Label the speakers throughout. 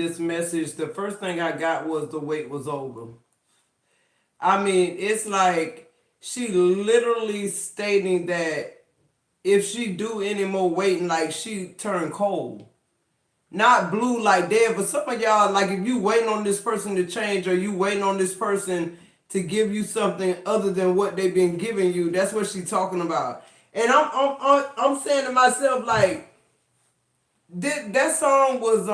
Speaker 1: This message, the first thing I got was the wait was over. I mean, it's like she literally stating that if she do any more waiting, like she turn cold. Not blue like dead, but some of y'all, like if you waiting on this person to change or you waiting on this person to give you something other than what they've been giving you, that's what she's talking about. And I'm saying to myself, like, that song was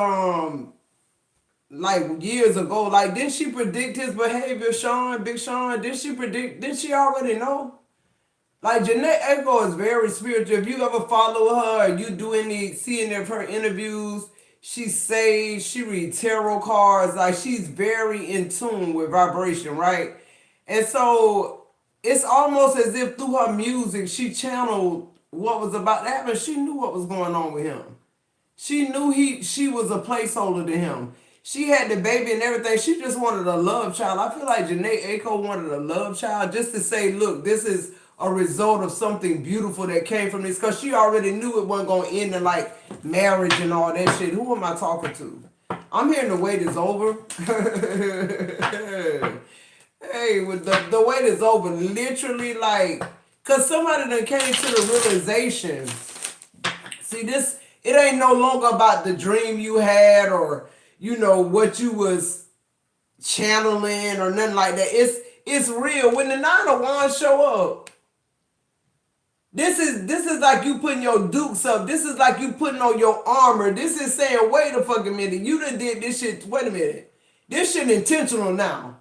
Speaker 1: like years ago. Like, didn't she predict his behavior, Sean, Big Sean? Didn't she already know? Like, Janae Echo is very spiritual. If you ever follow her or you do see any of her interviews, she says, she reads tarot cards. Like, she's very in tune with vibration, right? And so it's almost as if through her music, she channeled what was about to happen. She knew what was going on with him. She knew she was a placeholder to him. She had the baby and everything. She just wanted a love child. I feel like Janae Aiko wanted a love child just to say, look, this is a result of something beautiful that came from this. Because she already knew it wasn't going to end in like marriage and all that shit. Who am I talking to? I'm hearing the wait is over. Hey, with the wait is over. Literally, like, because somebody done came to the realization. See, this, it ain't no longer about the dream you had or, what you was channeling or nothing like that. It's real. When the Nine of Wands show up, this is like you putting your dukes up. This is like you putting on your armor. This is saying, wait a fucking minute. You done did this shit. Wait a minute. This shit intentional now.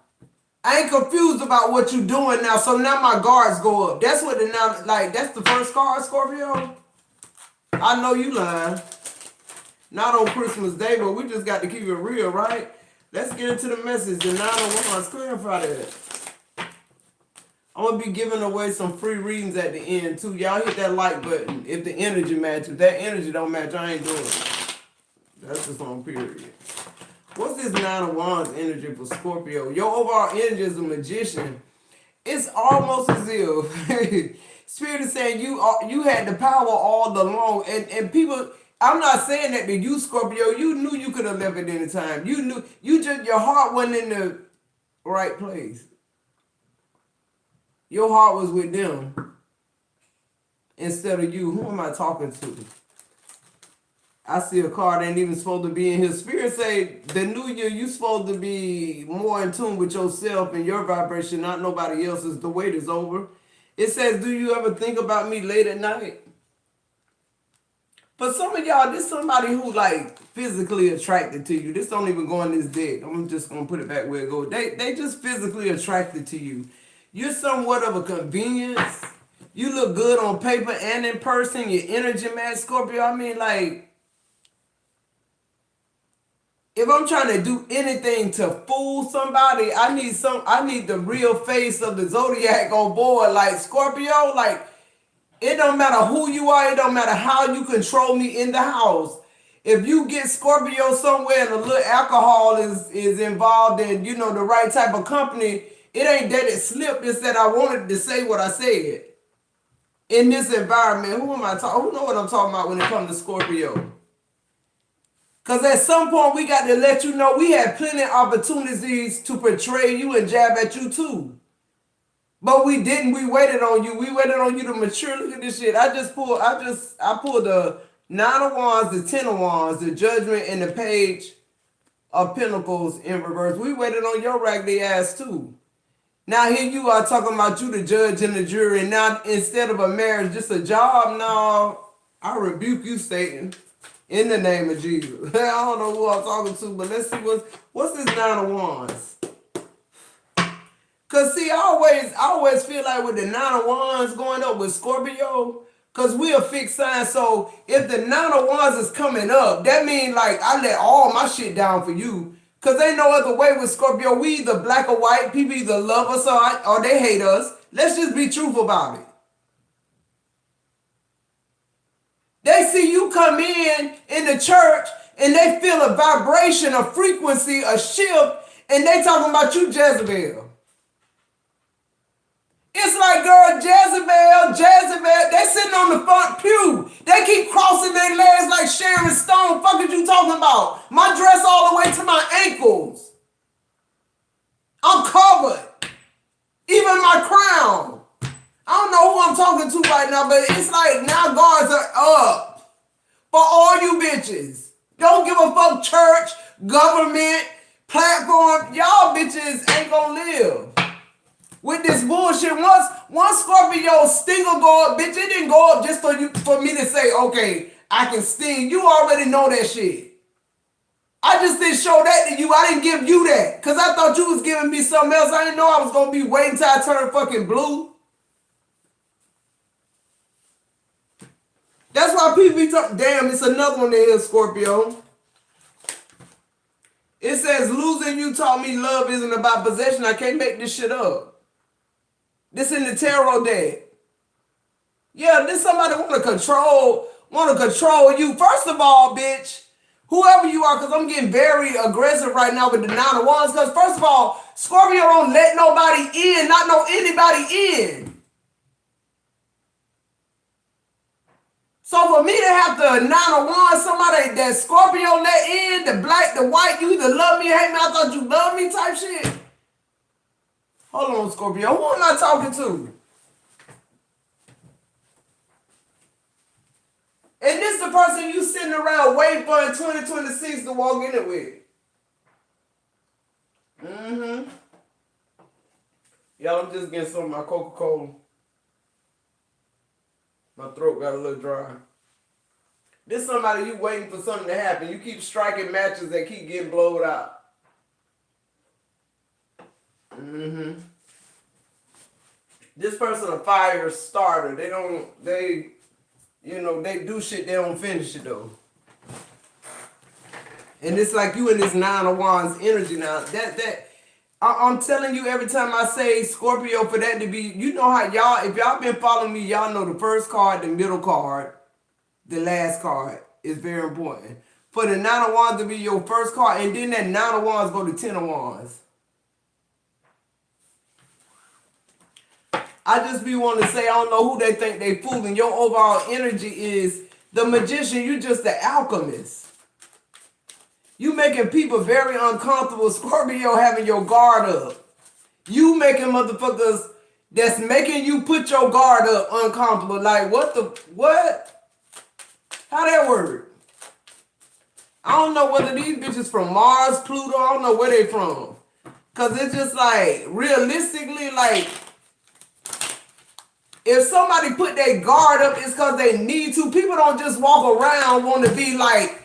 Speaker 1: I ain't confused about what you doing now. So now my guards go up. That's what that's the first card, Scorpio. I know you lying. Not on Christmas Day, but we just got to keep it real, right? Let's get into the message. The Nine of Wands, clarify that. I'm going to be giving away some free readings at the end, too. Y'all hit that like button if the energy matches. If that energy don't match, I ain't doing it. That's just on period. What's this Nine of Wands energy for Scorpio? Your overall energy as a magician. It's almost as if Spirit is saying you had the power all along. And people, I'm not saying that to you, Scorpio. You knew you could have left at any time. You knew, your heart wasn't in the right place. Your heart was with them instead of you. Who am I talking to? I see a card ain't even supposed to be in here. Spirit say the new year you supposed to be more in tune with yourself and your vibration, not nobody else's. The wait is over. It says, do you ever think about me late at night? For some of y'all, this somebody who like physically attracted to you. This don't even go on this deck. I'm just gonna put it back where it goes. They just physically attracted to you. You're somewhat of a convenience. You look good on paper and in person. Your energy match, Scorpio. I mean, like, if I'm trying to do anything to fool somebody, I need the real face of the zodiac on board. Like, Scorpio, like, it don't matter who you are, it don't matter how you control me in the house. If you get Scorpio somewhere and a little alcohol is involved in, the right type of company, it ain't that it slipped. It's that I wanted to say what I said. In this environment, who am I talking? Who know what I'm talking about when it comes to Scorpio? Because at some point, we got to let you know we had plenty of opportunities to portray you and jab at you too. But we didn't. We waited on you. We waited on you to mature. Look at this shit. I pulled the Nine of Wands, the Ten of Wands, the Judgment, and the Page of Pentacles in reverse. We waited on your raggedy ass too. Now here you are talking about you the judge and the jury. And now instead of a marriage, just a job. No, I rebuke you, Satan. In the name of Jesus. I don't know who I'm talking to, but let's see what's this Nine of Wands. Cause see, I always feel like with the Nine of Wands going up with Scorpio, cause we a fixed sign. So if the Nine of Wands is coming up, that means like I let all my shit down for you. Cause ain't no other way with Scorpio. We either black or white. People either love us or they hate us. Let's just be truthful about it. They see you come in the church and they feel a vibration, a frequency, a shift, and they talking about you Jezebel. It's like, girl, Jezebel, they sitting on the front pew. They keep crossing their legs like Sharon Stone. Fuck is you talking about? My dress all the way to my ankles. I'm covered. Even my crown. I don't know who I'm talking to right now, but it's like now guards are up for all you bitches. Don't give a fuck church, government, platform. Y'all bitches ain't gonna live with this bullshit. Once Scorpio stinger go up, bitch, it didn't go up just for me to say, okay, I can sting. You already know that shit. I just didn't show that to you. I didn't give you that. Because I thought you was giving me something else. I didn't know I was going to be waiting till I turned fucking blue. That's why people be talking. Damn, it's another one in here, Scorpio. It says, losing you taught me love isn't about possession. I can't make this shit up. This in the tarot deck. Yeah, this somebody want to control you. First of all, bitch, whoever you are, because I'm getting very aggressive right now with the 9 of Wands, because first of all, Scorpio don't let nobody in, not know anybody in. So for me to have the 9 of Wands, somebody that Scorpio let in, the black, the white, you either love me, hate me, I thought you loved me type shit. Hold on, Scorpio. Who am I talking to? And this the person you sitting around waiting for in 2026 to walk in it with. Y'all, I'm just getting some of my Coca-Cola. My throat got a little dry. This somebody you waiting for something to happen. You keep striking matches that keep getting blown out. This person a fire starter. They do shit, they don't finish it though. And it's like you in this 9 of Wands energy now. I'm telling you every time I say Scorpio, for that to be, you know how y'all, if y'all been following me, y'all know the first card, the middle card, the last card is very important. For the 9 of Wands to be your first card, and then that 9 of Wands go to 10 of Wands. I just be wanting to say, I don't know who they think they fooling. Your overall energy is the magician. You just the alchemist. You making people very uncomfortable. Scorpio having your guard up. You making motherfuckers that's making you put your guard up uncomfortable. Like, what? How that work? I don't know whether these bitches from Mars, Pluto, I don't know where they from. Because it's just like, realistically, like, if somebody put their guard up, it's because they need to. People don't just walk around want to be like,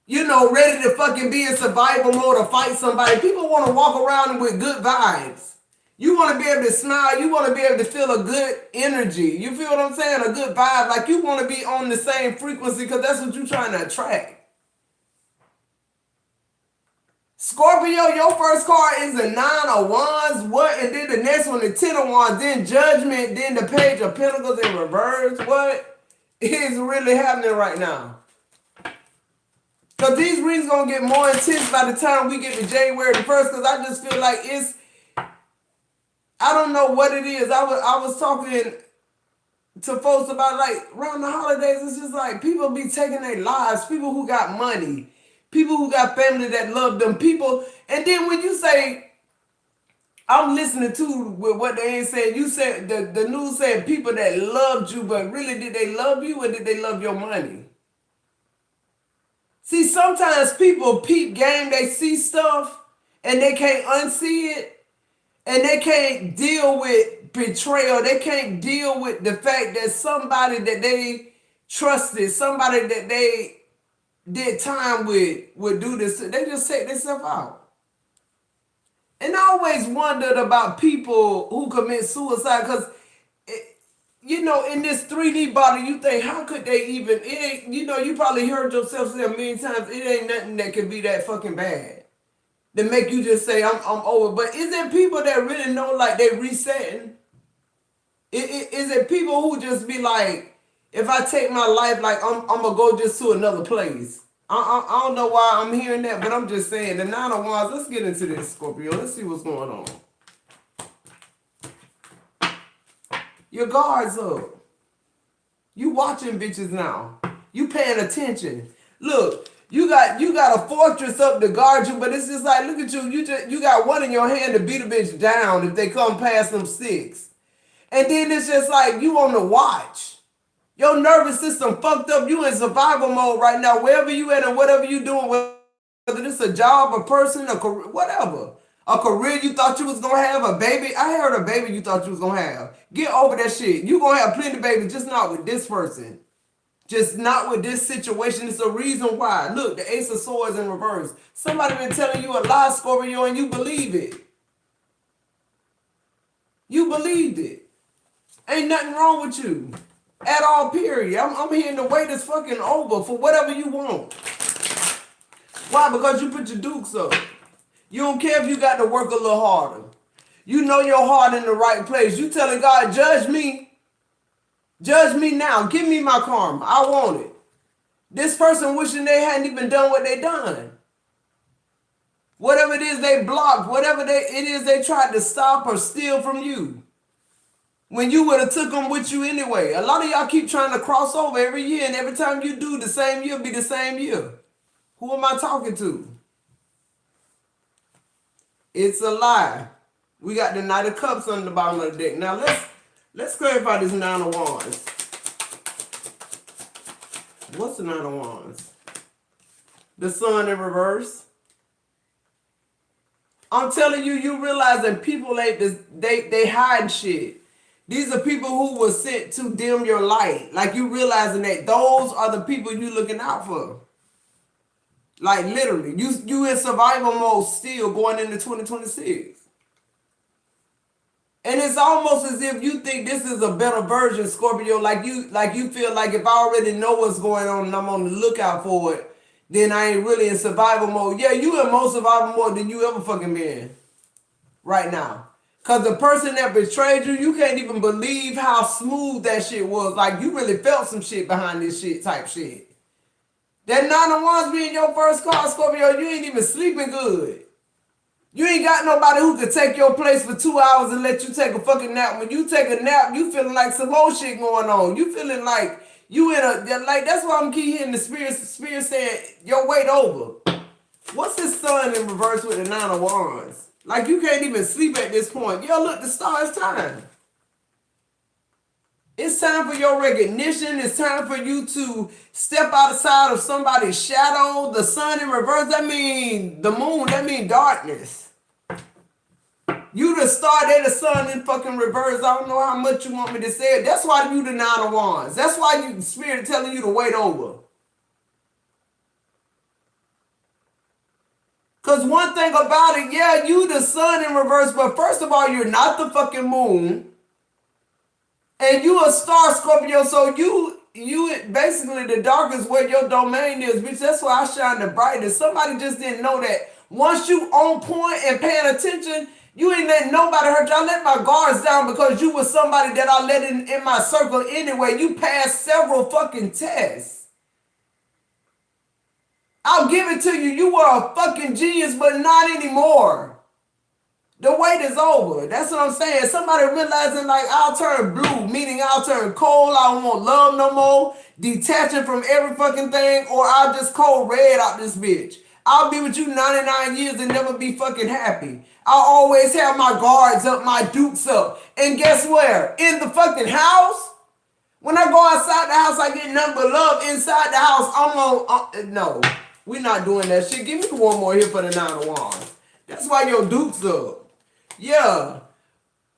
Speaker 1: ready to fucking be in survival mode or fight somebody. People want to walk around with good vibes. You want to be able to smile. You want to be able to feel a good energy. You feel what I'm saying? A good vibe. Like you want to be on the same frequency because that's what you're trying to attract. Scorpio, your first card is the 9 of Wands. What? And then the next one, the 10 of Wands. Then Judgment. Then the Page of Pentacles in reverse. What is really happening right now? Because these readings going to get more intense by the time we get to January the 1st. Because I just feel like I don't know what it is. I was talking to folks about like around the holidays. It's just like people be taking their lives. People who got money. People who got family that love them. People. And then when you say, I'm listening to with what they ain't saying. You said, the news said people that loved you. But really, did they love you or did they love your money? See, sometimes people peep game, they see stuff and they can't unsee it and they can't deal with betrayal. They can't deal with the fact that somebody that they trusted, somebody that they did time with would do this. They just take themselves out. And I always wondered about people who commit suicide because in this 3D body, you think, how could they even, it ain't, you probably heard yourself say a million times, it ain't nothing that could be that fucking bad. To make you just say, I'm over. But is there people that really know, like, they resetting? Is it people who just be like, if I take my life, like, I'm going to go just to another place? I don't know why I'm hearing that, but I'm just saying, the 9 of Wands, let's get into this, Scorpio. Let's see what's going on. Your guard's up. You watching bitches now. You paying attention. Look, you got a fortress up to guard you, but it's just like, look at you. You got one in your hand to beat a bitch down if they come past them six. And then it's just like you on the watch. Your nervous system fucked up. You in survival mode right now. Wherever you at and whatever you doing, whether it's a job, a person, a career, whatever. A career you thought you was gonna have, a baby. I heard a baby you thought you was gonna have. Get over that shit. You gonna have plenty of babies, just not with this person. Just not with this situation. It's a reason why. Look, the Ace of Swords in reverse. Somebody been telling you a lie, Scorpio, and you believe it. You believed it. Ain't nothing wrong with you. At all, period. I'm hearing the wait is fucking over for whatever you want. Why? Because you put your dukes up. You don't care if you got to work a little harder. You know your heart in the right place. You telling God, judge me. Judge me now. Give me my karma. I want it. This person wishing they hadn't even done what they done. Whatever it is they blocked, whatever it is they tried to stop or steal from you. When you would have took them with you anyway. A lot of y'all keep trying to cross over every year, and every time you do, the same year be the same year. Who am I talking to? It's a lie. We got the Knight of Cups on the bottom of the deck. Now let's clarify this Nine of Wands. What's the Nine of Wands? The Sun in reverse. I'm telling you, you realize that people ain't this, they hide shit. These are people who were sent to dim your light. Like you realizing that those are the people you looking out for. Like literally, you in survival mode still going into 2026. And it's almost as if you think this is a better version, Scorpio. Like you feel like if I already know what's going on and I'm on the lookout for it, then I ain't really in survival mode. Yeah, you in more survival mode than you ever fucking been right now. Because the person that betrayed you, you can't even believe how smooth that shit was. Like you really felt some shit behind this shit type shit. That Nine of Wands being your first card, Scorpio, you ain't even sleeping good. You ain't got nobody who could take your place for 2 hours and let you take a fucking nap. When you take a nap, you feeling like some more shit going on. You feeling like you in a, like, that's why I'm keep hearing the spirit saying, your wait over. What's this Sun in reverse with the Nine of Wands? Like you can't even sleep at this point. Yo, look, the star is time. It's time for your recognition. It's time for you to step outside of somebody's shadow. The Sun in reverse, that mean the moon, that mean darkness. You the star, they the Sun in fucking reverse. I don't know how much you want me to say it. That's why you the Nine of Wands. That's why you Spirit telling you to wait over. Because one thing about it, yeah, you the Sun in reverse, but first of all, you're not the fucking moon. And you a star, Scorpio, so you basically the darkest where your domain is, bitch. That's why I shine the brightest. Somebody just didn't know that once you on point and paying attention, you ain't letting nobody hurt you. I let my guards down because you was somebody that I let in my circle anyway. You passed several fucking tests. I'll give it to you. You were a fucking genius, but not anymore. The wait is over. That's what I'm saying. Somebody realizing like I'll turn blue, meaning I'll turn cold. I don't want love no more. Detaching from every fucking thing, or I'll just cold red out this bitch. I'll be with you 99 years and never be fucking happy. I'll always have my guards up, my dukes up. And guess where? In the fucking house? When I go outside the house, I get nothing but love. Inside the house, I'm on... no, we're not doing that shit. Give me one more here for the Nine of Wands. That's why your dukes up. Yeah,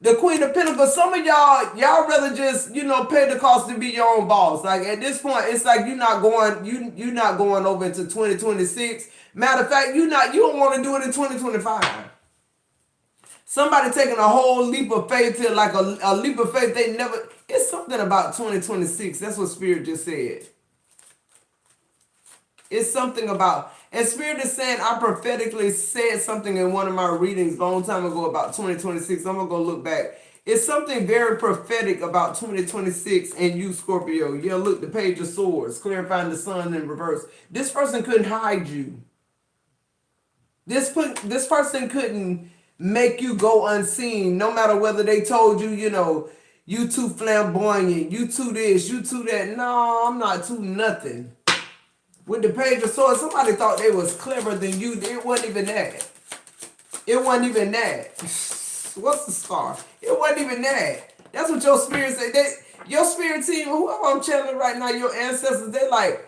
Speaker 1: the Queen of Pentacles. Some of y'all rather just pay the cost to be your own boss. Like at this point, it's like you're not going over into 2026. Matter of fact, you don't want to do it in 2025. Somebody taking a whole leap of faith to like a leap of faith they never. It's something about 2026. That's what Spirit just said. It's something about. And Spirit is saying, I prophetically said something in one of my readings a long time ago about 2026. I'm going to go look back. It's something very prophetic about 2026 and you, Scorpio. Yeah, look, the Page of Swords, clarifying the Sun in reverse. This person couldn't hide you. This person couldn't make you go unseen, no matter whether they told you, You too flamboyant. You too this. You too that. No, I'm not too nothing. With the Page of Swords, somebody thought they was clever than you. It wasn't even that. It wasn't even that. What's the star? It wasn't even that. That's what your spirit say. Your spirit team, whoever I'm channeling right now, your ancestors, they like,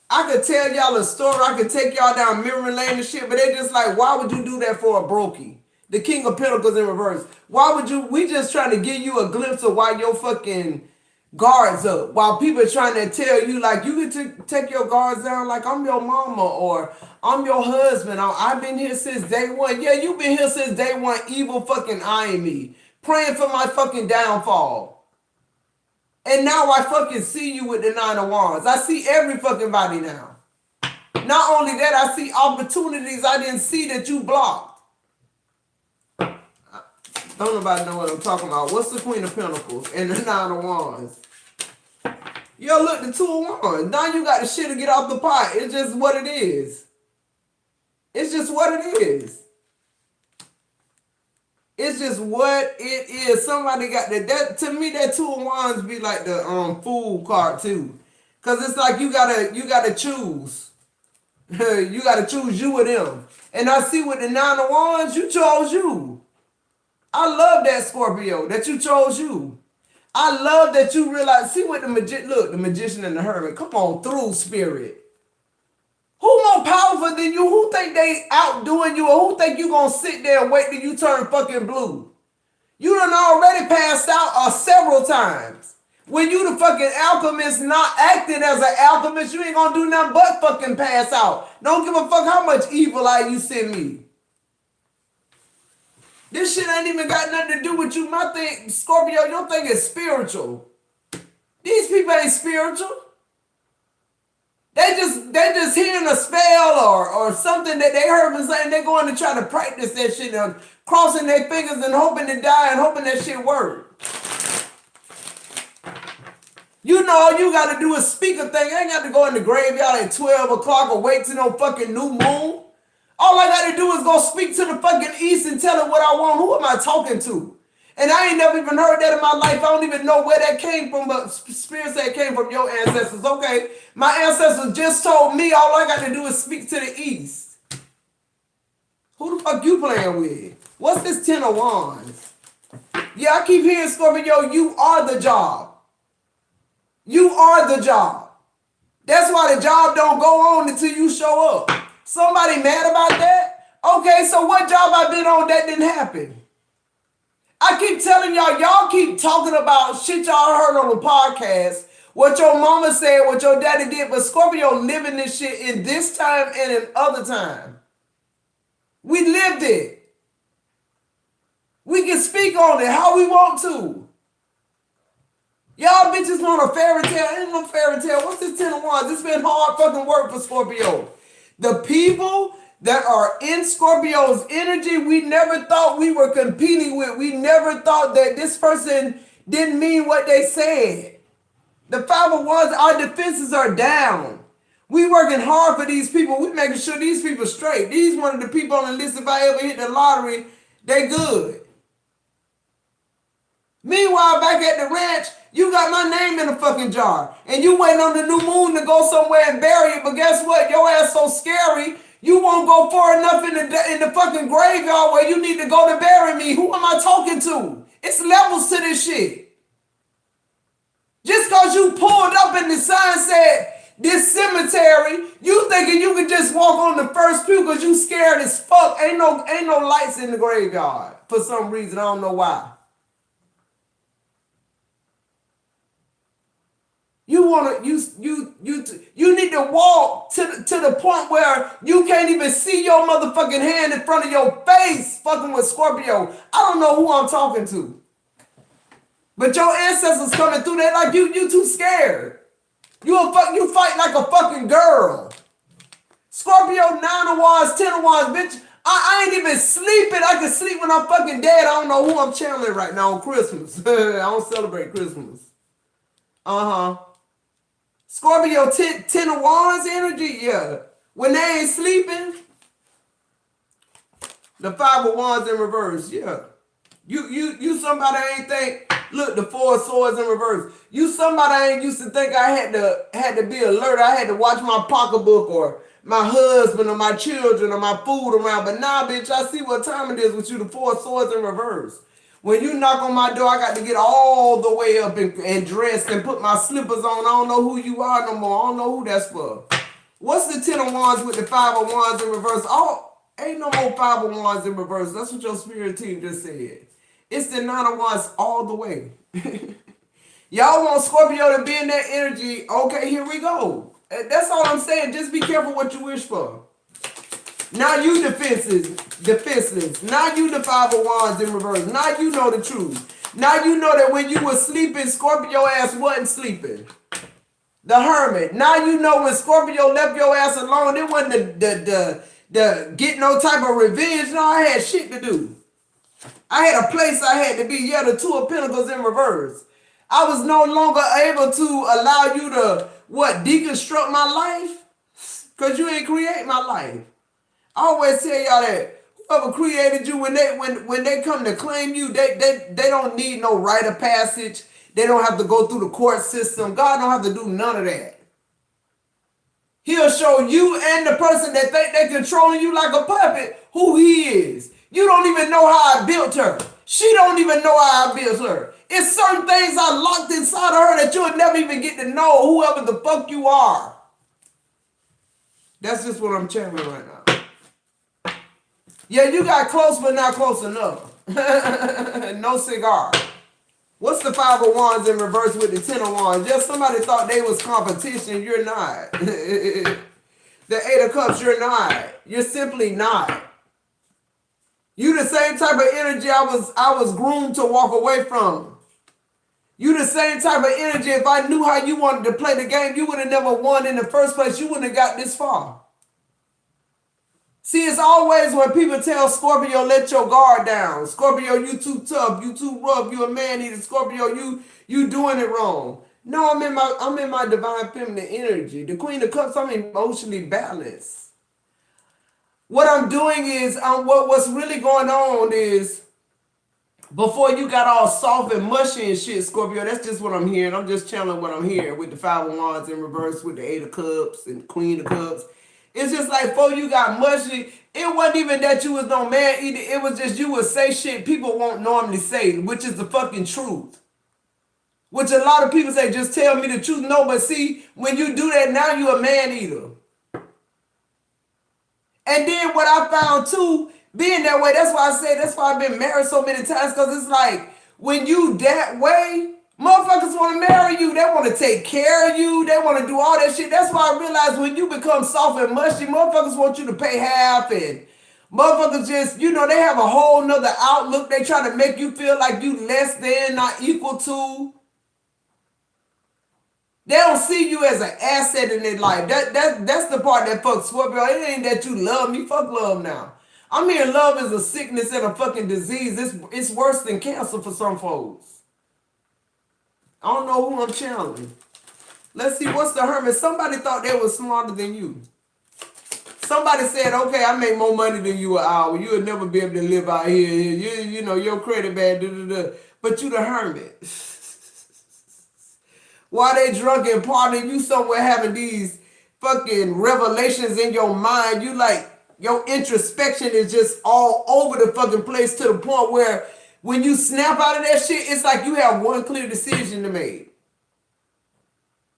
Speaker 1: I could tell y'all a story. I could take y'all down memory lane and shit, but they just like, why would you do that for a brokey? The King of Pentacles in reverse. Why would you? We just trying to give you a glimpse of why your fucking guards up. While people are trying to tell you, like, you can take your guards down, like, I'm your mama or I'm your husband. I've been here since day one. Yeah, you've been here since day one, evil fucking eyeing me, praying for my fucking downfall. And now I fucking see you with the Nine of Wands. I see every fucking body now. Not only that, I see opportunities I didn't see that you blocked. Don't nobody know what I'm talking about. What's the Queen of Pentacles and the Nine of Wands? Yo, look, the Two of Wands. Now you got the shit to get off the pot. It's just what it is. It's just what it is. It's just what it is. Somebody got that to me, that Two of Wands be like the fool card too. Cause it's like you gotta choose. You gotta choose you or them. And I see with the Nine of Wands, you chose you. I love that, Scorpio, that you chose you. I love that you realize, see what the magician and the hermit, come on through, spirit. Who more powerful than you? Who think they outdoing you, or who think you gonna sit there and wait till you turn fucking blue? You done already passed out several times. When you the fucking alchemist not acting as an alchemist, you ain't gonna do nothing but fucking pass out. Don't give a fuck how much evil eye you send me. This shit ain't even got nothing to do with you. My thing, Scorpio, your thing is spiritual. These people ain't spiritual. They just hearing a spell or something that they heard from something. They going to try to practice that shit and crossing their fingers and hoping to die and hoping that shit work. You know, all you got to do is speak a thing. I ain't got to go in the graveyard at 12 o'clock or wait till no fucking new moon. All I got to do is go speak to the fucking east and tell it what I want. Who am I talking to? And I ain't never even heard that in my life. I don't even know where that came from, but Spirit said it came from your ancestors. Okay, my ancestors just told me all I got to do is speak to the east. Who the fuck you playing with? What's this Ten of Wands? Yeah, I keep hearing, Scorpio, you are the job. You are the job. That's why the job don't go on until you show up. Somebody mad about that? Okay, so what job I been on that didn't happen? I keep telling y'all keep talking about shit y'all heard on the podcast, what your mama said, what your daddy did, but Scorpio living this shit in this time and in other time. We lived it. We can speak on it how we want to. Y'all bitches want a fairy tale. Ain't no fairy tale. What's this Ten of Wands? It's been hard fucking work for Scorpio. The people that are in Scorpio's energy, we never thought we were competing with. We never thought that this person didn't mean what they said. The Five of Wands, our defenses are down. We working hard for these people. We making sure these people straight. These one of the people on the list, if I ever hit the lottery, they good. Meanwhile, back at the ranch, you got my name in a fucking jar. And you waiting on the new moon to go somewhere and bury it. But guess what? Your ass so scary, you won't go far enough in the fucking graveyard where you need to go to bury me. Who am I talking to? It's levels to this shit. Just because you pulled up and the sign said, this cemetery, you thinking you can just walk on the first pew because you scared as fuck. Ain't no lights in the graveyard for some reason. I don't know why. You need to walk to the point where you can't even see your motherfucking hand in front of your face fucking with Scorpio. I don't know who I'm talking to. But your ancestors coming through there like you too scared. You fight like a fucking girl. Scorpio, 9 of Wands, 10 of Wands, bitch. I ain't even sleeping. I can sleep when I'm fucking dead. I don't know who I'm channeling right now on Christmas. I don't celebrate Christmas. Scorpio, 10 of Wands energy, yeah. When they ain't sleeping, the 5 of Wands in reverse, yeah. You somebody ain't think Look, the four swords in reverse. You somebody I ain't used to think I had to be alert. I had to watch my pocketbook or my husband or my children or my food around. But now, bitch, I see what time it is with you. The four swords in reverse. When you knock on my door, I got to get all the way up and dressed and put my slippers on. I don't know who you are no more. I don't know who that's for. What's the 10 of wands with the 5 of wands in reverse? Oh, ain't no more 5 of wands in reverse. That's what your spirit team just said. It's the 9 of wands all the way. Y'all want Scorpio to be in that energy. Okay, here we go. That's all I'm saying. Just be careful what you wish for. Now you defenseless. Now you the 5 of wands in reverse. Now you know the truth. Now you know that when you were sleeping, Scorpio ass wasn't sleeping. The Hermit. Now you know when Scorpio left your ass alone, it wasn't the get no type of revenge. No, I had shit to do. I had a place I had to be. Yeah, the 2 of Pentacles in reverse. I was no longer able to allow you to, deconstruct my life? Because you ain't create my life. I always tell y'all that whoever created you, when they come to claim you, they don't need no rite of passage. They don't have to go through the court system. God don't have to do none of that. He'll show you and the person that think they're controlling you like a puppet who he is. You don't even know how I built her. She don't even know how I built her. It's certain things I locked inside of her that you'll never even get to know whoever the fuck you are. That's just what I'm channeling right now. Yeah, you got close but not close enough. No cigar. What's the 5 of wands in reverse with the 10 of wands? Just somebody thought they was competition. You're not. The 8 of cups, you're not. You're simply not. You the same type of energy I was groomed to walk away from. You the same type of energy. If I knew how you wanted to play the game, you would have never won in the first place. You wouldn't have got this far. See, it's always when people tell Scorpio, let your guard down. Scorpio, you too tough. You too rough. You a man eater. Scorpio, you doing it wrong. No, I'm in my divine feminine energy. The Queen of Cups, I'm emotionally balanced. What I'm doing is, what's really going on is, before you got all soft and mushy and shit, Scorpio, that's just what I'm hearing. I'm just channeling what I'm hearing with the 5 of wands in reverse, with the 8 of cups and Queen of Cups. It's just like, before you got mushy, it wasn't even that you was no man eater. It was just you would say shit people won't normally say, which is the fucking truth. Which a lot of people say, just tell me the truth. No, but see, when you do that, now you a man eater. And then what I found too, being that way, that's why I've been married so many times, because it's like, when you that way, motherfuckers want to marry you. They want to take care of you. They want to do all that shit. That's why I realized when you become soft and mushy, motherfuckers want you to pay half, and motherfuckers just, they have a whole nother outlook. They try to make you feel like you less than, not equal to. They don't see you as an asset in their life. That's the part that fucks Scorpio. It ain't that you love me. Fuck love now. I'm hearing love is a sickness and a fucking disease. It's worse than cancer for some folks. I don't know who I'm channeling. Let's see, what's the Hermit? Somebody thought they was smarter than you. Somebody said, okay, I make more money than you an hour. You would never be able to live out here. You know, your credit bad, but you the Hermit. While they drunk and partying, you somewhere having these fucking revelations in your mind. You like, your introspection is just all over the fucking place, to the point where when you snap out of that shit, it's like you have one clear decision to make.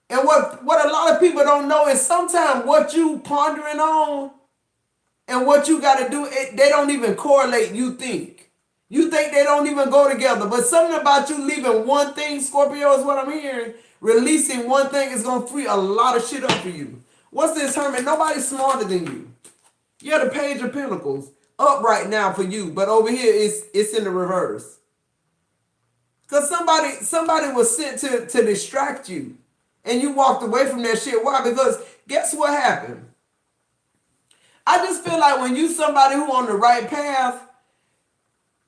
Speaker 1: And what a lot of people don't know is sometimes what you pondering on and what you got to do, they don't even correlate, you think. You think they don't even go together. But something about you leaving one thing, Scorpio, is what I'm hearing. Releasing one thing is going to free a lot of shit up for you. What's this, Hermit? Nobody's smarter than you. You're the Page of Pentacles up right now for you. But over here, it's in the reverse. Because somebody was sent to distract you. And you walked away from that shit. Why? Because guess what happened? I just feel like when you somebody who on the right path,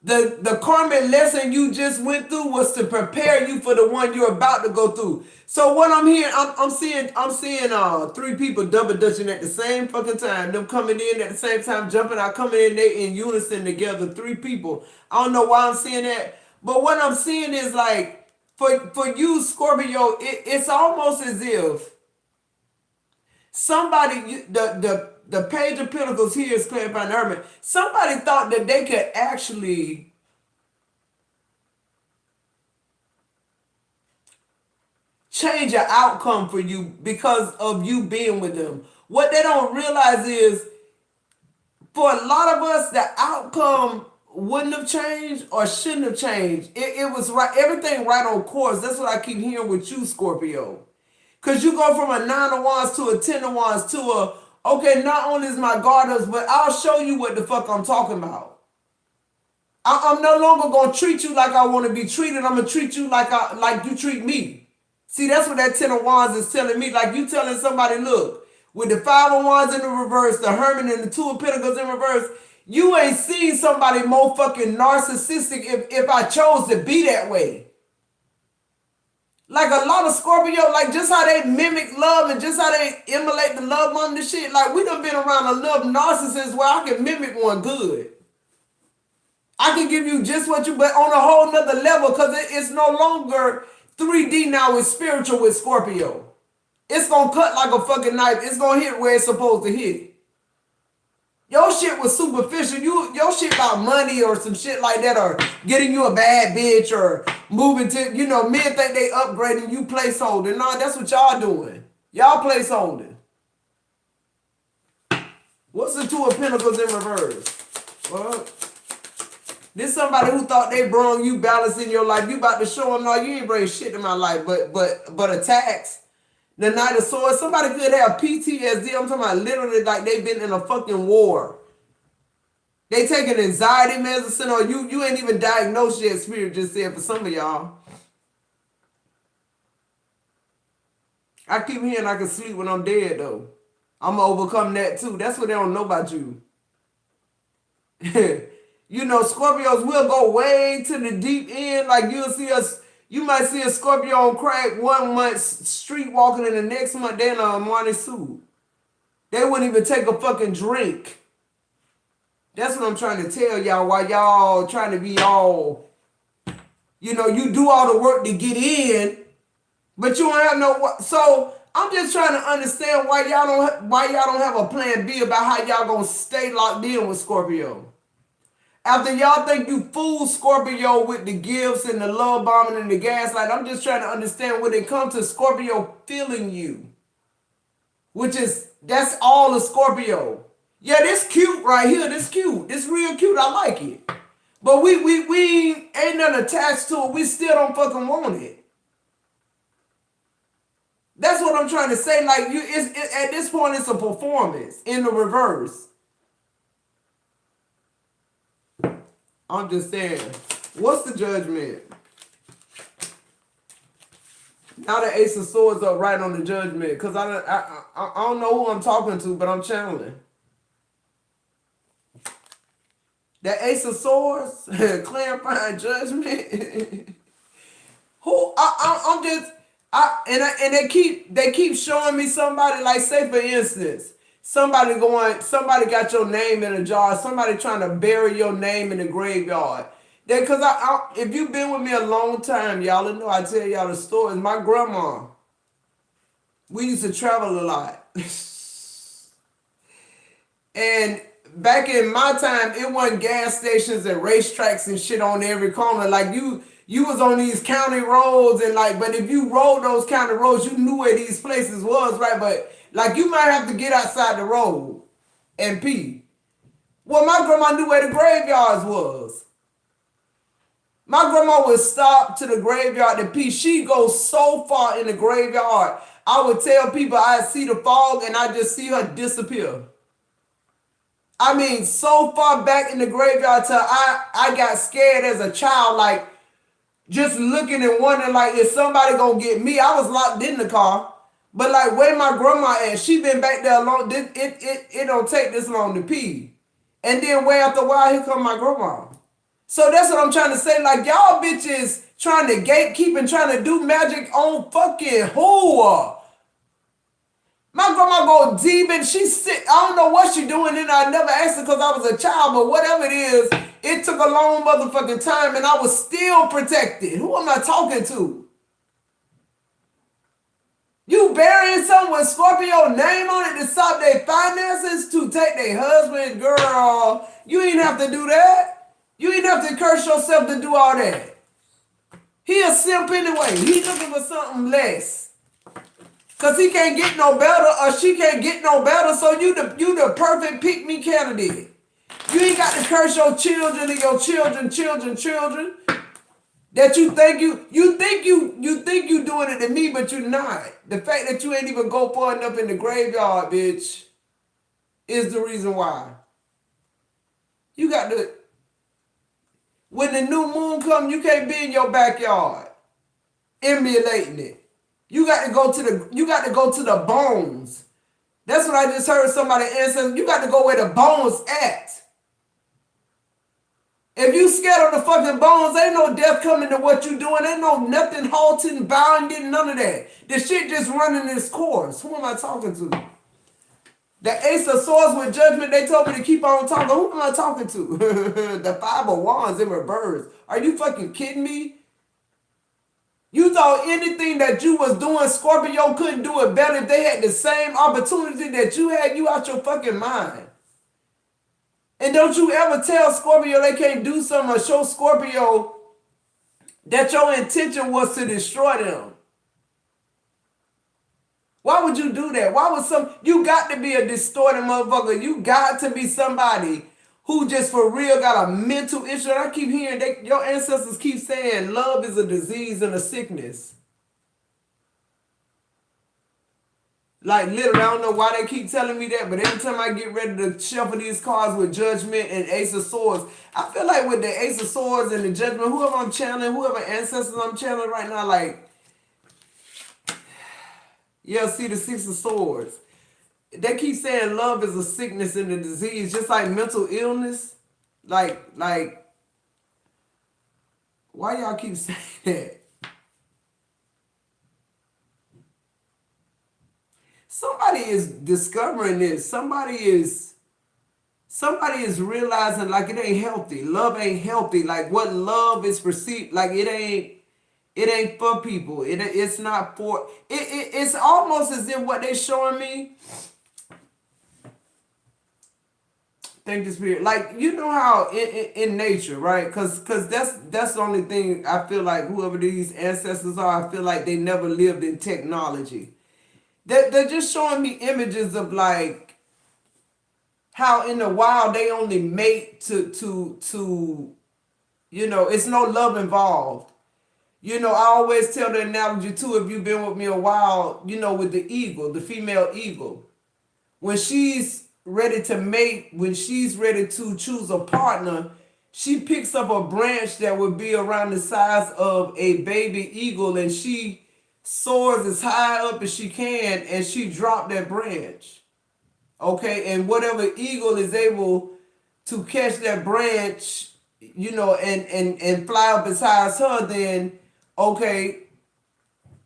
Speaker 1: the karmic lesson you just went through was to prepare you for the one you're about to go through. So what I'm hearing, I'm seeing 3 people double dutching at the same fucking time. Them coming in at the same time, jumping out, coming in, they in unison together. 3 people. I don't know why I'm seeing that, But what I'm seeing is like for you, Scorpio, it's almost as if somebody the Page of Pentacles here is clarifying the Hermit. Somebody thought that they could actually change an outcome for you because of you being with them. What they don't realize is, for a lot of us, the outcome wouldn't have changed or shouldn't have changed. It was right, everything right on course. That's what I keep hearing with you, Scorpio. Because you go from a 9 of Wands to a 10 of Wands to a, okay, not only is my guard up, but I'll show you what the fuck I'm talking about. I'm no longer going to treat you like I want to be treated. I'm going to treat you like you treat me. See, that's what that 10 of Wands is telling me. Like you telling somebody, look, with the 5 of Wands in the reverse, the Hermit and the 2 of Pentacles in reverse, you ain't seen somebody more fucking narcissistic if I chose to be that way. Like a lot of Scorpio, like just how they mimic love and just how they emulate the love bomb and shit. Like we done been around enough narcissists where I can mimic one good. I can give you just what you, but on a whole nother level, because it's no longer 3D now, it's spiritual with Scorpio. It's gonna cut like a fucking knife. It's gonna hit where it's supposed to hit. Your shit was superficial. Your shit about money or some shit like that, or getting you a bad bitch, or moving to, men think they upgrading, you placeholding. No, that's what y'all doing. Y'all placeholding. What's the 2 of Pentacles in reverse? What? This somebody who thought they brung you balance in your life. You about to show them, no, you ain't bring shit in my life, but attacks. The Knight of Swords. Somebody could have PTSD. I'm talking about literally like they've been in a fucking war. They taking anxiety medicine, or you ain't even diagnosed yet, Spirit just said for some of y'all. I keep hearing I can sleep when I'm dead, though. I'm going to overcome that, too. That's what they don't know about you. Scorpios will go way to the deep end. Like you might see a Scorpio on crack 1 month, street walking, and the next month they're in a morning suit. They wouldn't even take a fucking drink. That's what I'm trying to tell y'all, while y'all trying to be all, you do all the work to get in, but you don't have no. So I'm just trying to understand why y'all don't have a plan B about how y'all gonna stay locked in with Scorpio. After y'all think you fool Scorpio with the gifts and the love bombing and the gaslight, I'm just trying to understand when it comes to Scorpio feeling you, that's all the Scorpio. Yeah, this cute right here. This cute. This real cute. I like it. But we ain't nothing attached to it. We still don't fucking want it. That's what I'm trying to say. Like at this point, it's a performance in the reverse. I'm just saying, what's the judgment? Now the Ace of Swords up right on the judgment, because I don't know who I'm talking to, but I'm channeling. The Ace of Swords, clarifying judgment. They keep showing me somebody, like, say for instance, somebody got your name in a jar, somebody trying to bury your name in the graveyard. Because if you've been with me a long time, y'all know I tell y'all the stories. My grandma, we used to travel a lot. And back in my time, it wasn't gas stations and racetracks and shit on every corner. Like you was on these county roads, and but if you rode those county roads, you knew where these places was, right? But like you might have to get outside the road and pee. Well, my grandma knew where the graveyards was. My grandma would stop to the graveyard to pee. She'd go so far in the graveyard, I would tell people I'd see the fog and I'd just see her disappear. I mean, so far back in the graveyard till I got scared as a child, like just looking and wondering, like, is somebody gonna get me? I was locked in the car, but like, where my grandma at? She been back there long. It don't take this long to pee. And then way after a while, here come my grandma. So that's what I'm trying to say. Like, y'all bitches trying to gatekeep and trying to do magic on fucking who? My grandma go deep and she's sick. I don't know what she doing, and I never asked her because I was a child, but whatever it is, it took a long motherfucking time and I was still protected. Who am I talking to? You burying someone with Scorpio name on it to stop their finances, to take their husband, girl. You ain't have to do that. You ain't have to curse yourself to do all that. He a simp anyway. He looking for something less. Cause he can't get no better or she can't get no better. So you the perfect pick-me candidate. You ain't got to curse your children and your children. That you think you doing it to me, but you're not. The fact that you ain't even go far enough in the graveyard, bitch, is the reason why. You got to. When the new moon come, you can't be in your backyard emulating it. You got to go to the bones. That's what I just heard somebody answer. You got to go where the bones at. If you scared of the fucking bones, ain't no death coming to what you doing. Ain't no nothing halting, bounding, none of that. The shit just running its course. Who am I talking to? The Ace of Swords with Judgment, they told me to keep on talking. Who am I talking to? The Five of Wands in reverse. Are you fucking kidding me? You thought anything that you was doing, Scorpio couldn't do it better if they had the same opportunity that you had. You out your fucking mind. And don't you ever tell Scorpio they can't do something or show Scorpio that your intention was to destroy them. Why would you do that? Why would you got to be a distorted motherfucker. You got to be somebody who just for real got a mental issue. And I keep hearing your ancestors keep saying love is a disease and a sickness. Like literally, I don't know why they keep telling me that, but every time I get ready to shuffle these cards with Judgment and Ace of Swords, I feel like with the Ace of Swords and the Judgment, whoever I'm channeling, whoever ancestors I'm channeling right now, like, yeah, see the Six of Swords. They keep saying love is a sickness and a disease, just like mental illness. Like, why y'all keep saying that? Somebody is discovering this. Somebody is realizing like it ain't healthy. Love ain't healthy. Like what love is perceived, like it ain't for people. It's not for it's almost as if what they showing me. Thank the spirit. Like you know how in nature, right? Cause that's the only thing I feel like whoever these ancestors are, I feel like they never lived in technology. They're just showing me images of like how in the wild they only mate to you know, it's no love involved. You know, I always tell the analogy too, if you've been with me a while, you know, with the eagle, the female eagle. When she's ready to mate, when she's ready to choose a partner, she picks up a branch that would be around the size of a baby eagle and she soars as high up as she can and she dropped that branch. Okay, and whatever eagle is able to catch that branch, you know, and fly up as high as her, then okay,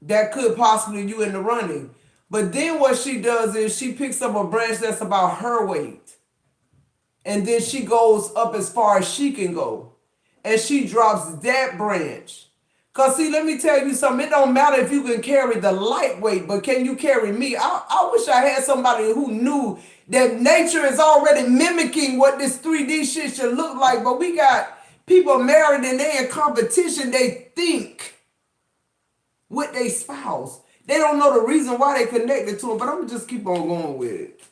Speaker 1: that could possibly you in the running. But then what she does is she picks up a branch that's about her weight. And then she goes up as far as she can go. And she drops that branch. Because see, let me tell you something. It don't matter if you can carry the lightweight, but can you carry me? I wish I had somebody who knew that nature is already mimicking what this 3D shit should look like. But we got people married and they in competition. They think with their spouse. They don't know the reason why they connected to him, but I'm going to just keep on going with it.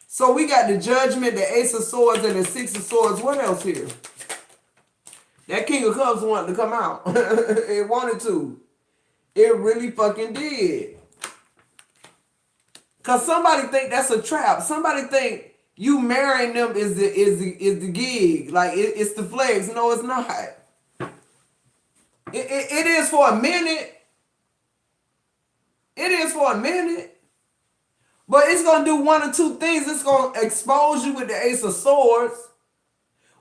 Speaker 1: So we got the Judgment, the Ace of Swords, and the Six of Swords. What else here? That King of Cups wanted to come out. It wanted to. It really fucking did. Because somebody think that's a trap. Somebody think you marrying them is the gig. Like, it's the flex. No, it's not. It is for a minute. It is for a minute. But it's going to do one or two things. It's going to expose you with the Ace of Swords.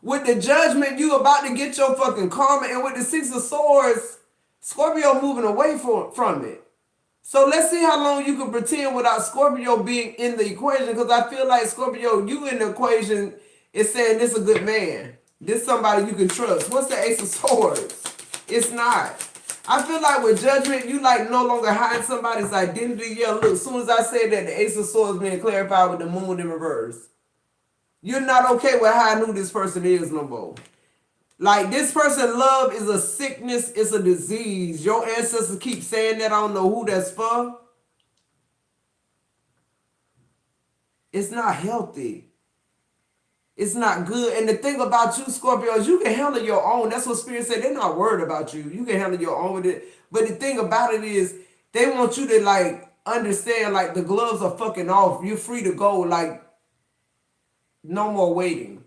Speaker 1: With the Judgment, you about to get your fucking karma. And with the Six of Swords, Scorpio moving away from it. So let's see how long you can pretend without Scorpio being in the equation. Because I feel like Scorpio, you in the equation is saying this a good man. This somebody you can trust. What's the Ace of Swords? It's not. I feel like with Judgment, you like no longer hide somebody's identity. Yeah, look, as soon as I said that, the Ace of Swords being clarified with the Moon in reverse. You're not okay with hiding who this person is no more. Like, this person love is a sickness, it's a disease. Your ancestors keep saying that. I don't know who that's for. It's not healthy. It's not good. And the thing about you, Scorpio, is you can handle your own. That's what Spirit said. They're not worried about you. You can handle your own with it. But the thing about it is, they want you to, like, understand, like, the gloves are fucking off. You're free to go. Like, no more waiting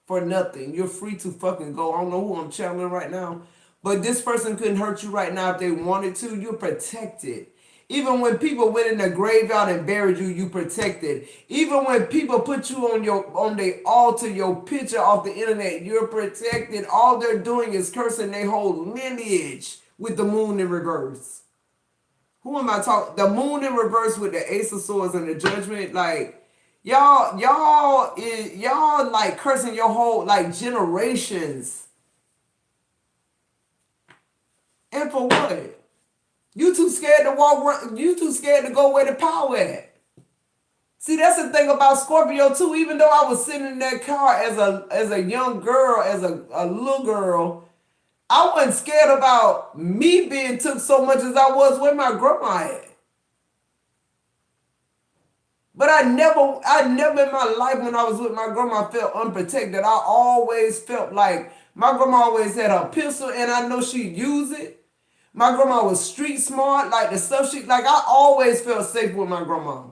Speaker 1: for nothing. You're free to fucking go. I don't know who I'm channeling right now. But this person couldn't hurt you right now if they wanted to. You're protected. Even when people went in the graveyard and buried you, you protected. Even when people put you on the altar, your picture off the internet, you're protected. All they're doing is cursing their whole lineage with the Moon in reverse. Who am I talking? The Moon in reverse with the Ace of Swords and the Judgment, like, y'all like cursing your whole, like, generations. And for what? You too scared to walk. You too scared to go where the power at. See, that's the thing about Scorpio too. Even though I was sitting in that car as a young girl, as a little girl, I wasn't scared about me being took so much as I was where my grandma at. But I never in my life when I was with my grandma felt unprotected. I always felt like my grandma always had a pistol and I know she'd use it. My grandma was street smart, like the stuff like I always felt safe with my grandma.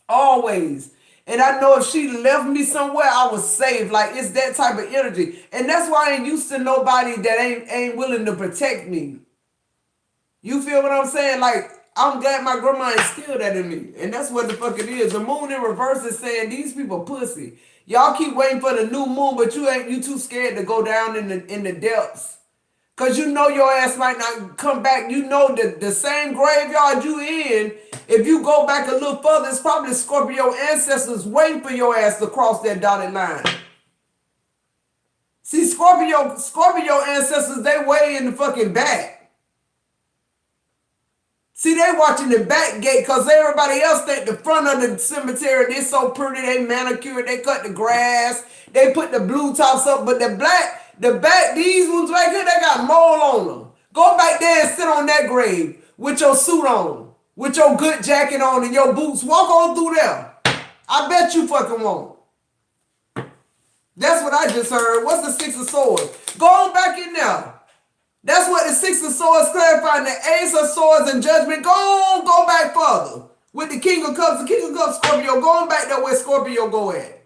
Speaker 1: Always. And I know if she left me somewhere, I was safe. Like, it's that type of energy. And that's why I ain't used to nobody that ain't willing to protect me. You feel what I'm saying? Like, I'm glad my grandma instilled that in me. And that's what the fuck it is. The Moon in reverse is saying these people pussy. Y'all keep waiting for the new moon, but you too scared to go down in the depths. Because you know your ass might not come back. You know that the same graveyard you in, if you go back a little further, it's probably Scorpio ancestors waiting for your ass to cross that dotted line. See, Scorpio ancestors, they way in the fucking back. See, they watching the back gate because everybody else think the front of the cemetery, they so pretty, they manicured, they cut the grass, they put the blue tops up, but the back, these ones right here, they got mold on them. Go back there and sit on that grave with your suit on, with your good jacket on and your boots. Walk on through there. I bet you fucking won't. That's what I just heard. What's the Six of Swords? Go on back in there. That's what the Six of Swords clarifying. The Ace of Swords and Judgment. Go back further. With the King of Cups. The King of Cups, Scorpio. Going back there where Scorpio go at.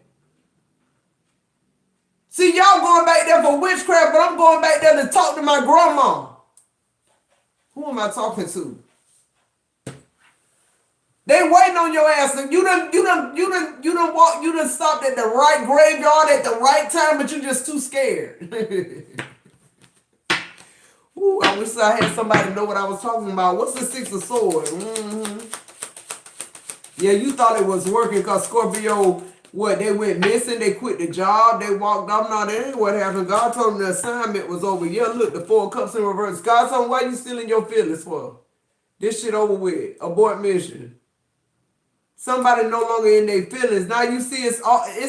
Speaker 1: See, y'all going back there for witchcraft, but I'm going back there to talk to my grandma. Who am I talking to? They waiting on your ass. You done stopped at the right graveyard at the right time, but you just too scared. Ooh, I wish I had somebody know what I was talking about. What's the Six of Swords? Yeah, you thought it was working because Scorpio, what, they went missing, they quit the job, they walked off. No, that ain't what happened. God told them the assignment was over. Yeah, look, the Four of Cups in reverse. God told them, why you still in your feelings for? This shit over with. Abort mission. Somebody no longer in their feelings. Now you see it's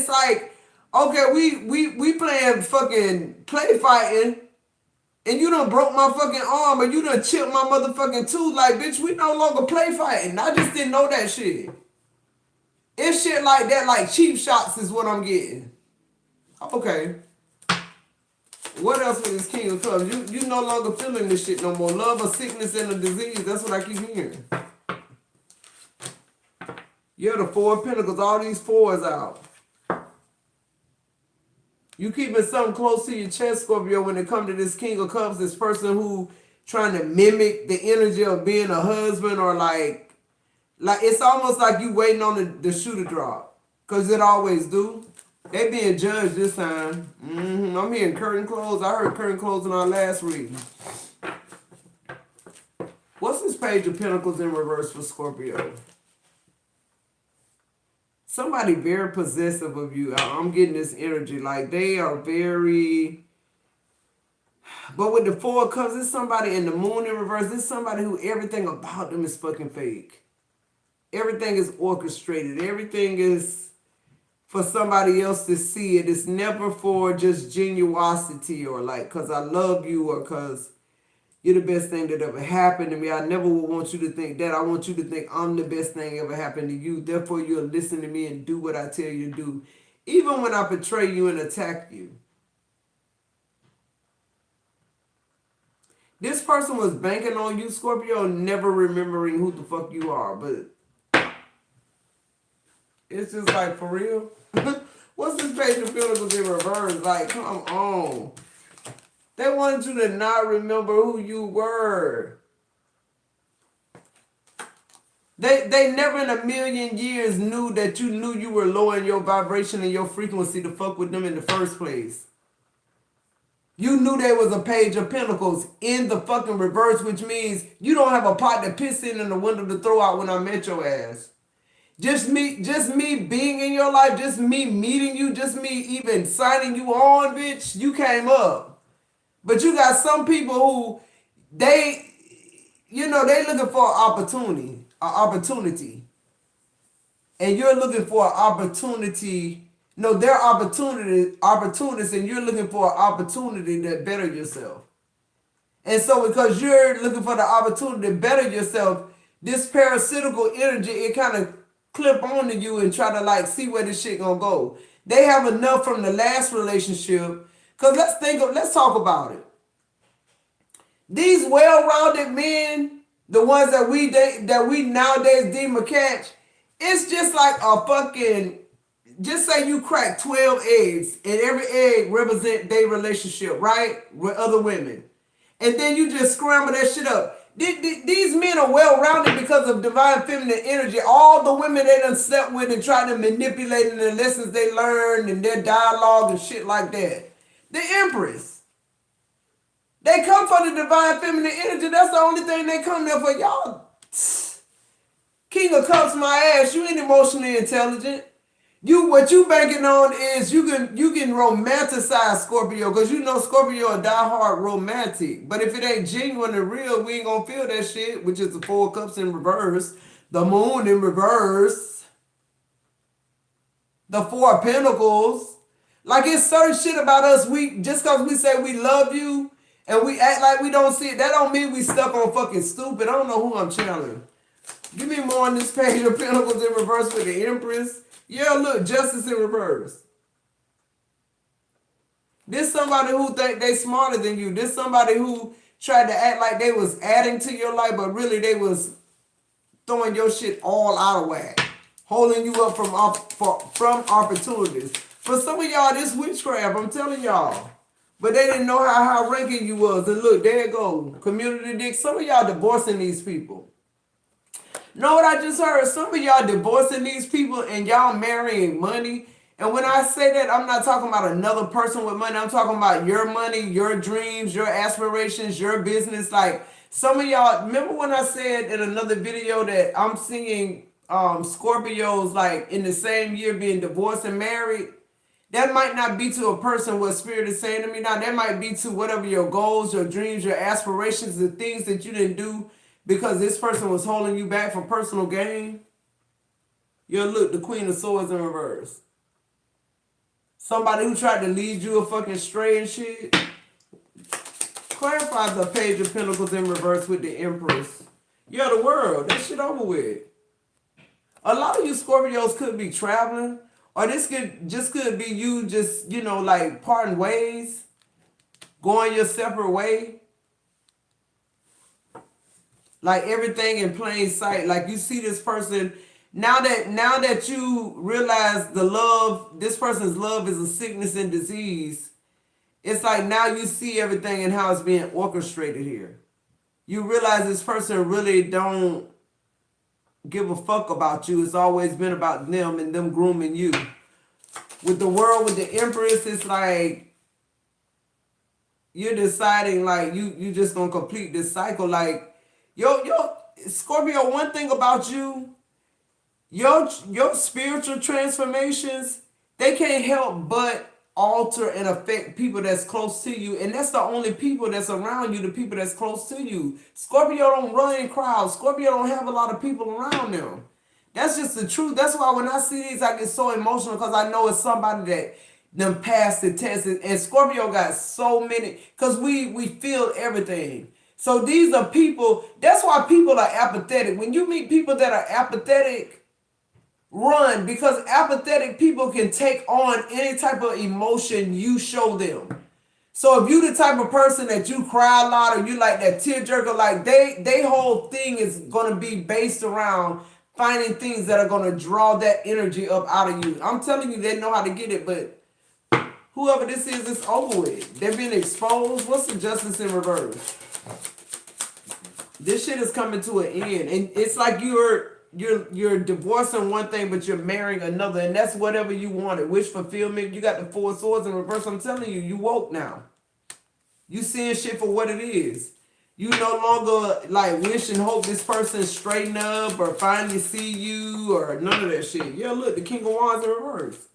Speaker 1: like, okay, we playing fucking play fighting, and you done broke my fucking arm, or you done chipped my motherfucking tooth. Like, bitch, we no longer play fighting. I just didn't know that shit. It's shit like that, like cheap shots is what I'm getting. Okay. What else with this King of Cups? You no longer feeling this shit no more. Love, a sickness, and a disease. That's what I keep hearing. You're the Four of Pentacles. All these fours out. You keeping something close to your chest, Scorpio, when it comes to this King of Cups, this person who trying to mimic the energy of being a husband, or like it's almost like you waiting on the shoe to drop. Because it always do. They being judged this time. I'm hearing curtain close. I heard curtain close in our last reading. What's this Page of Pentacles in reverse for Scorpio? Somebody very possessive of you. I'm getting this energy. Like they are very... But with the Four of Cups, it's somebody in the Moon in reverse. It's somebody who everything about them is fucking fake. Everything is orchestrated. Everything is for somebody else to see it. It's never for just genuosity or like, because I love you or because you're the best thing that ever happened to me. I never would want you to think that. I want you to think I'm the best thing ever happened to you. Therefore, you'll listen to me and do what I tell you to do. Even when I betray you and attack you. This person was banking on you, Scorpio, never remembering who the fuck you are. But it's just like, for real? What's this Page of Pentacles in reverse? Like, come on. They wanted you to not remember who you were. They never in a million years knew that you knew you were lowering your vibration and your frequency to fuck with them in the first place. You knew there was a Page of Pentacles in the fucking reverse, which means you don't have a pot to piss in the window to throw out when I met your ass. Just me being in your life, just me meeting you, just me even signing you on, bitch, you came up. But you got some people who, they looking for an opportunity. And you're looking for an opportunity. No, they're opportunists, and you're looking for an opportunity to better yourself. And so because you're looking for the opportunity to better yourself, this parasitical energy, it kind of clip onto you and try to like see where this shit gonna go. They have enough from the last relationship. Cause let's talk about it. These well-rounded men, the ones that we nowadays deem a catch, it's just like a fucking, just say you crack 12 eggs and every egg represent their relationship, right? With other women. And then you just scramble that shit up. These men are well-rounded because of divine feminine energy. All the women they done slept with and tried to manipulate in the lessons they learned and their dialogue and shit like that. The Empress. They come for the divine feminine energy. That's the only thing they come there for. Y'all, King of Cups my ass. You ain't emotionally intelligent. What you banking on is you can romanticize Scorpio, because you know Scorpio a diehard romantic. But if it ain't genuine and real, we ain't gonna feel that shit, which is the Four of Cups in reverse, the Moon in reverse, the Four of Pentacles. Like, it's certain shit about us, just because we say we love you and we act like we don't see it, that don't mean we stuck on fucking stupid. I don't know who I'm channeling. Give me more on this Page of Pentacles in reverse with the Empress. Yeah, look, Justice in reverse. This somebody who think they smarter than you. This somebody who tried to act like they was adding to your life, but really they was throwing your shit all out of whack. Holding you up from opportunities. For some of y'all, this witchcraft, I'm telling y'all. But they didn't know how ranking you was. And look, there you go. Community dick. Some of y'all divorcing these people. Know what I just heard? Some of y'all divorcing these people and y'all marrying money. And when I say that, I'm not talking about another person with money. I'm talking about your money, your dreams, your aspirations, your business. Like, some of y'all, remember when I said in another video that I'm seeing Scorpios like in the same year being divorced and married? That might not be to a person what Spirit is saying to me now. That might be to whatever your goals, your dreams, your aspirations, the things that you didn't do because this person was holding you back for personal gain. You'll look, the Queen of Swords in reverse. Somebody who tried to lead you a fucking stray and shit. Clarify the Page of Pentacles in reverse with the Empress. Yeah, the World. That shit over with. A lot of you Scorpios could be traveling. Or this could be you just, like parting ways. Going your separate way. Like everything in plain sight. Like you see this person, now that you realize this person's love is a sickness and disease, it's like now you see everything and how it's being orchestrated here. You realize this person really don't give a fuck about you. It's always been about them and them grooming you. With the World, with the Empress, it's like you're deciding like you just gonna complete this cycle. Like, yo, Scorpio, one thing about you, your spiritual transformations, they can't help but alter and affect people that's close to you, and that's the only people that's around you, the people that's close to you. Scorpio don't run in crowds. Scorpio don't have a lot of people around them. That's just the truth. That's why when I see these, I get so emotional because I know it's somebody that them passed the test. And Scorpio got so many, because we feel everything. So these are people, that's why people are apathetic. When you meet people that are apathetic, run, because apathetic people can take on any type of emotion you show them. So if you the type of person that you cry a lot or you like that tearjerker, like they whole thing is gonna be based around finding things that are gonna draw that energy up out of you. I'm telling you, they know how to get it, but whoever this is, it's over with. They're being exposed. What's the justice in reverse? This shit is coming to an end, and it's like you're divorcing one thing, but you're marrying another, and that's whatever you wanted. Wish fulfillment. You got the 4 swords in reverse. I'm telling you, you woke now. You seeing shit for what it is. You no longer like wish and hope this person straighten up or finally see you or none of that shit. Yeah, look, the King of Wands in reverse.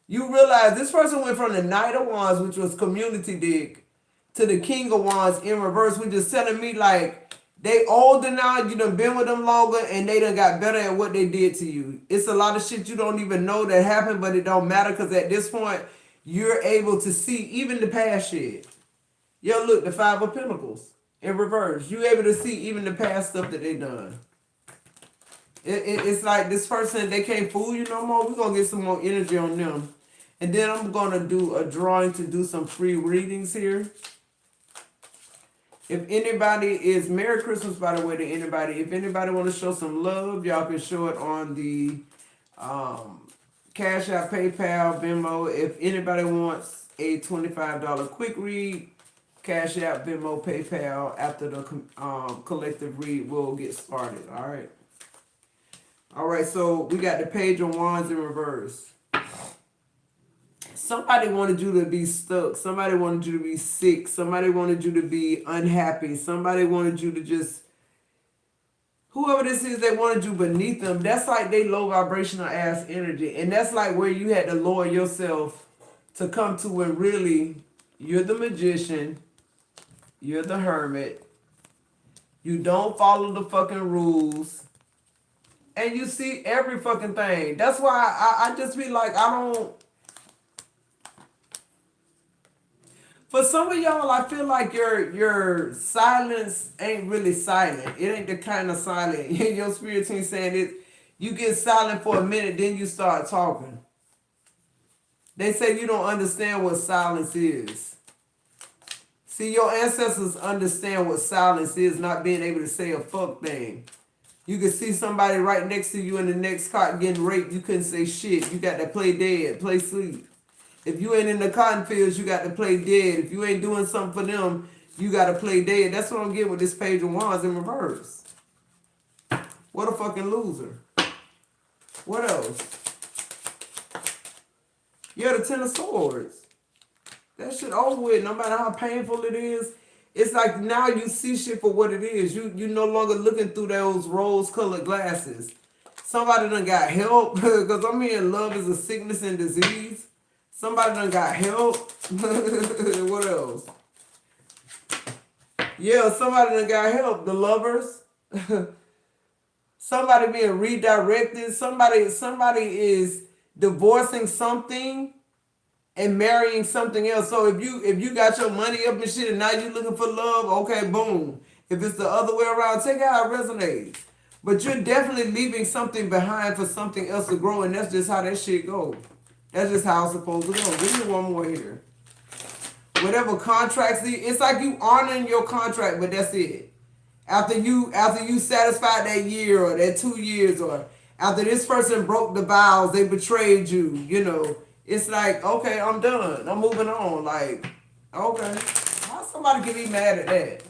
Speaker 1: You realize this person went from the Knight of Wands, which was community dick, to the King of Wands in reverse, which is telling me like they older now, you done been with them longer, and they done got better at what they did to you. It's a lot of shit you don't even know that happened, but it don't matter because at this point, you're able to see even the past shit. Yo, look, the 5 of Pentacles in reverse. You able to see even the past stuff that they done. It's like this person, they can't fool you no more. We're going to get some more energy on them. And then I'm going to do a drawing to do some free readings here. If anybody is, Merry Christmas, by the way, to anybody. If anybody want to show some love, y'all can show it on the Cash App, PayPal, Venmo. If anybody wants a $25 quick read, Cash App, Venmo, PayPal. After the collective read, we'll get started. All right. All right, so we got the Page of Wands in reverse. Somebody wanted you to be stuck. Somebody wanted you to be sick. Somebody wanted you to be unhappy. Somebody wanted you to just... Whoever this is, they wanted you beneath them. That's like they low vibrational ass energy. And that's like where you had to lower yourself to come to when really you're the magician. You're the hermit. You don't follow the fucking rules. And you see every fucking thing. That's why I just be like, I don't... For some of y'all, I feel like your silence ain't really silent. It ain't the kind of silent. Your spirit team saying it. You get silent for a minute, then you start talking. They say you don't understand what silence is. See, your ancestors understand what silence is, not being able to say a fuck thing. You could see somebody right next to you in the next car getting raped. You couldn't say shit. You got to play dead, play sleep. If you ain't in the cotton fields, you got to play dead. If you ain't doing something for them, you got to play dead. That's what I'm getting with this Page of Wands in reverse. What a fucking loser. What else? Yeah, the Ten of Swords. That shit over with, no matter how painful it is. It's like now you see shit for what it is. You no longer looking through those rose-colored glasses. Somebody done got help, because I'm hearing love is a sickness and disease. Somebody done got help. What else? Yeah, somebody done got help. The Lovers. Somebody being redirected. Somebody is divorcing something and marrying something else. So if you got your money up and shit and now you looking for love, okay, boom. If it's the other way around, take it how it resonates. But you're definitely leaving something behind for something else to grow, and that's just how that shit goes. That's just how it's supposed to go. Give me one more here. Whatever contracts, it's like you honoring your contract, but that's it. After you satisfied that year or that 2 years, or after this person broke the vows, they betrayed you, you know. It's like, okay, I'm done. I'm moving on. Like, okay. How somebody can be mad at that?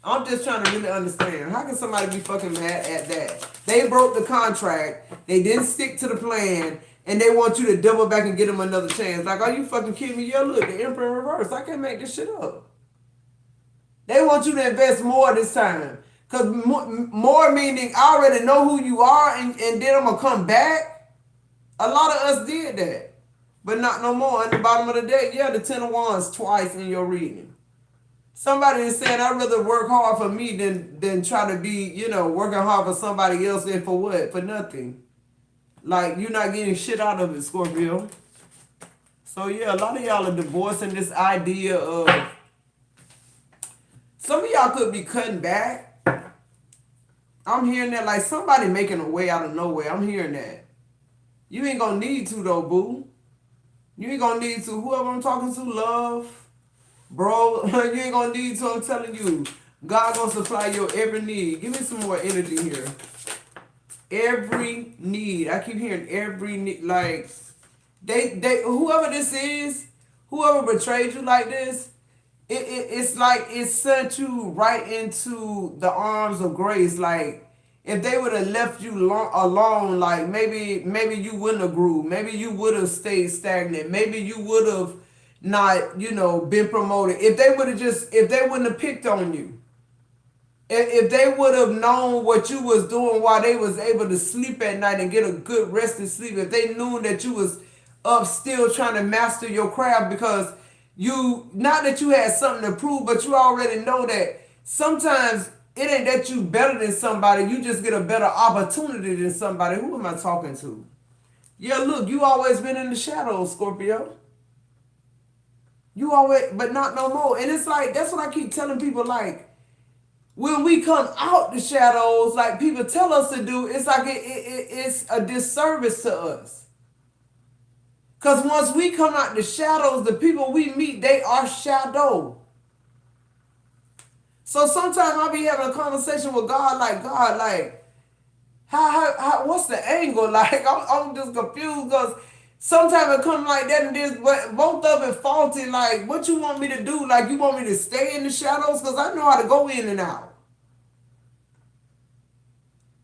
Speaker 1: I'm just trying to really understand. How can somebody be fucking mad at that? They broke the contract. They didn't stick to the plan. And they want you to double back and get them another chance. Like, are you fucking kidding me? Yo, look, the Emperor in reverse. I can't make this shit up. They want you to invest more this time. Because more meaning I already know who you are and then I'm going to come back. A lot of us did that. But not no more. At the bottom of the deck, yeah, the 10 of Wands twice in your reading. Somebody is saying, I'd rather work hard for me than try to be, working hard for somebody else and for what? For nothing. Like, you're not getting shit out of it, Scorpio. So, yeah, a lot of y'all are divorcing this idea of... Some of y'all could be cutting back. I'm hearing that, like, somebody making a way out of nowhere. I'm hearing that. You ain't gonna need to, though, boo. You ain't gonna need to. Whoever I'm talking to, love... Bro, you ain't gonna need to. I'm telling you, God gonna supply your every need. Give me some more energy here. Every need. I keep hearing every need. Like, they whoever this is, whoever betrayed you like this, it's like it sent you right into the arms of grace. Like, if they would have left you alone, like maybe you wouldn't have grew. Maybe you would have stayed stagnant. Maybe you would have not, been promoted. If they wouldn't have picked on you, if they would have known what you was doing while they was able to sleep at night and get a good rest and sleep, if they knew that you was up still trying to master your craft because not that you had something to prove, but you already know that sometimes it ain't that you better than somebody, you just get a better opportunity than somebody. Who am I talking to? Yeah, look, you always been in the shadows, Scorpio. You always, but not no more. And it's like, that's what I keep telling people, like, when we come out the shadows, like people tell us to do, it's like it's a disservice to us. Because once we come out the shadows, the people we meet, they are shadow. So sometimes I'll be having a conversation with God, like, how what's the angle? Like, I'm just confused because sometimes it comes like that and this, but both of it faulty. Like, what you want me to do? Like, you want me to stay in the shadows? Because I know how to go in and out.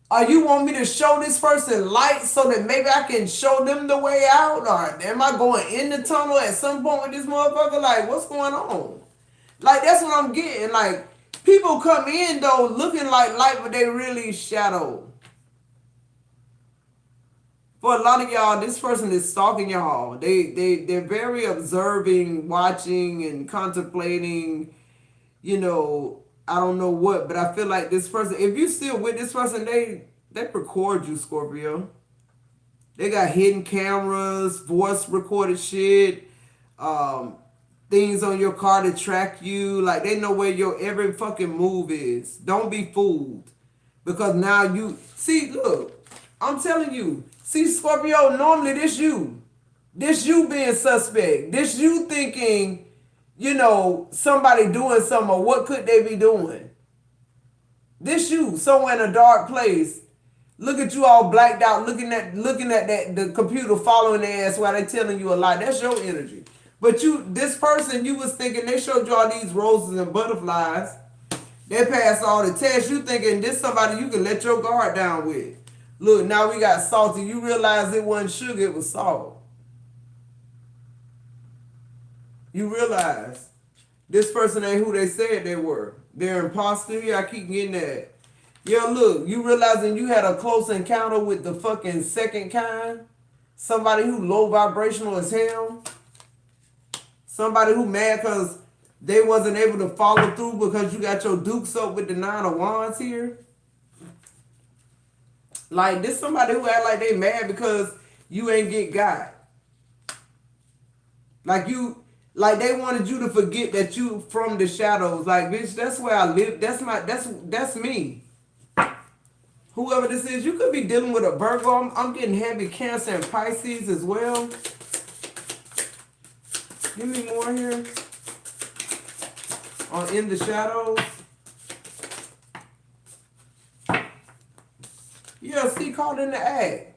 Speaker 1: Or you want me to show this person light so that maybe I can show them the way out? Or am I going in the tunnel at some point with this motherfucker? Like, what's going on? Like, that's what I'm getting. Like, people come in, though, looking like light, but they really shadow. For a lot of y'all, this person is stalking y'all. They're very observing, watching, and contemplating, I don't know what, but I feel like this person, if you still with this person, they record you, Scorpio. They got hidden cameras, voice recorded shit, things on your car to track you. Like, they know where your every fucking move is. Don't be fooled. Because now see, look, I'm telling you, see, Scorpio, normally this you. This you being suspect. This you thinking, somebody doing something, or what could they be doing? This you, somewhere in a dark place. Look at you all blacked out, looking at the computer following their ass while they telling you a lie. That's your energy. But this person, you was thinking they showed you all these roses and butterflies. They passed all the tests. You thinking this somebody you can let your guard down with. Look, now we got salty. You realize it wasn't sugar, it was salt. You realize this person ain't who they said they were. They're imposter. Yeah, I keep getting that. Yeah, look, you realizing you had a close encounter with the fucking second kind? Somebody who low vibrational as hell? Somebody who mad because they wasn't able to follow through because you got your dukes up with the 9 of Wands here? Like, this somebody who act like they mad because you ain't got. Like they wanted you to forget that you from the shadows. Like, bitch, that's where I live. That's me. Whoever this is, you could be dealing with a Virgo. I'm getting heavy Cancer and Pisces as well. Give me more here. On In the Shadows. Yeah, see, caught in the act.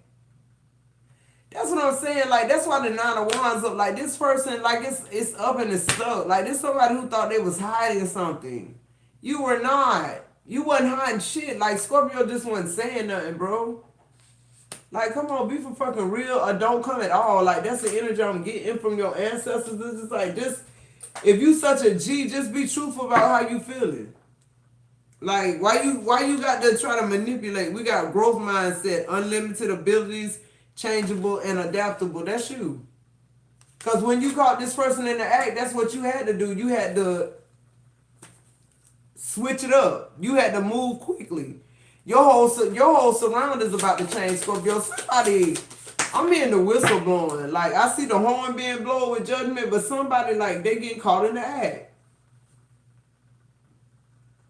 Speaker 1: That's what I'm saying. Like, that's why the 9 of Wands up. Like, this person, like, it's up and it's stuck. Like, this somebody who thought they was hiding something. You were not. You wasn't hiding shit. Like, Scorpio just wasn't saying nothing, bro. Like, come on, be for fucking real or don't come at all. Like, that's the energy I'm getting from your ancestors. It's just like, if you such a G, just be truthful about how you feeling. Like, why you got to try to manipulate? We got growth mindset, unlimited abilities, changeable and adaptable. That's you. Cause when you caught this person in the act, that's what you had to do. You had to switch it up. You had to move quickly. Your whole surround is about to change, Scorpio. Somebody, I'm hearing the whistle blowing. Like I see the horn being blown with judgment, but somebody like they getting caught in the act.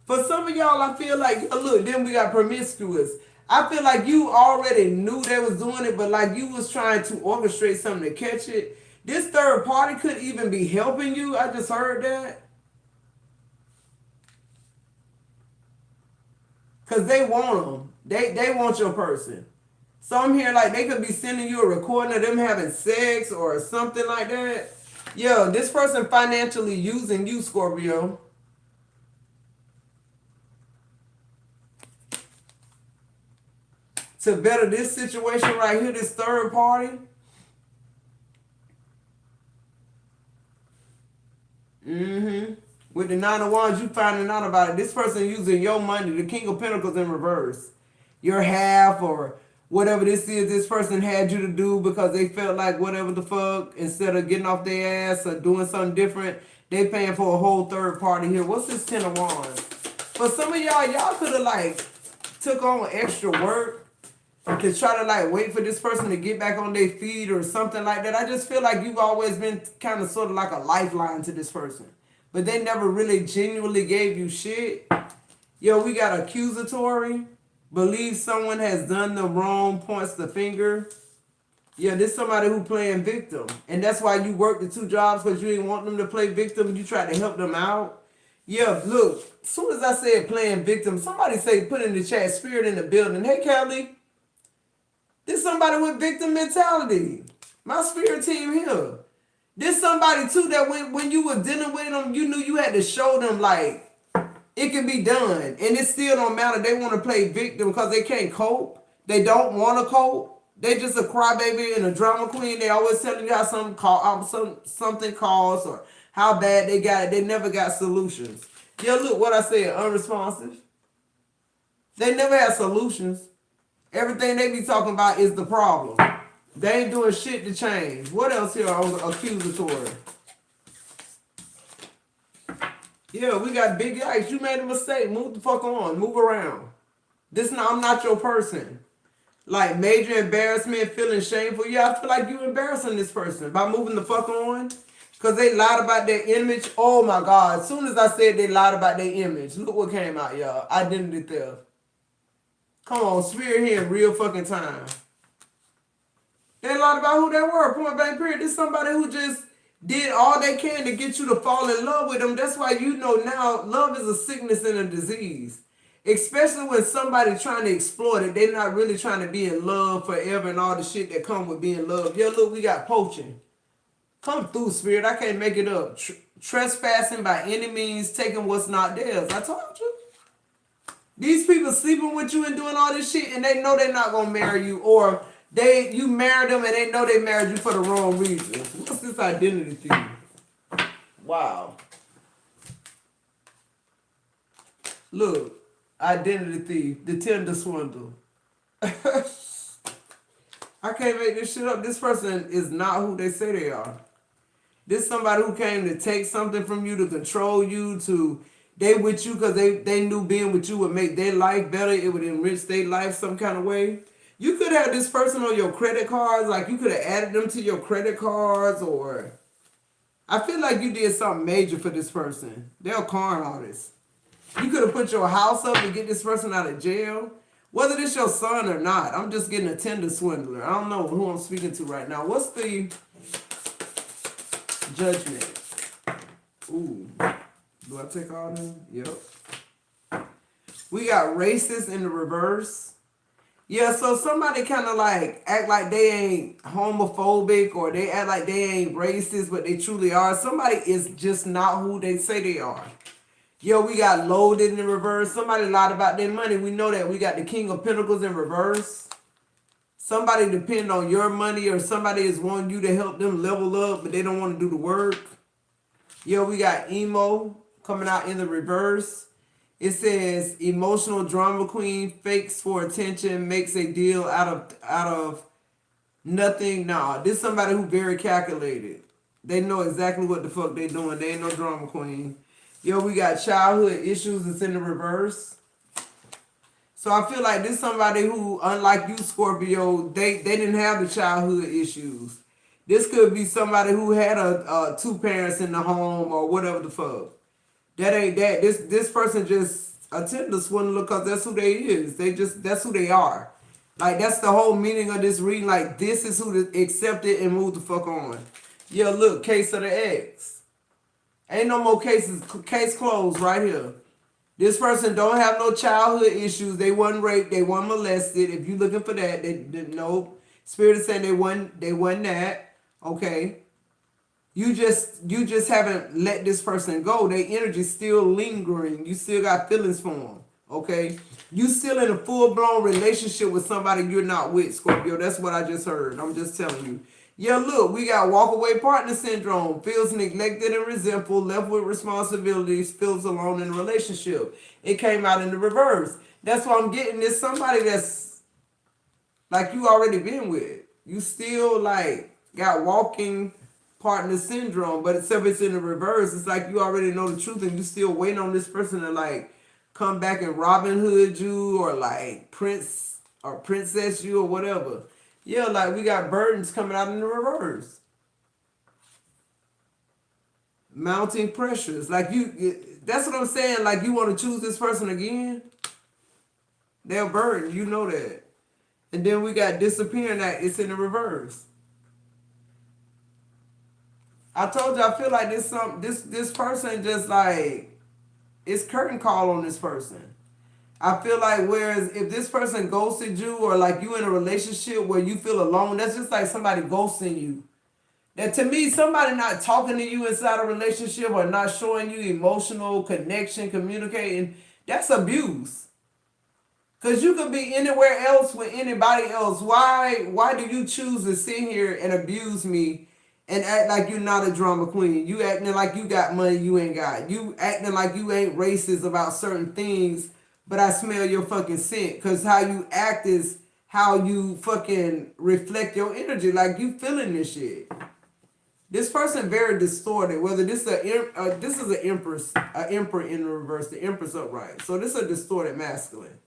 Speaker 1: For some of y'all, I feel like look. Then we got promiscuous. I feel like you already knew they was doing it, but like you was trying to orchestrate something to catch it. This third party could even be helping you. I just heard that. Because they want them. They want your person. So I'm here like they could be sending you a recording of them having sex or something like that. Yo, this person financially using you, Scorpio. To better this situation right here, this third party. With the Nine of Wands, you finding out about it. This person using your money, the King of Pentacles in reverse. Your half or whatever this is, this person had you to do because they felt like whatever the fuck, instead of getting off their ass or doing something different, they paying for a whole third party here. What's this Ten of Wands? For some of y'all could have like took on extra work to try to like wait for this person to get back on their feet or something like that. I just feel like you've always been kind of sort of like a lifeline to this person. But they never really genuinely gave you shit. Yo, we got accusatory. Believe someone has done the wrong, points the finger. Yeah, this somebody who playing victim. And that's why you work the two jobs, because you didn't want them to play victim. You tried to help them out. Yeah, look, as soon as I said playing victim, somebody say, put in the chat, spirit in the building. Hey, Kelly. This somebody with victim mentality. My spirit team here. This somebody too that when you were dealing with them, you knew you had to show them like it can be done. And it still don't matter. They want to play victim because they can't cope. They don't want to cope. They just a crybaby and a drama queen. They always telling you how something costs or how bad they got it. They never got solutions. Yeah, look what I said, unresponsive. They never had solutions. Everything they be talking about is the problem. They ain't doing shit to change. What else here on the accusatory? Yeah, we got big yikes. You made a mistake. Move the fuck on. Move around. I'm not your person. Like major embarrassment, feeling shameful. Yeah, I feel like you embarrassing this person by moving the fuck on. Because they lied about their image. Oh my God. As soon as I said they lied about their image, look what came out, y'all. Identity theft. Come on, spirit here in real fucking time. They lied about who they were, point blank period. This somebody who just did all they can to get you to fall in love with them. That's why you know now love is a sickness and a disease. Especially when somebody trying to exploit it. They're not really trying to be in love forever and all the shit that come with being loved. Yo, look, we got poaching. Come through, spirit. I can't make it up. Trespassing by any means, taking what's not theirs. I told you. These people sleeping with you and doing all this shit, and they know they're not gonna marry you, or you married them and they know they married you for the wrong reasons. What's this identity thing? Wow. Look, identity thief, the Tinder swindle. I can't make this shit up. This person is not who they say they are. This somebody who came to take something from you, to control you, they with you because they knew being with you would make their life better. It would enrich their life some kind of way. You could have this person on your credit cards. Like you could have added them to your credit cards, or I feel like you did something major for this person. They're a con artist. You could have put your house up to get this person out of jail. Whether this your son or not, I'm just getting a Tinder swindler. I don't know who I'm speaking to right now. What's the judgment? Ooh. Do I take all them? Yep. We got racist in the reverse. Yeah, so somebody kind of like act like they ain't homophobic or they act like they ain't racist, but they truly are. Somebody is just not who they say they are. Yo, we got loaded in the reverse. Somebody lied about their money. We know that. We got the King of Pentacles in reverse. Somebody depend on your money, or somebody is wanting you to help them level up, but they don't want to do the work. Yo, we got emo coming out in the reverse. It says emotional drama queen fakes for attention, makes a deal out of nothing. Nah, this somebody who very calculated. They know exactly what the fuck they doing. They ain't no drama queen. Yo, we got childhood issues. It's in the reverse. So I feel like this somebody who, unlike you, Scorpio, they didn't have the childhood issues. This could be somebody who had a two parents in the home or whatever the fuck. That ain't that. This person just a Tinder swindler because that's who they is. That's who they are. Like that's the whole meaning of this reading. Like this is who to accept it and move the fuck on. Yeah, look, case of the X. Ain't no more cases. Case closed right here. This person don't have no childhood issues. They wasn't raped. They wasn't molested. If you looking for that, they no. Spirit is saying they wasn't that. Okay. You just haven't let this person go. Their energy's still lingering. You still got feelings for them. Okay. You still in a full-blown relationship with somebody you're not with, Scorpio. That's what I just heard. I'm just telling you. Yeah, look, we got walk-away partner syndrome. Feels neglected and resentful, left with responsibilities, feels alone in a relationship. It came out in the reverse. That's why I'm getting this somebody that's like you already been with. You still like got walking partner syndrome, but except it's in the reverse. It's like you already know the truth and you still waiting on this person to like come back and Robin Hood you or like Prince or Princess you or whatever. Yeah, like we got burdens coming out in the reverse. Mounting pressures. Like that's what I'm saying. Like you want to choose this person again? They're burdened. You know that. And then we got disappearing act. It's in the reverse. I told you I feel like this person just like it's curtain call on this person. I feel like whereas if this person ghosted you or like you in a relationship where you feel alone, that's just like somebody ghosting you. That to me, somebody not talking to you inside a relationship or not showing you emotional connection, communicating, that's abuse. Cause you could be anywhere else with anybody else. Why do you choose to sit here and abuse me and act like you're not a drama queen? You acting like you got money you ain't got. You acting like you ain't racist about certain things, but I smell your fucking scent. Cause how you act is how you fucking reflect your energy. Like you feeling this shit. This person very distorted. Whether this is an empress, an emperor in the reverse, the empress upright. So this is a distorted masculine.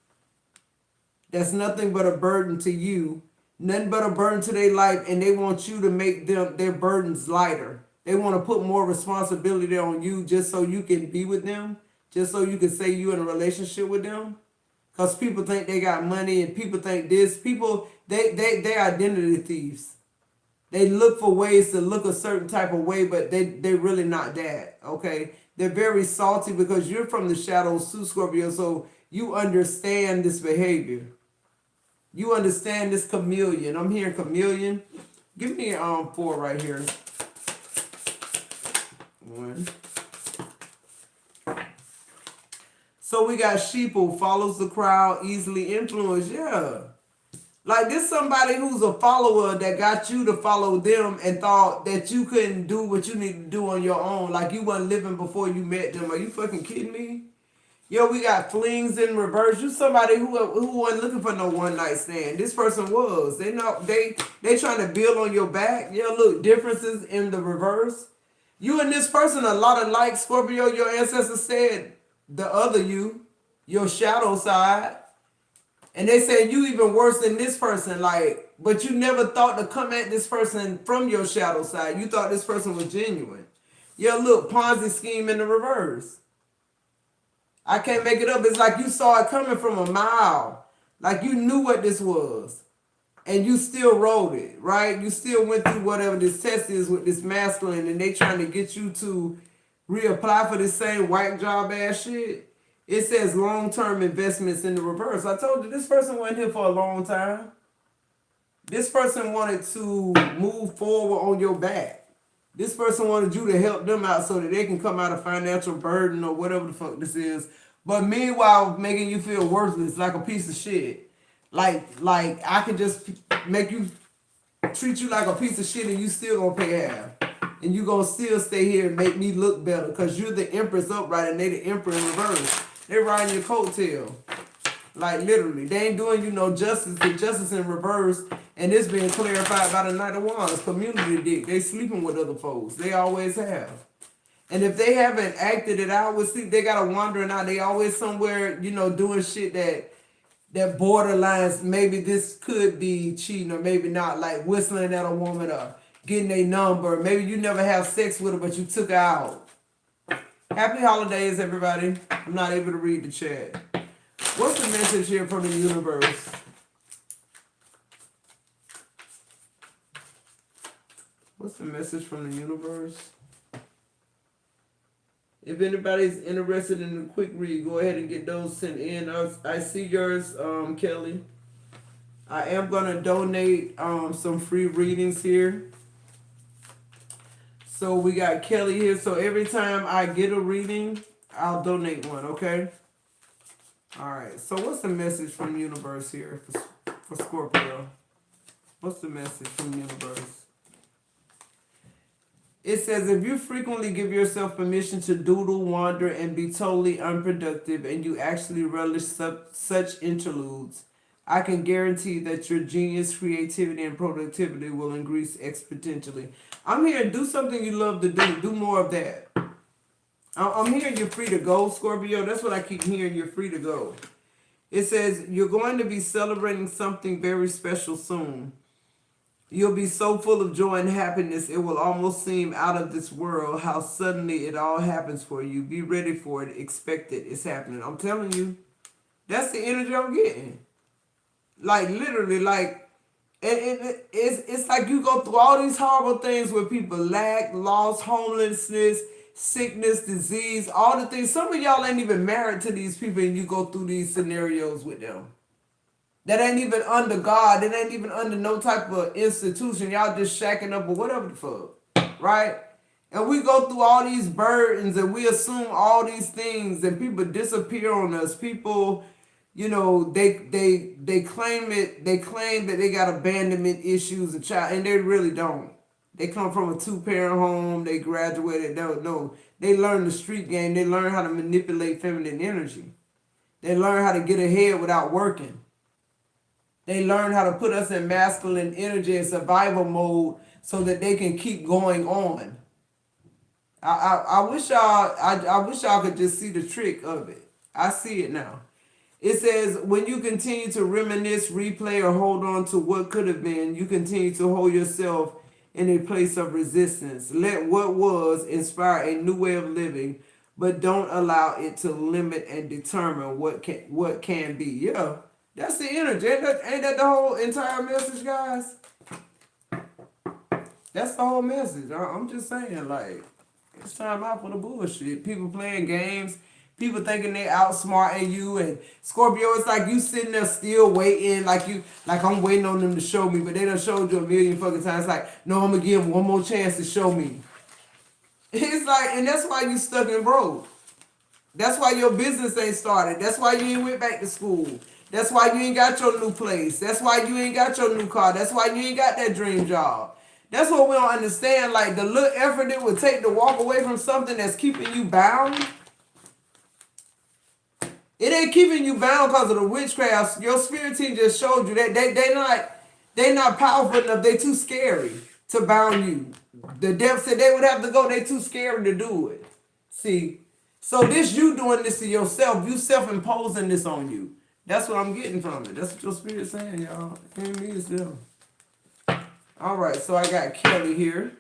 Speaker 1: That's nothing but a burden to you, nothing but a burden to their life, and they want you to make their burdens lighter. They want to put more responsibility on you just so you can be with them, just so you can say you in a relationship with them. Because people think they got money and people think this. People, they identity thieves. They look for ways to look a certain type of way, but they really not that, okay? They're very salty because you're from the shadows too, Scorpio, so you understand this behavior. You understand this chameleon. I'm hearing chameleon. Give me 4 right here. 1. So we got sheeple, follows the crowd, easily influenced. Yeah. Like this somebody who's a follower that got you to follow them and thought that you couldn't do what you need to do on your own. Like you wasn't living before you met them. Are you fucking kidding me? Yo, we got flings in reverse. You somebody who wasn't looking for no one night stand. This person was. They trying to build on your back. Yeah, look, differences in the reverse. You and this person a lot of like Scorpio. Your ancestors said the other you, your shadow side. And they said you even worse than this person, like, but you never thought to come at this person from your shadow side. You thought this person was genuine. Yeah, look, Ponzi scheme in the reverse. I can't make it up. It's like you saw it coming from a mile. Like you knew what this was. And you still rode it, right? You still went through whatever this test is with this masculine and they trying to get you to reapply for the same whack job ass shit. It says long-term investments in the reverse. I told you this person wasn't here for a long time. This person wanted to move forward on your back. This person wanted you to help them out so that they can come out of financial burden or whatever the fuck this is. But meanwhile, making you feel worthless like a piece of shit. Like I can just make you treat you like a piece of shit and you still gonna pay half. And you gonna still stay here and make me look better because you're the empress upright and they the emperor in reverse. They riding your coattail. Like literally. They ain't doing you no justice. The justice in reverse. And it's being clarified by the Knight of Wands. Community dick. They sleeping with other folks. They always have. And if they haven't acted it out with sleep, they gotta wandering out. They always somewhere, doing shit that borderlines. Maybe this could be cheating or maybe not. Like whistling at a woman or getting a number. Maybe you never have sex with her, but you took her out. Happy holidays, everybody. I'm not able to read the chat. What's the message here from the universe? What's the message from the universe? If anybody's interested in a quick read, go ahead and get those sent in. I see yours, Kelly. I am going to donate some free readings here. So we got Kelly here. So every time I get a reading, I'll donate one, okay? All right. So what's the message from the universe here for Scorpio? What's the message from the universe? It says, if you frequently give yourself permission to doodle, wander, and be totally unproductive, and you actually relish such interludes, I can guarantee that your genius, creativity, and productivity will increase exponentially. I'm here to do something you love to do. Do more of that. I'm hearing you're free to go, Scorpio. That's what I keep hearing. You're free to go. It says, you're going to be celebrating something very special soon. You'll be so full of joy and happiness, it will almost seem out of this world how suddenly it all happens for you. Be ready for it. Expect it. It's happening. I'm telling you, that's the energy I'm getting. Like, literally, like, it's like you go through all these horrible things where people lack, loss, homelessness, sickness, disease, all the things. Some of y'all ain't even married to these people and you go through these scenarios with them. That ain't even under God. That ain't even under no type of institution. Y'all just shacking up or whatever the fuck. Right? And we go through all these burdens and we assume all these things and people disappear on us. People, they claim it. They claim that they got abandonment issues and child, and they really don't. They come from a 2-parent home. They graduated. No, they learn the street game. They learn how to manipulate feminine energy. They learn how to get ahead without working. They learn how to put us in masculine energy and survival mode so that they can keep going on. I wish y'all could just see the trick of it. I see it now. It says, when you continue to reminisce, replay, or hold on to what could have been, you continue to hold yourself in a place of resistance. Let what was inspire a new way of living, but don't allow it to limit and determine what can be. Yeah. That's the energy. Ain't that the whole entire message, guys? That's the whole message. I'm just saying, like, it's time out for the bullshit. People playing games. People thinking they outsmarting you. And Scorpio, it's like you sitting there still waiting. Like I'm waiting on them to show me. But they done showed you a million fucking times. Like, no, I'm going to give them one more chance to show me. It's like, and that's why you stuck in broke. That's why your business ain't started. That's why you ain't went back to school. That's why you ain't got your new place. That's why you ain't got your new car. That's why you ain't got that dream job. That's what we don't understand. Like the little effort it would take to walk away from something that's keeping you bound. It ain't keeping you bound because of the witchcraft. Your spirit team just showed you that they not powerful enough. They too scary to bound you. The devil said they would have to go. They too scary to do it. See, so this you doing this to yourself. You self-imposing this on you. That's what I'm getting from it. That's what your spirit's saying, y'all. It ain't me, it's them. All right, so I got Kelly here.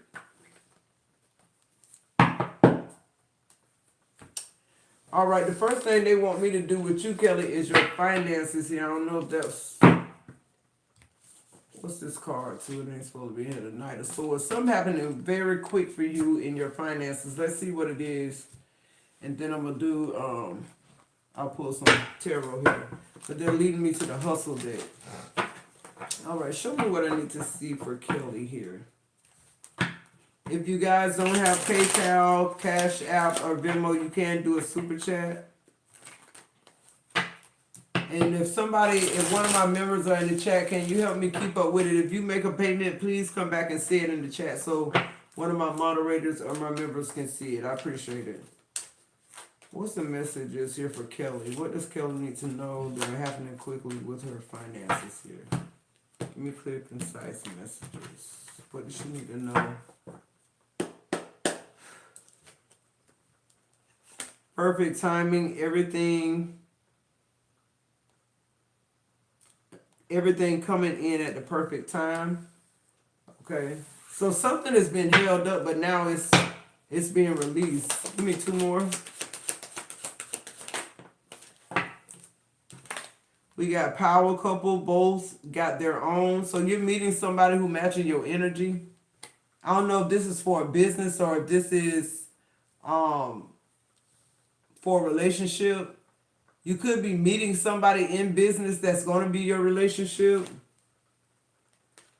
Speaker 1: All right, the first thing they want me to do with you, Kelly, is your finances here. I don't know if that's... What's this card, too? It ain't supposed to be here tonight. So something happening very quick for you in your finances. Let's see what it is. And then I'm going to do... I'll pull some tarot here. But they're leading me to the hustle deck. All right, show me what I need to see for Kelly here. If you guys don't have PayPal, Cash App, or Venmo, you can do a super chat. And if one of my members are in the chat, can you help me keep up with it? If you make a payment, please come back and say it in the chat so one of my moderators or my members can see it. I appreciate it. What's the messages here for Kelly? What does Kelly need to know that are happening quickly with her finances here? Give me clear, concise messages. What does she need to know? Perfect timing, everything coming in at the perfect time. Okay. So something has been held up, but now it's being released. Give me two more. We got power couple, both got their own. So you're meeting somebody who matches your energy. I don't know if this is for a business or if this is for a relationship. You could be meeting somebody in business that's going to be your relationship.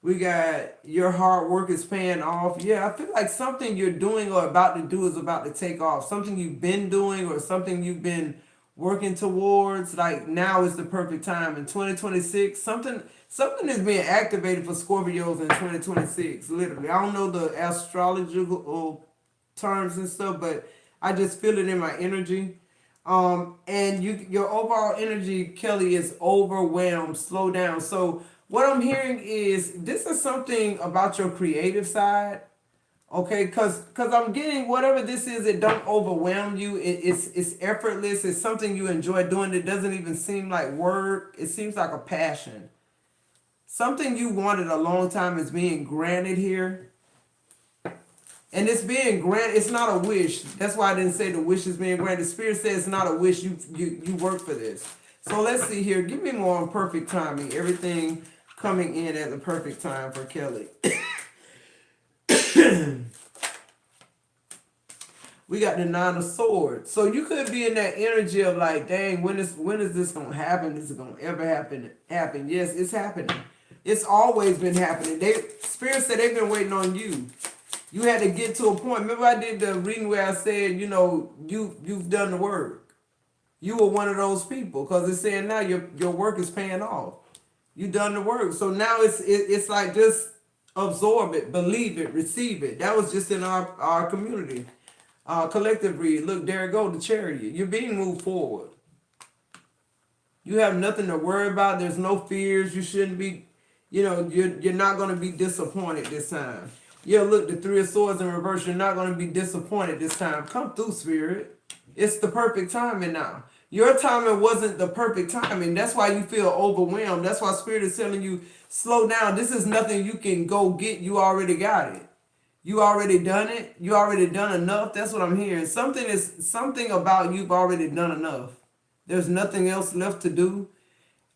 Speaker 1: We got your hard work is paying off. Yeah, I feel like something you're doing or about to do is about to take off. Something you've been doing or something you've been working towards. Like now is the perfect time in 2026. Something is being activated for Scorpios in 2026. Literally, I don't know the astrological terms and stuff, but I just feel it in my energy. And your overall energy, Kelly, is overwhelmed. Slow down. So what I'm hearing is this is something about your creative side. Okay, cause I'm getting whatever this is, it don't overwhelm you. It's effortless. It's something you enjoy doing. It doesn't even seem like work. It seems like a passion. Something you wanted a long time is being granted here. And it's being granted. It's not a wish. That's why I didn't say the wish is being granted. Spirit says it's not a wish. You work for this. So let's see here. Give me more on perfect timing. Everything coming in at the perfect time for Kelly. We got the Nine of Swords. So you could be in that energy of like, dang, when is this gonna happen? Is it gonna ever happen? Yes, it's happening. It's always been happening. Spirit said they've been waiting on you. You had to get to a point. Remember I did the reading where I said, you've done the work. You were one of those people because it's saying now your work is paying off. You done the work. So now it's like just absorb it, believe it, receive it. That was just in our community. Collective read. Look, there it go, the chariot. You're being moved forward. You have nothing to worry about. There's no fears. You shouldn't be, you're not going to be disappointed this time. Yeah, look, the Three of Swords in reverse. You're not going to be disappointed this time. Come through, Spirit. It's the perfect timing now. Your timing wasn't the perfect timing. That's why you feel overwhelmed. That's why Spirit is telling you, slow down. This is nothing you can go get. You already got it. You already done it. You already done enough. That's what I'm hearing. Something about you've already done enough. There's nothing else left to do.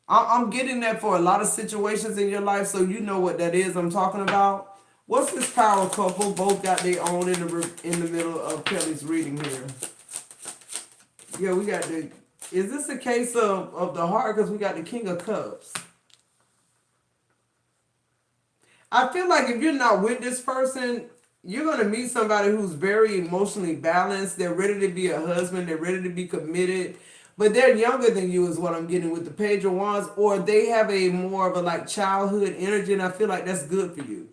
Speaker 1: I'm getting that for a lot of situations in your life, so you know what that is I'm talking about. What's this power couple? Both got their own in the middle of Kelly's reading here. Yeah, we got the. Is this a case of the heart? Because we got the King of Cups. I feel like if you're not with this person, you're going to meet somebody who's very emotionally balanced. They're ready to be a husband. They're ready to be committed. But they're younger than you is what I'm getting with the Page of Wands. Or they have a more of a like childhood energy. And I feel like that's good for you.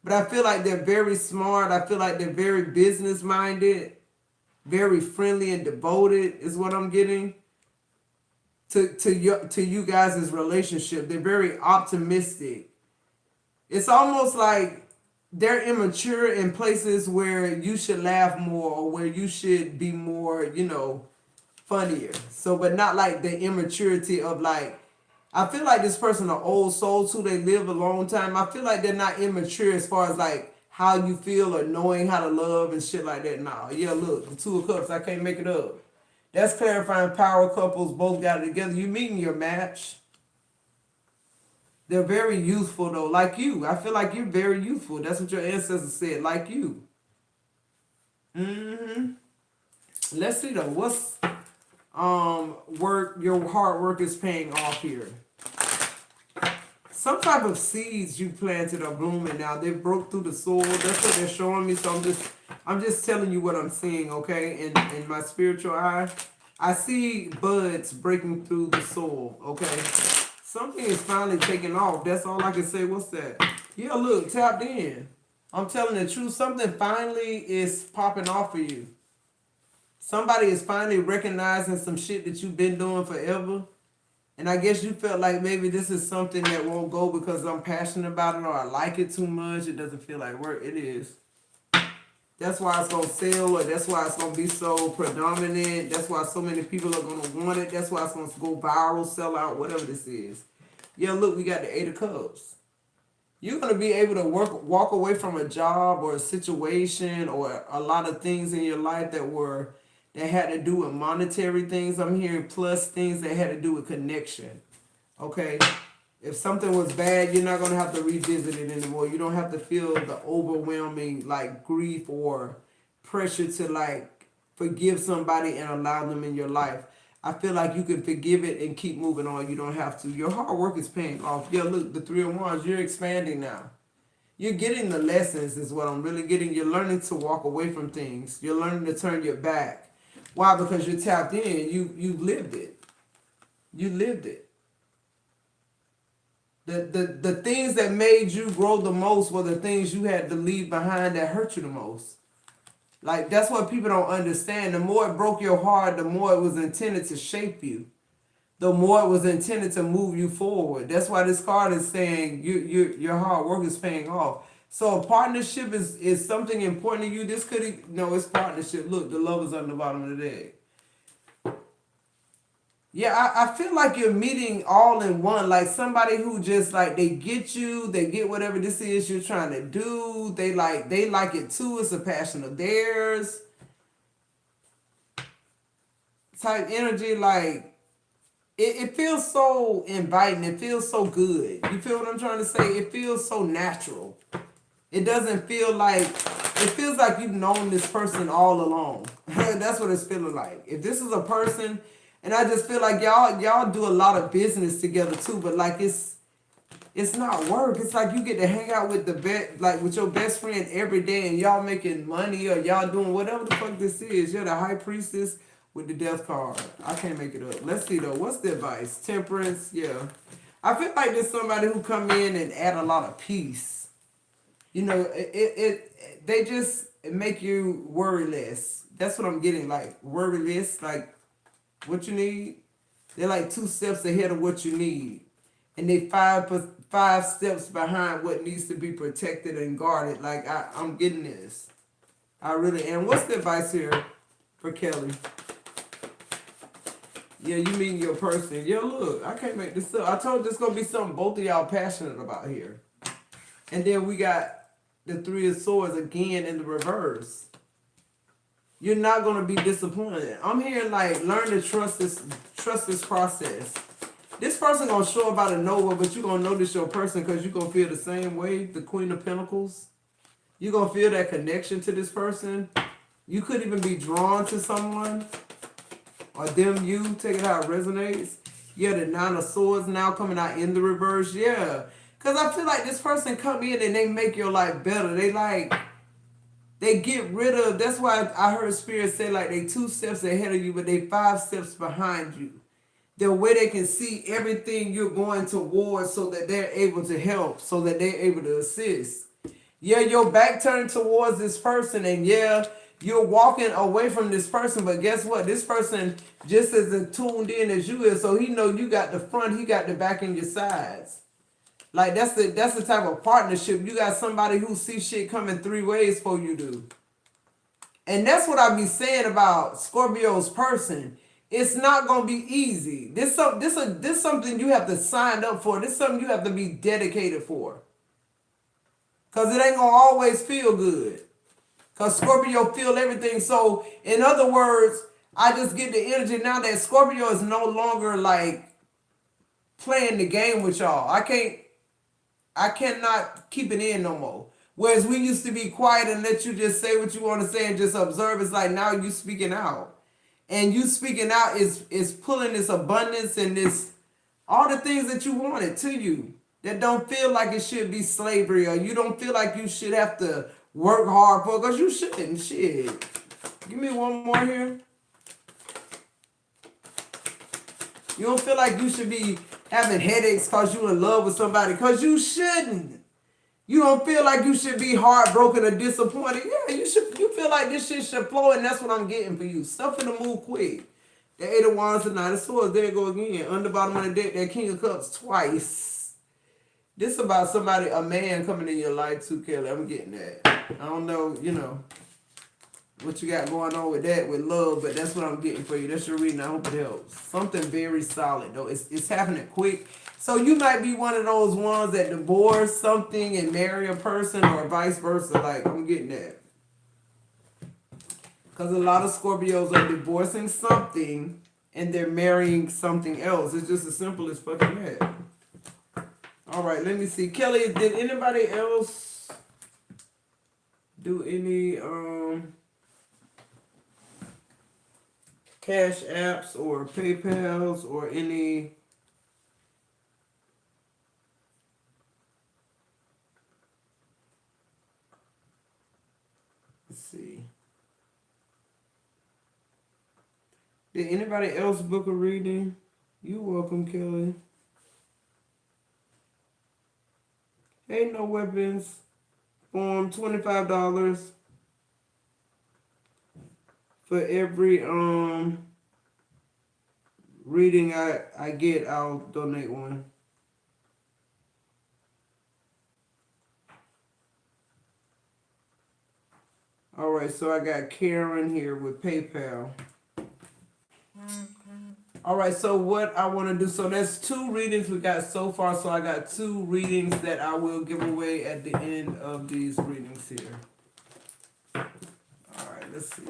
Speaker 1: But I feel like they're very smart. I feel like they're very business minded. Very friendly and devoted is what I'm getting. To you guys' relationship. They're very optimistic. It's almost like they're immature in places where you should laugh more or where you should be more, funnier. So, but not like the immaturity of like, I feel like this person are old souls who they live a long time. I feel like they're not immature as far as like how you feel or knowing how to love and shit like that. Nah, yeah, look, the Two of Cups, I can't make it up. That's clarifying power couples, both got it together. You meeting your match. They're very youthful though, like you. I feel like you're very youthful. That's what your ancestors said, like you. Let's see though. What's work? Your hard work is paying off here. Some type of seeds you planted are blooming now. They broke through the soil. That's what they're showing me. So I'm just telling you what I'm seeing. Okay, in my spiritual eye, I see buds breaking through the soil. Okay. Something is finally taking off. That's all I can say. What's that? Yeah, look, tapped in. I'm telling the truth. Something finally is popping off for you. Somebody is finally recognizing some shit that you've been doing forever. And I guess you felt like maybe this is something that won't go because I'm passionate about it or I like it too much. It doesn't feel like work. It is. That's why it's gonna sell, or that's why it's gonna be so predominant. That's why so many people are gonna want it. That's why it's gonna go viral, sell out, whatever this is. Yeah, look, we got the Eight of Cups. You're gonna be able to walk away from a job or a situation or a lot of things in your life that had to do with monetary things. I'm hearing plus things that had to do with connection. Okay? If something was bad, you're not gonna have to revisit it anymore. You don't have to feel the overwhelming like grief or pressure to like forgive somebody and allow them in your life. I feel like you can forgive it and keep moving on. You don't have to. Your hard work is paying off. Yeah, look, the Three of Wands, you're expanding now. You're getting the lessons is what I'm really getting. You're learning to walk away from things. You're learning to turn your back. Why? Because you're tapped in. You lived it. You lived it. The things that made you grow the most were the things you had to leave behind that hurt you the most. Like, that's what people don't understand. The more it broke your heart, the more it was intended to shape you. The more it was intended to move you forward. That's why this card is saying your hard work is paying off. So a partnership is something important to you. This could, no, it's partnership. Look, the love is on the bottom of the deck. Yeah, I feel like you're meeting all in one. Like somebody who just like they get you, they get whatever this is you're trying to do. They like it too. It's a passion of theirs. Type energy, like it feels so inviting. It feels so good. You feel what I'm trying to say? It feels so natural. It doesn't feel like, it feels like you've known this person all along. That's what it's feeling like. If this is a person, and I just feel like y'all do a lot of business together too, but like it's not work. It's like you get to hang out with with your best friend every day, and y'all making money or y'all doing whatever the fuck this is. You're the High Priestess with the Death card. I can't make it up. Let's see though. What's the advice? Temperance. Yeah. I feel like there's somebody who come in and add a lot of peace. You know, they just make you worry less. That's what I'm getting. Like worry less. Like what you need. They're like 2 steps ahead of what you need, and they 5 steps behind what needs to be protected and guarded. Like I'm getting this. I really am. What's the advice here for Kelly? Yeah, you mean your person. Yeah, look, I can't make this up. I told you there's gonna be something both of y'all passionate about here. And then we got the 3 of Swords again in the reverse. You're not gonna be disappointed. I'm hearing like learn to trust this process. This person gonna show up out of nowhere, but you're gonna notice your person because you're gonna feel the same way. The Queen of Pentacles. You're gonna feel that connection to this person. You could even be drawn to someone. Or them you, take it how it resonates. Yeah, the 9 of Swords now coming out in the reverse. Yeah. Because I feel like this person come in and they make your life better. They get rid of, that's why I heard Spirit say like they 2 steps ahead of you, but they 5 steps behind you. The way they can see everything you're going towards so that they're able to help, so that they're able to assist. Yeah, your back turned towards this person, and yeah, you're walking away from this person, but guess what? This person just as tuned in as you is, so he know you got the front, he got the back and your sides. Like that's the type of partnership. You got somebody who sees shit coming 3 ways for you do. And that's what I be saying about Scorpio's person. It's not gonna be easy. This something you have to sign up for. This something you have to be dedicated for. Cause it ain't gonna always feel good. Cause Scorpio feel everything. So in other words, I just get the energy now that Scorpio is no longer like playing the game with y'all. I cannot keep it in no more. Whereas we used to be quiet and let you just say what you want to say and just observe. It's like now you speaking out. And you speaking out is pulling this abundance and this all the things that you wanted to you. That don't feel like it should be slavery, or you don't feel like you should have to work hard for, because you shouldn't. Shit. Give me one more here. You don't feel like you should be having headaches because you in love with somebody, because you shouldn't. You don't feel like you should be heartbroken or disappointed. Yeah, you feel like this shit should flow, and that's what I'm getting for you. Stuff in the move quick. The Eight of Wands, the Knight of Swords. There you go again. On the bottom of the deck, that King of Cups twice. This about somebody, a man coming in your life too, Kelly. I'm getting that. I don't know, what you got going on with that, with love, but that's what I'm getting for you. That's your reading. I hope it helps. Something very solid, though. It's happening quick. So you might be one of those ones that divorce something and marry a person, or vice versa. Like, I'm getting that. Because a lot of Scorpios are divorcing something and they're marrying something else. It's just as simple as fucking that. All right, let me see. Kelly, did anybody else do any Cash Apps or PayPals or any? Let's see. Did anybody else book a reading? You're welcome, Kelly. Ain't no weapons. Form $25 for every reading I get. I'll donate one. All right, so I got Karen here with PayPal. All right, so what I want to do, so that's 2 readings we got so far. So I got 2 readings that I will give away at the end of these readings here. All right, let's see.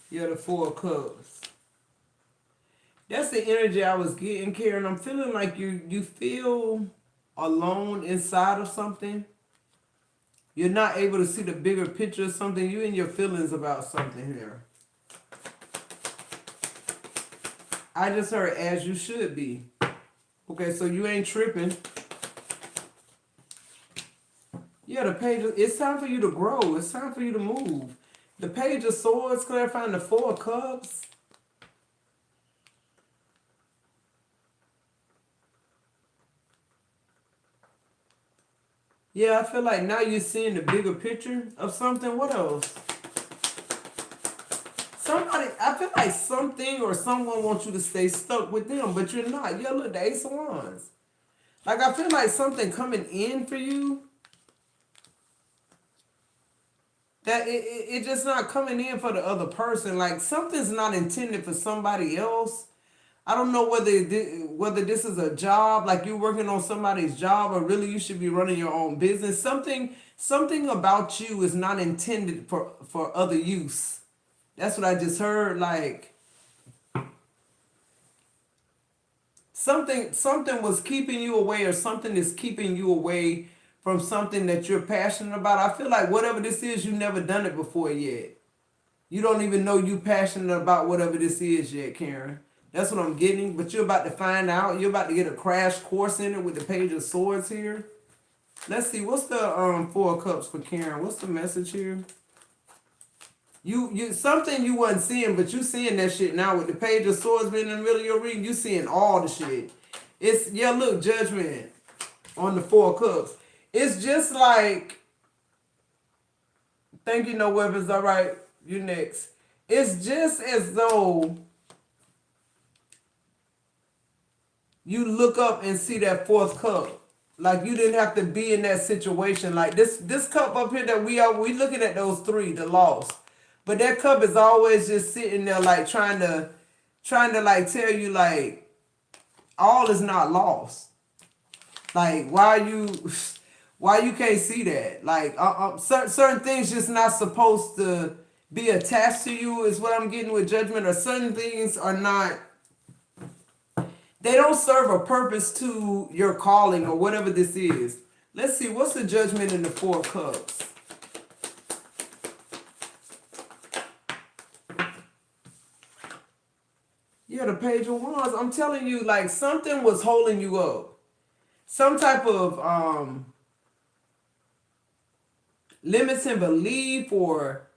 Speaker 1: Yeah, the 4 of Cups. That's the energy I was getting, Karen. I'm feeling like you feel alone inside of something. You're not able to see the bigger picture of something. You're in your feelings about something here. I just heard as you should be. Okay, so you ain't tripping. Yeah, the Page of, it's time for you to grow. It's time for you to move. The Page of Swords clarifying the 4 of Cups. Yeah, I feel like now you're seeing the bigger picture of something. What else? Somebody, I feel like something or someone wants you to stay stuck with them, but you're not. Yeah, look, the Ace of Wands. Like, I feel like something coming in for you that it just not coming in for the other person. Like, something's not intended for somebody else. I don't know whether this is a job, like you're working on somebody's job, or really you should be running your own business. Something about you is not intended for other use. That's what I just heard. Like something was keeping you away, or something is keeping you away from something that you're passionate about. I feel like whatever this is, you've never done it before yet. You don't even know you passionate about whatever this is yet, Karen. That's what I'm getting. But you're about to find out. You're about to get a crash course in it with the Page of Swords here. Let's see. What's the 4 of Cups for Karen? What's the message here? You something you wasn't seeing, but you seeing that shit now with the Page of Swords being in the middle of your reading. You seeing all the shit. It's, yeah, look, Judgment on the 4 of Cups. It's just like, thank you, no weapons. All right, you next. It's just as though you look up and see that 4th cup. Like you didn't have to be in that situation. Like this cup up here that we looking at those 3, the lost. But that cup is always just sitting there like trying to like tell you like all is not lost. Like why you can't see that? Like certain things just not supposed to be attached to you is what I'm getting with Judgment, or certain things are not, they don't serve a purpose to your calling or whatever this is. Let's see, what's the Judgment in the 4 of Cups? Yeah, the Page of Wands. I'm telling you, like something was holding you up. Some type of limiting belief, or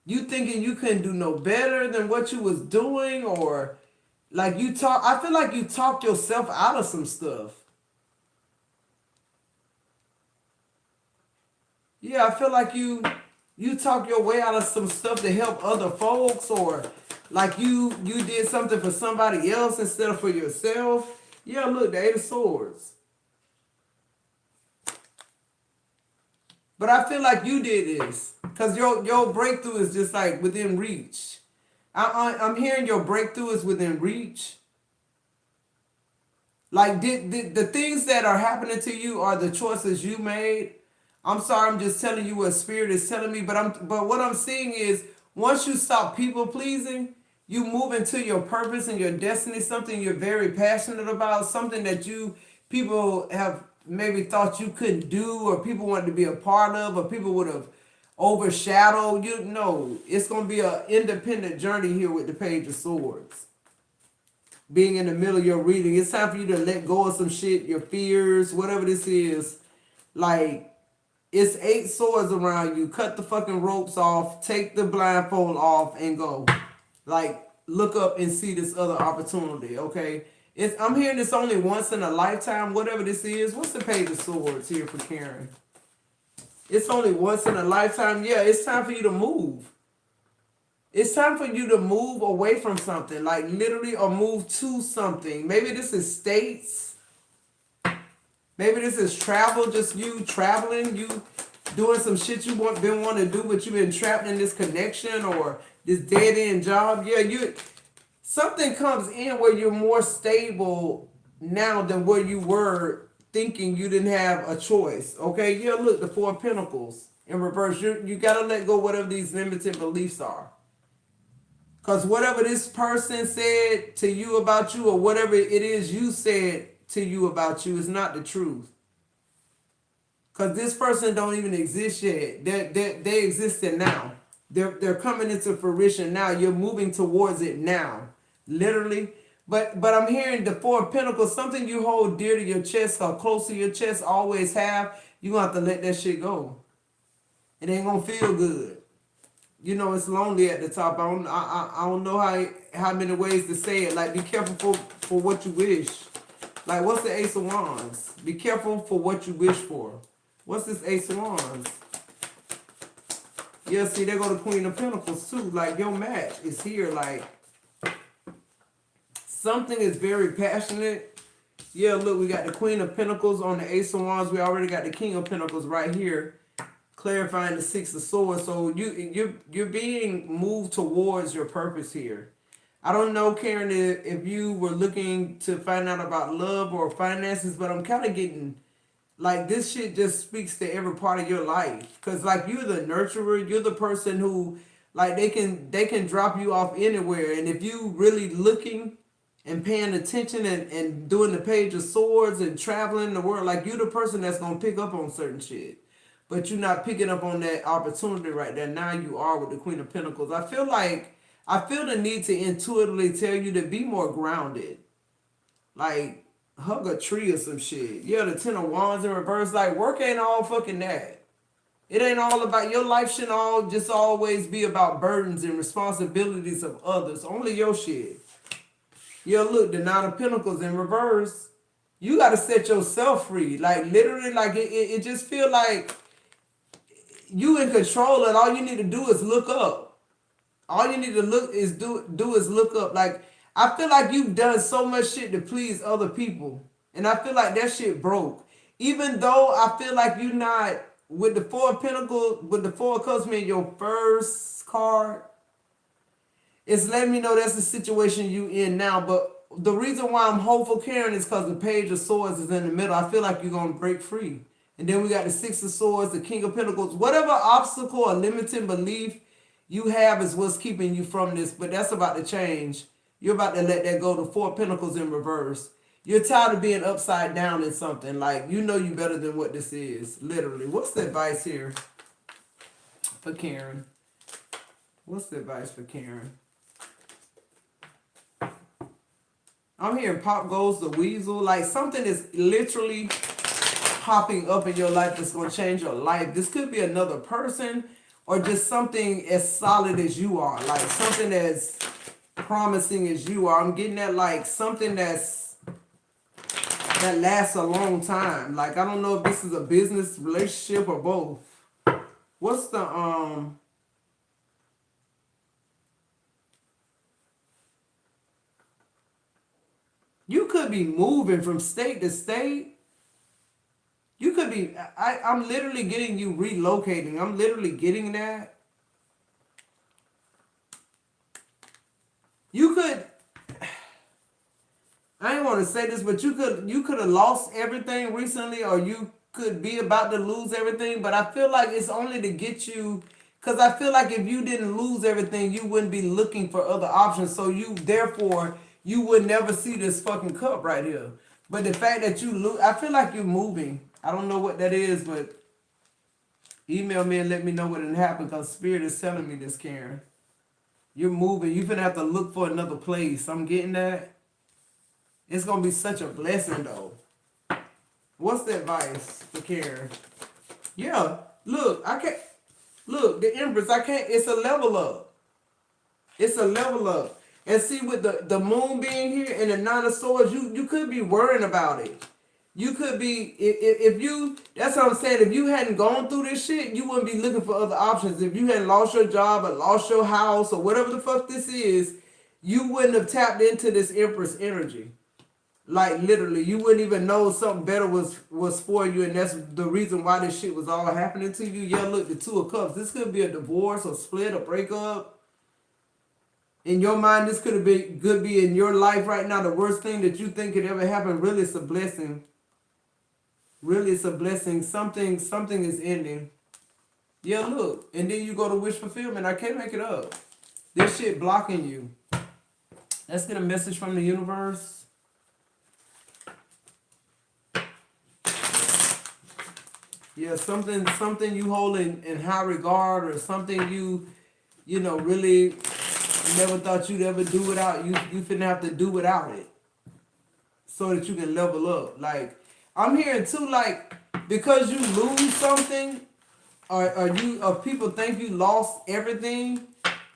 Speaker 1: you thinking you couldn't do no better than what you was doing, or like I feel like you talked yourself out of some stuff. Yeah, I feel like you you talk your way out of some stuff to help other folks, or like you did something for somebody else instead of for yourself. Yeah, look, the Eight of Swords. But I feel like you did this because your breakthrough is just like within reach. I'm hearing your breakthrough is within reach. Like did the things that are happening to you are the choices you made. I'm sorry, I'm just telling you what spirit is telling me. But what I'm seeing is once you stop people pleasing, you move into your purpose and your destiny, something you're very passionate about, something that you people have maybe thought you couldn't do, or people wanted to be a part of, or people would have overshadowed. You know, it's gonna be an independent journey here with the Page of Swords. Being in the middle of your reading, it's time for you to let go of some shit, your fears, whatever this is. Like, it's 8 swords around you. Cut the fucking ropes off, take the blindfold off, and go. Like, look up and see this other opportunity, okay? I'm hearing this only once in a lifetime, whatever this is. What's the Page of Swords here for Karen? It's only once in a lifetime. Yeah, it's time for you to move. It's time for you to move away from something, like literally, or move to something. Maybe this is states. Maybe this is travel, just you traveling, you doing some shit you been wanting to do, but you've been trapped in this connection or this dead end job. Yeah, something comes in where you're more stable now than where you were thinking you didn't have a choice. Okay, yeah, look, the Four of Pentacles in reverse. You gotta let go whatever these limited beliefs are. Because whatever this person said to you about you, or whatever it is you said to you about you, is not the truth. Because this person don't even exist yet. They existing now. They're coming into fruition now. You're moving towards it now. Literally. But I'm hearing the Four of Pentacles, something you hold dear to your chest or close to your chest, always have. You're going to have to let that shit go. It ain't going to feel good. You know, it's lonely at the top. I don't know how many ways to say it. Like, be careful for what you wish. Like, what's the Ace of Wands? Be careful for what you wish for. What's this Ace of Wands? Yeah, see, there go the Queen of Pentacles too. Like, your match is here. Like, something is very passionate. Yeah, look, we got the Queen of Pentacles on the Ace of Wands. We already got the King of Pentacles right here, clarifying the Six of Swords. So you're being moved towards your purpose here. I don't know, Karen, if you were looking to find out about love or finances, but I'm kind of getting like this shit just speaks to every part of your life. Cause like you're the nurturer, you're the person who like they can drop you off anywhere. And if you really looking and paying attention and doing the Page of Swords and traveling the world, like you're the person that's gonna pick up on certain shit. But you're not picking up on that opportunity right there. Now you are with the Queen of Pentacles. I feel the need to intuitively tell you to be more grounded. Like, hug a tree or some shit. Yeah, the Ten of Wands in reverse. Like, work ain't all fucking that. It ain't all about, your life shouldn't all just always be about burdens and responsibilities of others. Only your shit. Yeah, look, the Nine of Pentacles in reverse. You got to set yourself free. Like, literally, like, it just feel like you in control, and all you need to do is look up. All you need to do is look up. Like, I feel like you've done so much shit to please other people. And I feel like that shit broke. Even though I feel like you're not, with the Four of Pentacles, with the Four of Cups being your first card, it's letting me know that's the situation you in now. But the reason why I'm hopeful, Karen, is because the Page of Swords is in the middle. I feel like you're going to break free. And then we got the Six of Swords, the King of Pentacles. Whatever obstacle or limiting belief you have is what's keeping you from this, but that's about to change. You're about to let that go. The Four of Pentacles in reverse. You're tired of being upside down in something. Like, you know you better than what this is. Literally. What's the advice here for Karen? What's the advice for Karen? I'm hearing pop goes the weasel. Like, something is literally popping up in your life that's going to change your life. This could be another person, or just something as solid as you are. Like something as promising as you are. I'm getting that, like something that lasts a long time. Like, I don't know if this is a business relationship or both. What's the you could be moving from state to state. You could be I'm literally getting you relocating. I'm literally getting that. You could I didn't want to say this, but you could have lost everything recently, or you could be about to lose everything. But I feel like it's only to get you, because I feel like if you didn't lose everything, you wouldn't be looking for other options. So you therefore you would never see this fucking cup right here. But the fact that you lose, I feel like you're moving. I don't know what that is, but email me and let me know what didn't happen, because Spirit is telling me this, Karen. You're moving. You're gonna have to look for another place. I'm getting that. It's gonna be such a blessing though. What's the advice for Karen? Yeah, look, I can't look, the Empress, I can't, it's a level up. It's a level up. And see, with the moon being here and the Nine of Swords, you could be worrying about it. You could be, if you, that's what I'm saying, if you hadn't gone through this shit, you wouldn't be looking for other options. If you hadn't lost your job or lost your house or whatever the fuck this is, you wouldn't have tapped into this Empress energy. Like literally, you wouldn't even know something better was for you, and that's the reason why this shit was all happening to you. Yeah, look, the Two of Cups. This could be a divorce, or split, or breakup. In your mind, this could be in your life right now. The worst thing that you think could ever happen. Really, it's a blessing. Really, it's a blessing. Something is ending. Yeah, look, and then you go to wish fulfillment. I can't make it up. This shit blocking you. Let's get a message from the universe. Yeah, something you hold in high regard, or something you know really never thought you'd ever do without. You finna have to do without it, so that you can level up. Like I'm hearing too, like because you lose something, or people think you lost everything,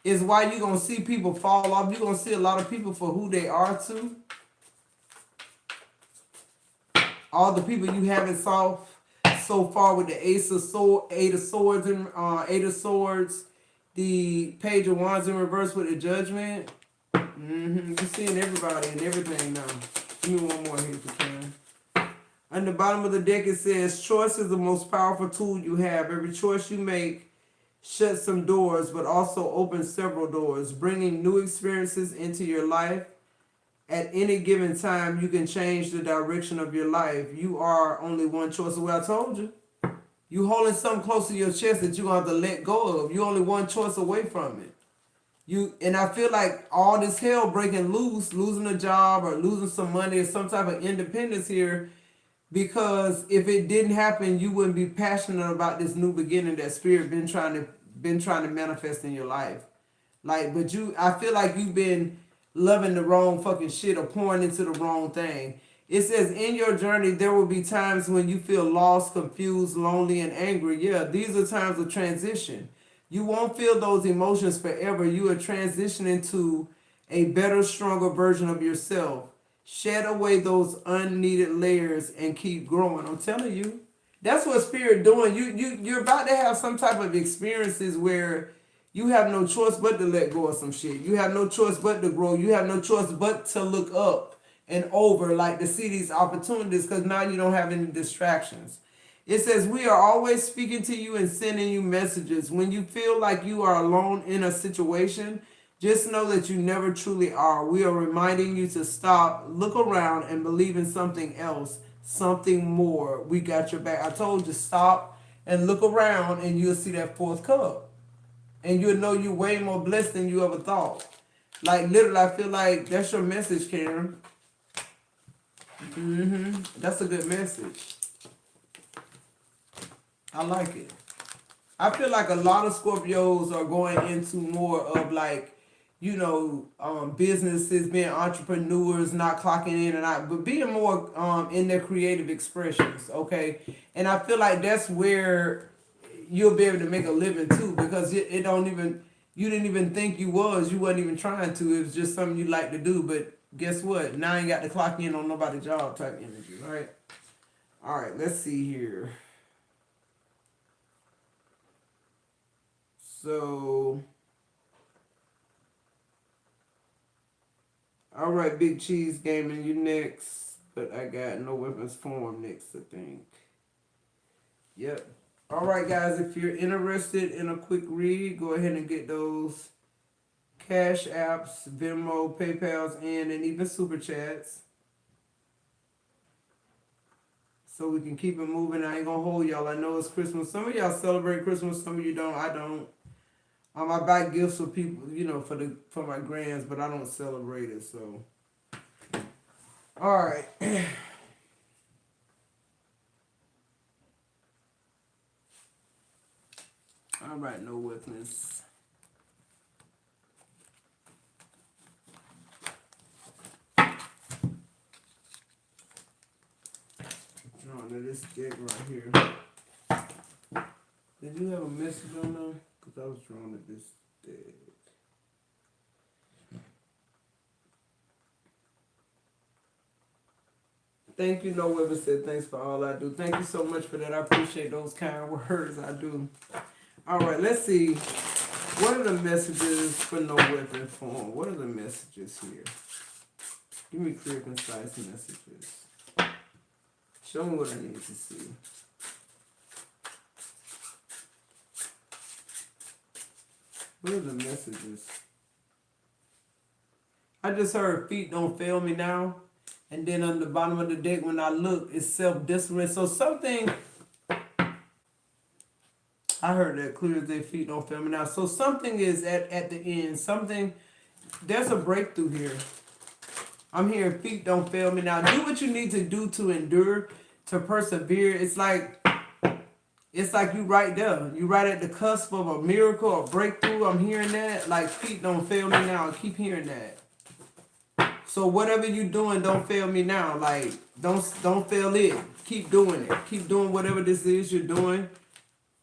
Speaker 1: is why you gonna see people fall off. You gonna see a lot of people for who they are too. All the people you haven't saw so far with the Eight of Swords and Eight of Swords, the Page of Wands in reverse with the Judgment. You're seeing everybody and everything now. Give me one more here if you can. On the bottom of the deck it says, choice is the most powerful tool you have. Every choice you make shuts some doors, but also opens several doors, bringing new experiences into your life. At any given time, you can change the direction of your life. You are only one choice away. I told you. You holding something close to your chest that you're going to have to let go of. You're only one choice away from it. And I feel like all this hell breaking loose, losing a job or losing some money or some type of independence here, because if it didn't happen, you wouldn't be passionate about this new beginning that Spirit been trying to manifest in your life. Like, but I feel like you've been loving the wrong fucking shit or pouring into the wrong thing. It says, in your journey, there will be times when you feel lost, confused, lonely, and angry. Yeah, these are times of transition. You won't feel those emotions forever. You are transitioning to a better, stronger version of yourself. Shed away those unneeded layers and keep growing. I'm telling you. That's what Spirit doing. You're about to have some type of experiences where you have no choice but to let go of some shit. You have no choice but to grow. You have no choice but to look up and over, like to see these opportunities, because now you don't have any distractions. It says, we are always speaking to you and sending you messages. When you feel like you are alone in a situation, just know that you never truly are. We are reminding you to stop, look around, and believe in something else, something more. We got your back. I told you, stop and look around, and you'll see that fourth cup. And you'll know you're way more blessed than you ever thought. Like, literally, I feel like that's your message, Karen. That's a good message. I like it. I feel like a lot of Scorpios are going into more of like, businesses, being entrepreneurs, not clocking in and out, but being more in their creative expressions, okay? And I feel like that's where you'll be able to make a living too, because you didn't even think you wasn't even trying to. It was just something you like to do, but guess what? Now you got to clock in on nobody's job type energy, right? All right, let's see here. So, all right, Big Cheese Gaming, you next. But I got No Weapons Form next, I think. Yep. All right, guys, if you're interested in a quick read, go ahead and get those Cash Apps, Venmo, PayPals, and even Super Chats. So we can keep it moving. I ain't gonna hold y'all. I know it's Christmas. Some of y'all celebrate Christmas, some of you don't. I don't. I buy gifts for people, for my grands, but I don't celebrate it. So, all right. All right, no weapons. Drawing to this deck right here. Did you have a message on them? Because I was drawing to this deck. Thank you, No Weapon said thanks for all I do. Thank you so much for that. I appreciate those kind words. I do. All right, let's see. What are the messages for No Weapon Form? What are the messages here? Give me clear, concise messages. Show me what I need to see. What are the messages? I just heard feet don't fail me now. And then on the bottom of the deck, when I look, it's self-discipline. So something, I heard that clear as their feet don't fail me now. So something is at the end. Something, there's a breakthrough here. I'm hearing feet don't fail me now. Do what you need to do to endure, to persevere. It's like you right there. You right at the cusp of a miracle, a breakthrough. I'm hearing that. Like feet don't fail me now. I keep hearing that. So whatever you're doing, don't fail me now. Like don't fail it. Keep doing it. Keep doing whatever this is you're doing.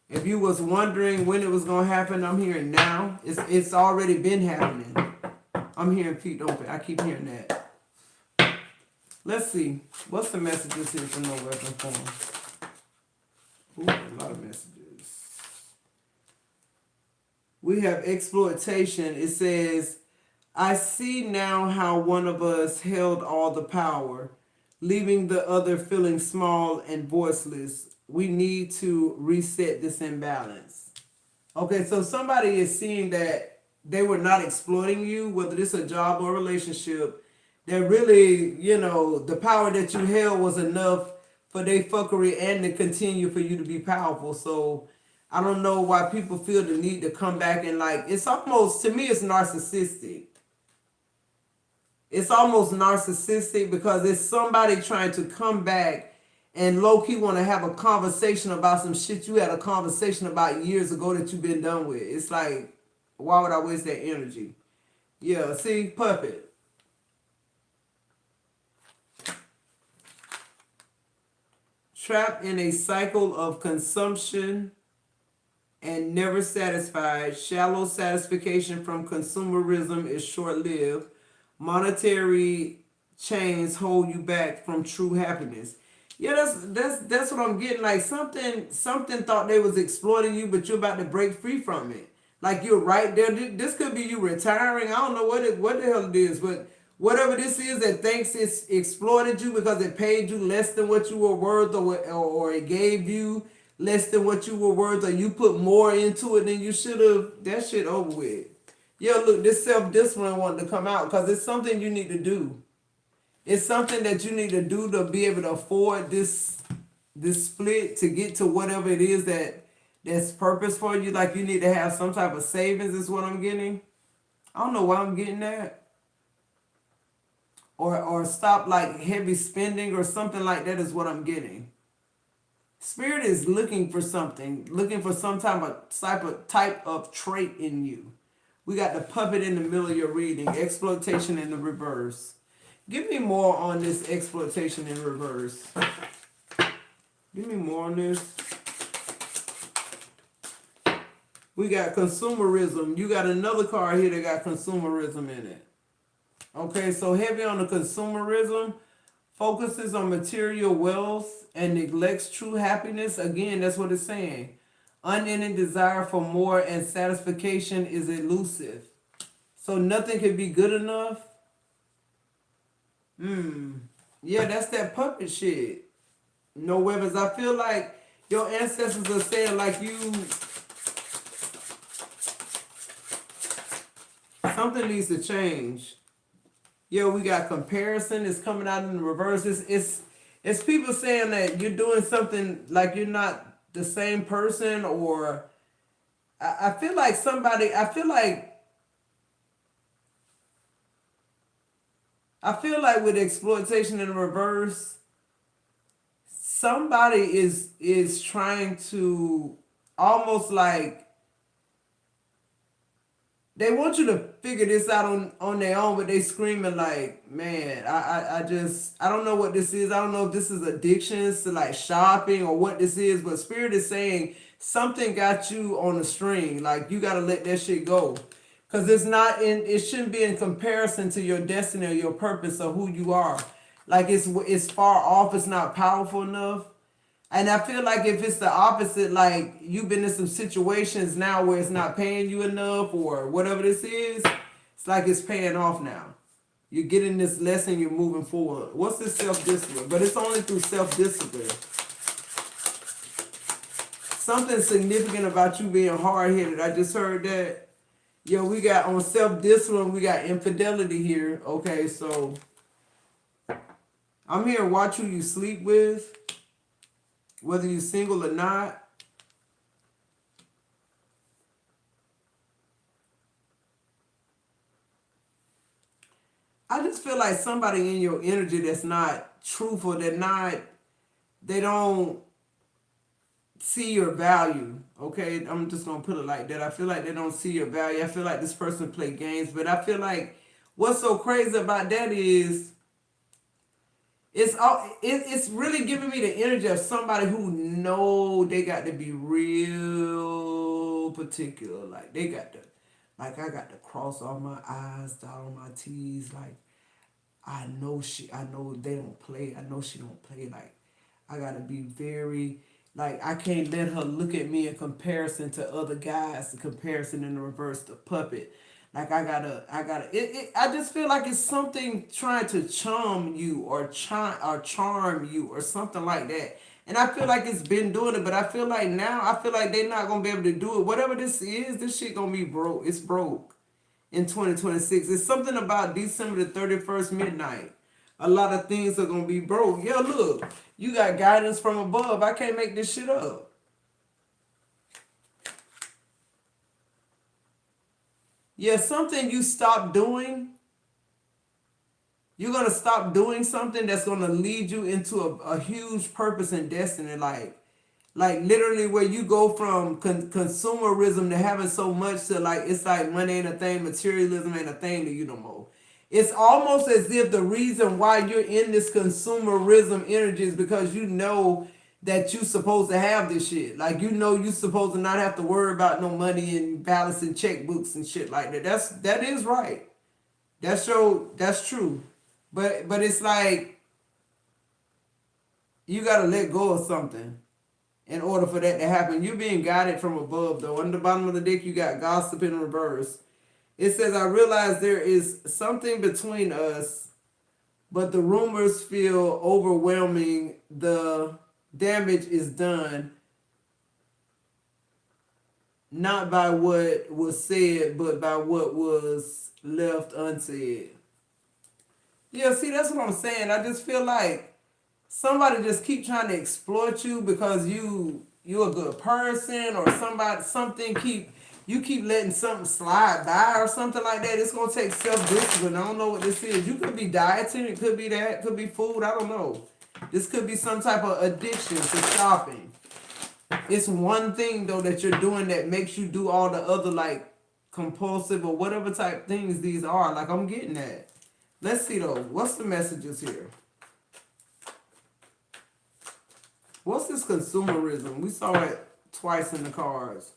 Speaker 1: If you was wondering when it was gonna happen, I'm hearing now. It's already been happening. I'm hearing feet don't fail. I keep hearing that. Let's see. What's the messages here for No Weapon Form? Ooh, a lot of messages. We have exploitation. It says, I see now how one of us held all the power, leaving the other feeling small and voiceless. We need to reset this imbalance. Okay, so somebody is seeing that they were not exploiting you, whether it's a job or a relationship. That really, the power that you held was enough for their fuckery and to continue for you to be powerful. So I don't know why people feel the need to come back and it's almost, to me, it's narcissistic. It's almost narcissistic because it's somebody trying to come back and low-key want to have a conversation about some shit you had a conversation about years ago that you've been done with. It's like, why would I waste that energy? Yeah, see, puppet. Trapped in a cycle of consumption and never satisfied, shallow satisfaction from consumerism is short-lived. Monetary chains hold you back from true happiness. Yeah, that's what I'm getting. Like something thought they was exploiting you, but you're about to break free from it. Like you're right there. This could be you retiring. I don't know what the hell it is, but whatever this is that thinks it's exploited you because it paid you less than what you were worth, or it gave you less than what you were worth, or you put more into it than you should have. That shit over with. Yeah, look, this self-discipline wanted to come out because it's something you need to do. It's something that you need to do to be able to afford this split, to get to whatever it is that's purpose for you. Like you need to have some type of savings is what I'm getting. I don't know why I'm getting that. Or stop like heavy spending or something like that is what I'm getting. Spirit is looking for something, looking for some type of trait in you. We got the puppet in the middle of your reading, exploitation in the reverse. Give me more on this exploitation in reverse. Give me more on this. We got consumerism. You got another card here that got consumerism in it. Okay, so heavy on the consumerism, focuses on material wealth and neglects true happiness. Again, that's what it's saying. Unending desire for more and satisfaction is elusive. So nothing can be good enough. Yeah, that's that puppet shit. No weapons. I feel like your ancestors are saying like something needs to change. Yeah, we got comparison. It's coming out in the reverse. It's people saying that you're doing something like you're not the same person, or I feel like somebody. I feel like with exploitation in the reverse, somebody is trying to almost like they want you to figure this out on their own, but they screaming like, man, I don't know what this is. I don't know if this is addictions to like shopping or what this is, but spirit is saying something got you on a string. Like you gotta let that shit go. Cause it shouldn't be in comparison to your destiny or your purpose or who you are. Like it's far off, it's not powerful enough. And I feel like if it's the opposite, like you've been in some situations now where it's not paying you enough or whatever this is, it's like it's paying off now. You're getting this lesson, you're moving forward. What's this self-discipline? But it's only through self-discipline. Something significant about you being hard-headed. I just heard that. Yo, we got on self-discipline, we got infidelity here. Okay, so I'm here to watch who you sleep with, whether you're single or not. I just feel like somebody in your energy that's not truthful, they don't see your value. Okay, I'm just gonna put it like that. I feel like they don't see your value. I feel like this person play games, but I feel like what's so crazy about that is it's really giving me the energy of somebody who know they got to be real particular. Like they got to, like I got to cross all my I's, dot all my T's. Like I know they don't play. I know she don't play. Like I gotta be very, like I can't let her look at me in comparison to other guys. The comparison in the reverse, the puppet. Like I just feel like it's something trying to charm you or charm you or something like that. And I feel like it's been doing it, but I feel like they're not gonna be able to do it. Whatever this is, this shit gonna be broke. It's broke in 2026. It's something about December the 31st midnight. A lot of things are gonna be broke. Yeah, look, you got guidance from above. I can't make this shit up. Yeah, something you stop doing, you're gonna stop doing something that's gonna lead you into a huge purpose and destiny. Like literally where you go from consumerism to having so much to like it's like money ain't a thing, materialism ain't a thing to you no more. It's almost as if the reason why you're in this consumerism energy is because you know that you supposed to have this shit. Like you know you supposed to not have to worry about no money and balancing checkbooks and shit like that. That is right. That's true. But it's like you gotta let go of something in order for that to happen. You're being guided from above, though. On the bottom of the deck, you got gossip in reverse. It says, I realize there is something between us, but the rumors feel overwhelming. The damage is done not by what was said, but by what was left unsaid. Yeah, see, that's what I'm saying. I just feel like somebody just keep trying to exploit you because you're a good person, or something you keep letting something slide by or something like that. It's gonna take self-discipline. I don't know what this is. You could be dieting, it could be that, it could be food, I don't know. This could be some type of addiction to shopping. It's one thing though that you're doing that makes you do all the other like compulsive or whatever type things these are. Like I'm getting at. Let's see though. What's the messages here? What's this consumerism? We saw it twice in the cards.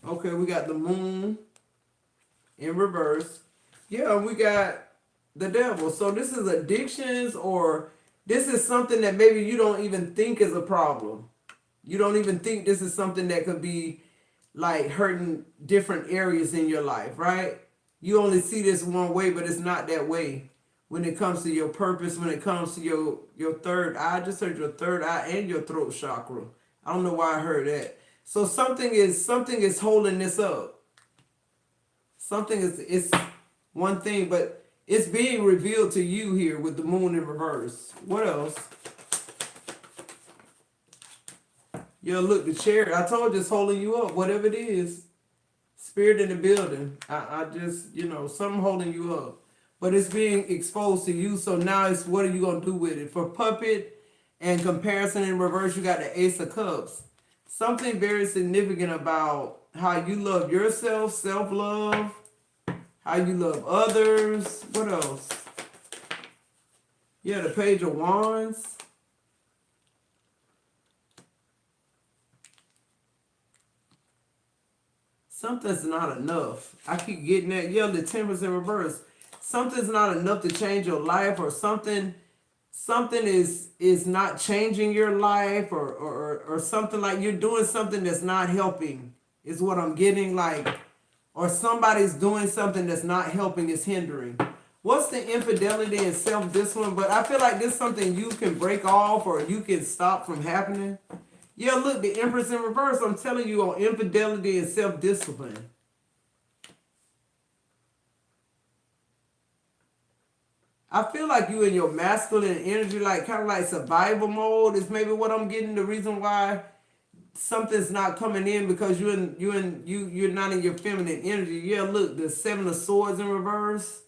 Speaker 1: Okay, we got the moon in reverse. Yeah, we got the devil. So this is addictions, or this is something that maybe you don't even think is a problem. You don't even think this is something that could be like hurting different areas in your life, right? You only see this one way, but it's not that way. When it comes to your purpose, when it comes to your third eye, I just heard your third eye and your throat chakra. I don't know why I heard that. So something is holding this up. Something is it's one thing, but it's being revealed to you here with the moon in reverse. What else? Yeah, look, the chair. I told you it's holding you up. Whatever it is, spirit in the building. I just, something holding you up. But it's being exposed to you. So now it's what are you going to do with it? For puppet and comparison in reverse, you got the Ace of Cups. Something very significant about how you love yourself, self-love, how you love others. What else? Yeah, the Page of Wands. Something's not enough. I keep getting that. Yeah, the Temperance in reverse. Something's not enough to change your life, or something is not changing your life, or something, like you're doing something that's not helping is what I'm getting, like, or somebody's doing something that's not helping, is hindering. What's the infidelity and self-discipline? But I feel like this is something you can break off or you can stop from happening. Yeah, look, the Empress in reverse. I'm telling you, on infidelity and self-discipline. I feel like you in your masculine energy, like kind of like survival mode is maybe what I'm getting. The reason why something's not coming in, because you're not in your feminine energy. Yeah, look, the Seven of Swords in reverse.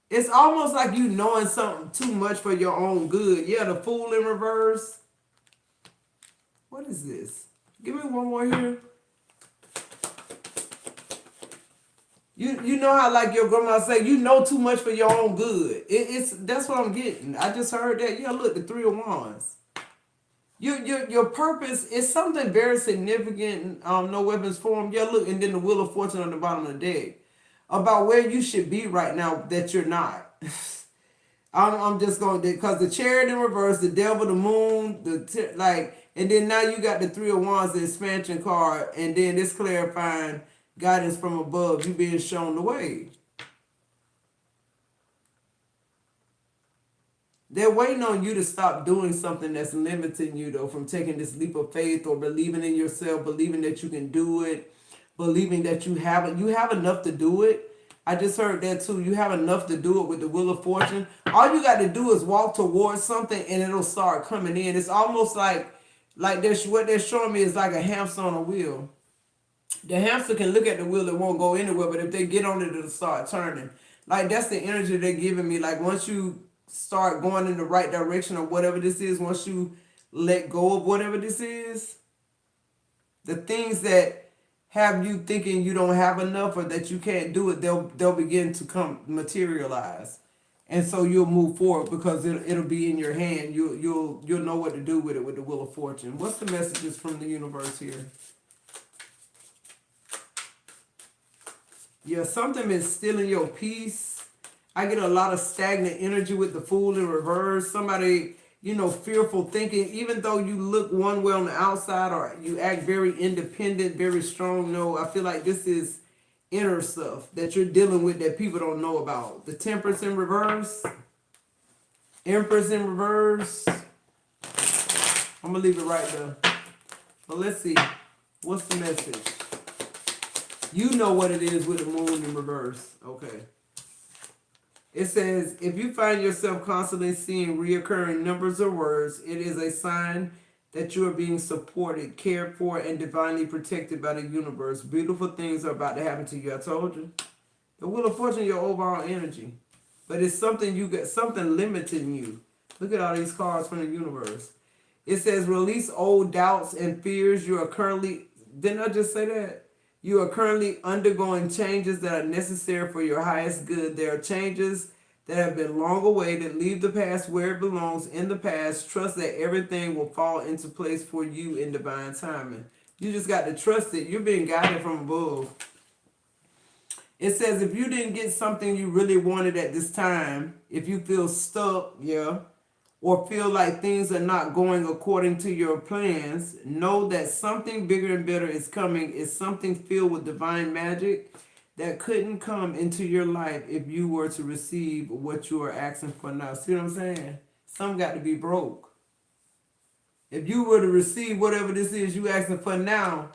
Speaker 1: It's almost like you knowing something too much for your own good. Yeah, the Fool in reverse. What is this? Give me one more here. You know how, like, your grandma say, you know too much for your own good. It's that's what I'm getting. I just heard that. Yeah, look, the Three of Wands. Your purpose is something very significant. No weapons formed. Yeah, look, and then the Wheel of Fortune on the bottom of the deck. About where you should be right now that you're not. I'm just going to, because the Chariot in reverse, the Devil, the Moon, and then now you got the Three of Wands, the expansion card, and then this clarifying guidance from above, you being shown the way. They're waiting on you to stop doing something that's limiting you, though, from taking this leap of faith or believing in yourself, believing that you can do it, believing that you have enough to do it. I just heard that too. You have enough to do it with the Wheel of Fortune. All you got to do is walk towards something and it'll start coming in. It's almost like what they're showing me is like a hamster on a wheel. The hamster can look at the wheel, it won't go anywhere, but if they get on it, it'll start turning. Like, that's the energy they're giving me. Like, once you start going in the right direction or whatever this is, once you let go of whatever this is, the things that have you thinking you don't have enough or that you can't do it, they'll begin to come materialize. And so you'll move forward because it'll be in your hand. You'll know what to do with it with the Wheel of Fortune. What's the messages from the universe here? Yeah, something is stealing your peace. I get a lot of stagnant energy with the Fool in reverse. Somebody, fearful thinking, even though you look one way on the outside or you act very independent, very strong. No, I feel like this is inner stuff that you're dealing with that people don't know about. The Temperance in reverse. Empress in reverse. I'm going to leave it right there. But let's see. What's the message? You know what it is with the Moon in reverse. Okay. It says, if you find yourself constantly seeing reoccurring numbers or words, it is a sign that you are being supported, cared for, and divinely protected by the universe. Beautiful things are about to happen to you. I told you. The Wheel of Fortune, your overall energy. But it's something you get, something limiting you. Look at all these cards from the universe. It says, release old doubts and fears. You are currently, didn't I just say that? You are currently undergoing changes that are necessary for your highest good. There are changes that have been long awaited. Leave the past where it belongs in the past. Trust that everything will fall into place for you in divine timing. You just got to trust it. You're being guided from above. It says if you didn't get something you really wanted at this time, if you feel stuck, yeah, or feel like things are not going according to your plans, know that something bigger and better is coming. It's something filled with divine magic that couldn't come into your life if you were to receive what you are asking for now. See what I'm saying? Some got to be broke. If you were to receive whatever this is you asking for now,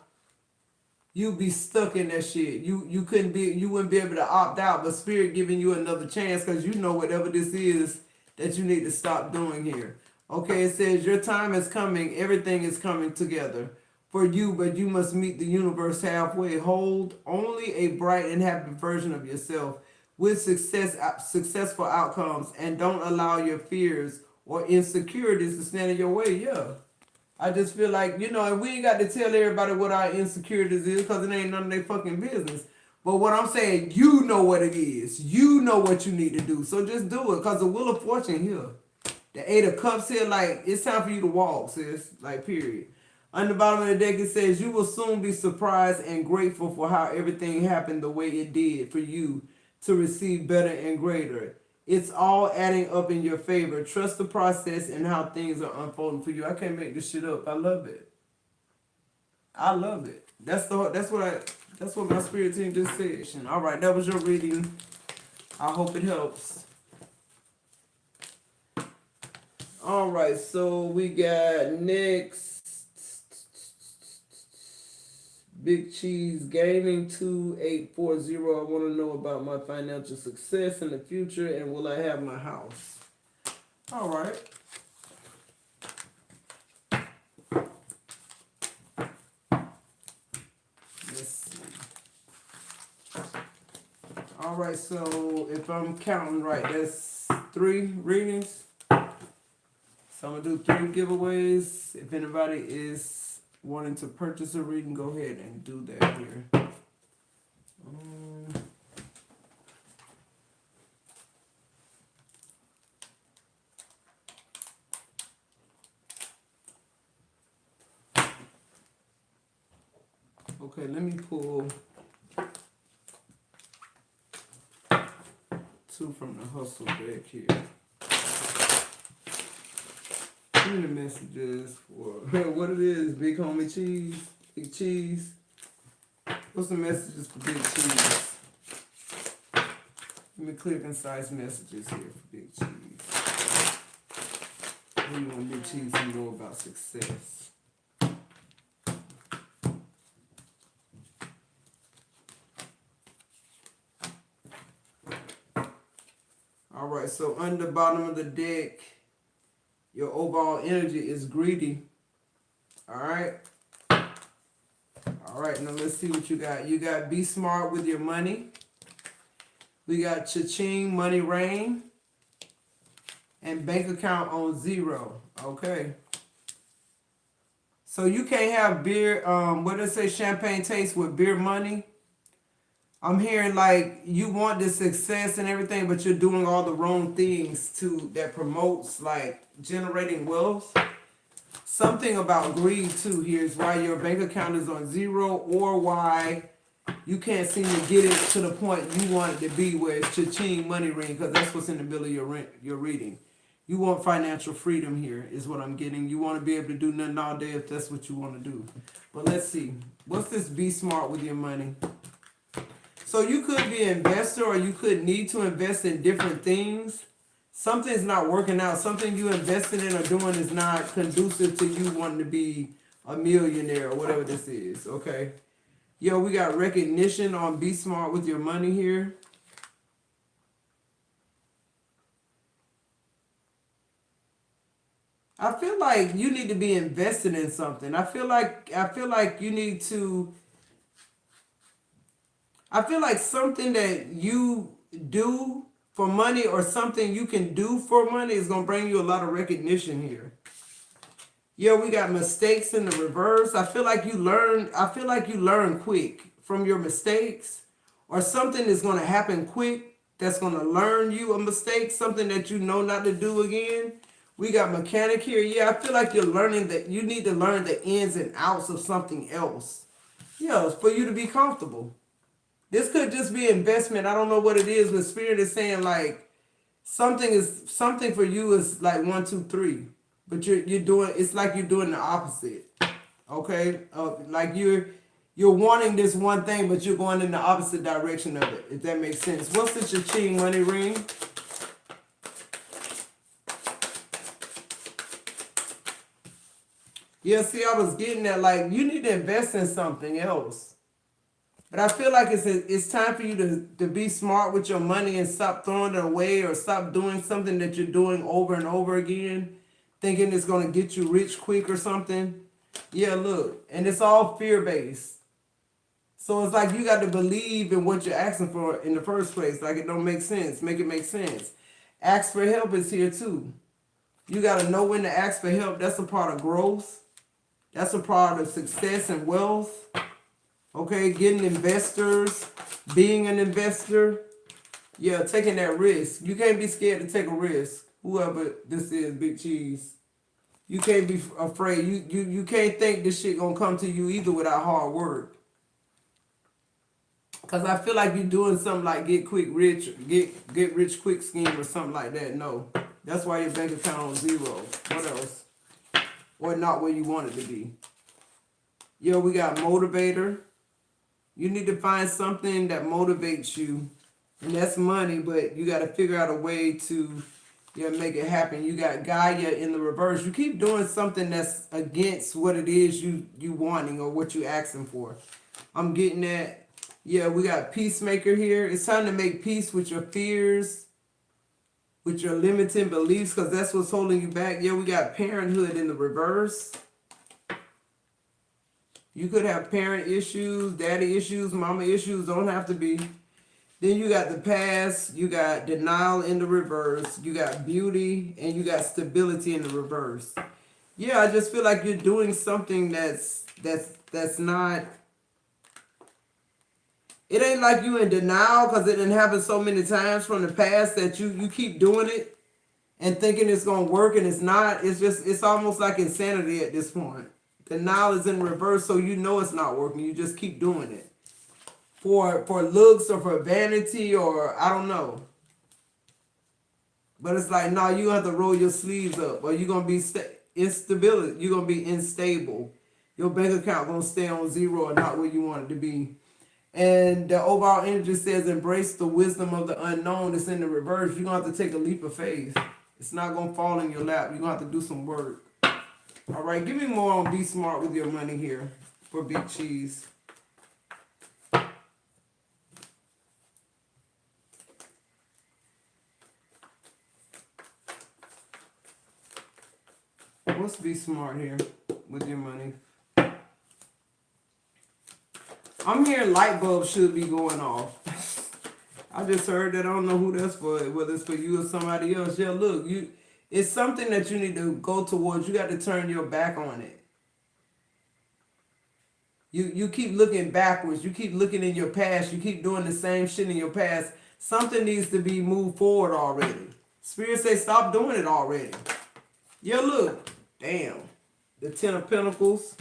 Speaker 1: you'd be stuck in that shit. You wouldn't be able to opt out, but spirit giving you another chance because you know whatever this is that you need to stop doing here. Okay, it says your time is coming, everything is coming together for you, but you must meet the universe halfway. Hold only a bright and happy version of yourself with successful outcomes, and don't allow your fears or insecurities to stand in your way. Yeah. I just feel like, and we ain't got to tell everybody what our insecurities is because it ain't none of their fucking business. But what I'm saying, you know what it is. You know what you need to do. So just do it because the Wheel of Fortune here. The Eight of Cups here, like, it's time for you to walk, sis. Like, period. On the bottom of the deck, it says, you will soon be surprised and grateful for how everything happened the way it did for you to receive better and greater. It's all adding up in your favor. Trust the process and how things are unfolding for you. I can't make this shit up. I love it. I love it. That's what my spirit team just said. All right, that was your reading. I hope it helps. All right, so we got next Big Cheese Gaming 2840. I want to know about my financial success in the future and will I have my house? All right. Let's see. All right, so if I'm counting right, that's 3 readings. So I'm going to do 3 giveaways. If anybody is wanting to purchase a reading, go ahead and do that here. Okay, let me pull 2 from the hustle deck here. Give me the messages for what it is, Big Homie Cheese, Big Cheese. What's the messages for Big Cheese? Give me clear, concise messages here for Big Cheese. What do you want Big Cheese to know about success? All right, so on the bottom of the deck, your overall energy is greedy. All right. All right, now let's see what you got. You got be smart with your money. We got cha-ching, money rain. And bank account on 0. Okay. So you can't have beer, what does it say, champagne taste with beer money? I'm hearing like you want the success and everything, but you're doing all the wrong things that promotes like generating wealth. Something about greed too here is why your bank account is on 0 or why you can't seem to get it to the point you want it to be where it's cha-ching money ring, because that's what's in the middle of your reading. You want financial freedom here is what I'm getting. You want to be able to do nothing all day if that's what you want to do. But let's see. What's this be smart with your money? So you could be an investor or you could need to invest in different things. Something's not working out. Something you invested in or doing is not conducive to you wanting to be a millionaire or whatever this is, okay? Yo, we got recognition on be smart with your money here. I feel like you need to be invested in something. I feel like you need to. I feel like something that you do for money or something you can do for money is gonna bring you a lot of recognition here. Yeah, we got mistakes in the reverse. I feel like you learn quick from your mistakes, or something is gonna happen quick that's gonna learn you a mistake, something that you know not to do again. We got mechanic here. Yeah, I feel like you're learning that you need to learn the ins and outs of something else. Yeah, for you to be comfortable. This could just be investment. I don't know what it is, but Spirit is saying like Something for you is like 1, 2, 3, but you're doing, it's like you're doing the opposite. Okay, like you're wanting this one thing, but you're going in the opposite direction of it. If that makes sense. What's the cha-ching money ring? Yeah, see, I was getting that, like, you need to invest in something else. But I feel like it's time for you to be smart with your money and stop throwing it away or stop doing something that you're doing over and over again, thinking it's going to get you rich quick or something. Yeah, look, and it's all fear-based. So it's like you got to believe in what you're asking for in the first place. Like, it don't make sense. Make it make sense. Ask for help is here too. You got to know when to ask for help. That's a part of growth. That's a part of success and wealth. Okay, getting investors, being an investor. Yeah, taking that risk. You can't be scared to take a risk. Whoever this is, Big Cheese. You can't be afraid. You can't think this shit gonna come to you either without hard work. Cause I feel like you're doing something like get rich quick scheme or something like that. No, that's why your bank account on 0. What else? Or not where you want it to be. Yo, we got motivator. You need to find something that motivates you, and that's money. But you got to figure out a way to, make it happen. You got Gaia in the reverse. You keep doing something that's against what it is you wanting or what you asking for. I'm getting that. Yeah, we got peacemaker here. It's time to make peace with your fears, with your limiting beliefs, because that's what's holding you back. Yeah, we got parenthood in the reverse. You could have parent issues, daddy issues, mama issues. Don't have to be. Then you got the past. You got denial in the reverse. You got beauty, and you got stability in the reverse. Yeah, I just feel like you're doing something that's not. It ain't like you in denial because it didn't happen so many times from the past that you keep doing it and thinking it's gonna work and it's not. It's almost like insanity at this point. Denial is in reverse, so you know it's not working. You just keep doing it for looks or for vanity or I don't know. But it's like, no, you have to roll your sleeves up, or you're gonna be instability. You're gonna be unstable. Your bank account gonna stay on 0 and not where you want it to be. And the overall energy says embrace the wisdom of the unknown. It's in the reverse. You're going to have to take a leap of faith. It's not going to fall in your lap. You're going to have to do some work. All right, give me more on Be Smart with your money here for Big Cheese. What's Be Smart here with your money? I'm hearing light bulbs should be going off. I just heard that. I don't know who that's for, whether it's for you or somebody else. Yeah, look, it's something that you need to go towards. You got to turn your back on it. You keep looking backwards. You keep looking in your past. You keep doing the same shit in your past. Something needs to be moved forward already. Spirit say stop doing it already. Yeah, look. Damn. The 10 of Pentacles.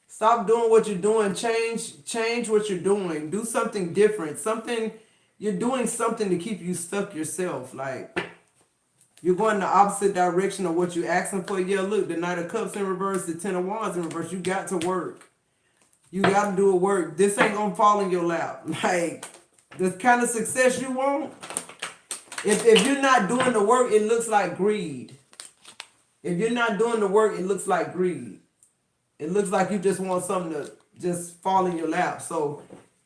Speaker 1: Stop doing what you're doing. Change what you're doing. Do something different. You're doing something to keep you stuck yourself. Like, you're going the opposite direction of what you're asking for. Yeah, look, the Knight of Cups in reverse, the 10 of Wands in reverse. You got to work. You got to do a work. This ain't going to fall in your lap. Like, the kind of success you want, if you're not doing the work, it looks like greed. If you're not doing the work, it looks like greed. It looks like you just want something to just fall in your lap. So,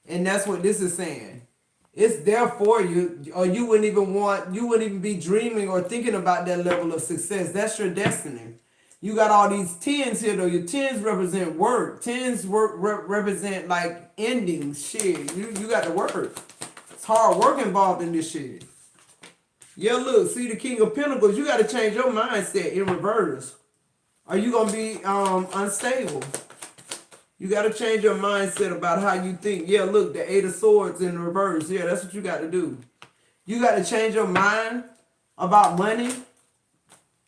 Speaker 1: and that's what this is saying. It's there for you, or you wouldn't even be dreaming or thinking about that level of success. That's your destiny. You got all these 10s here, though. Your 10s represent work. 10s represent like endings. Shit, you got to work. It's hard work involved in this shit. Yeah, look, see the King of Pentacles. You got to change your mindset in reverse. Are you gonna be unstable? You got to change your mindset about how you think. Yeah, look, the 8 of Swords in reverse. Yeah, that's what you got to do. You got to change your mind about money,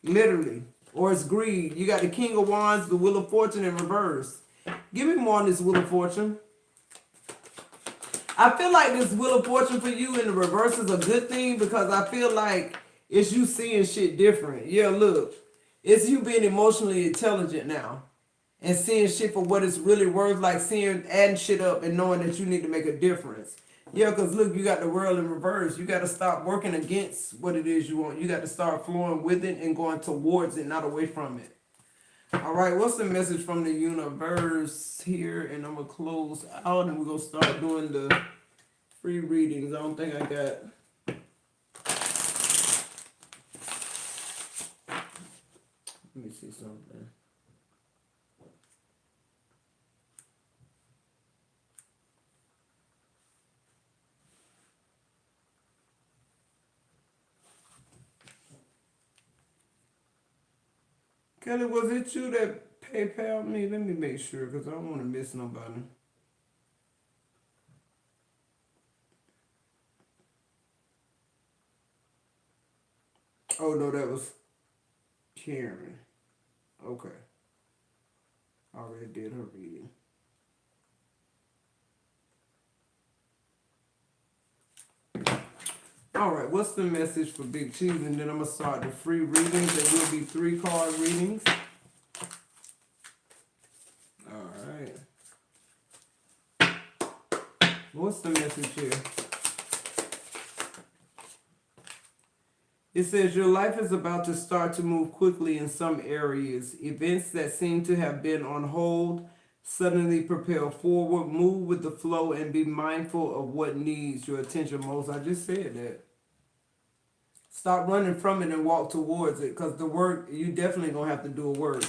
Speaker 1: literally, or it's greed. You got the King of Wands, the Wheel of Fortune in reverse. Give me more on this Wheel of Fortune. I feel like this Wheel of Fortune for you in the reverse is a good thing because I feel like it's you seeing shit different. Yeah, look, it's you being emotionally intelligent now and seeing shit for what it's really worth, like seeing, adding shit up and knowing that you need to make a difference. Yeah, because look, you got the world in reverse. You got to stop working against what it is you want. You got to start flowing with it and going towards it, not away from it. All right, what's the message from the universe here? And I'm going to close out and we're going to start doing the free readings. I don't think I got... Let me see something. Kelly, was it you that PayPal me? Let me make sure because I don't want to miss nobody. Oh, no, that was Karen. Okay. I already did her reading. All right, what's the message for Big Cheese? And then I'm going to start the free readings. There will be 3 card readings. All right. What's the message here? It says your life is about to start to move quickly in some areas. Events that seem to have been on hold suddenly propel forward. Move with the flow and be mindful of what needs your attention most. I just said that. Stop running from it and walk towards it because the work, you definitely going to have to do a work.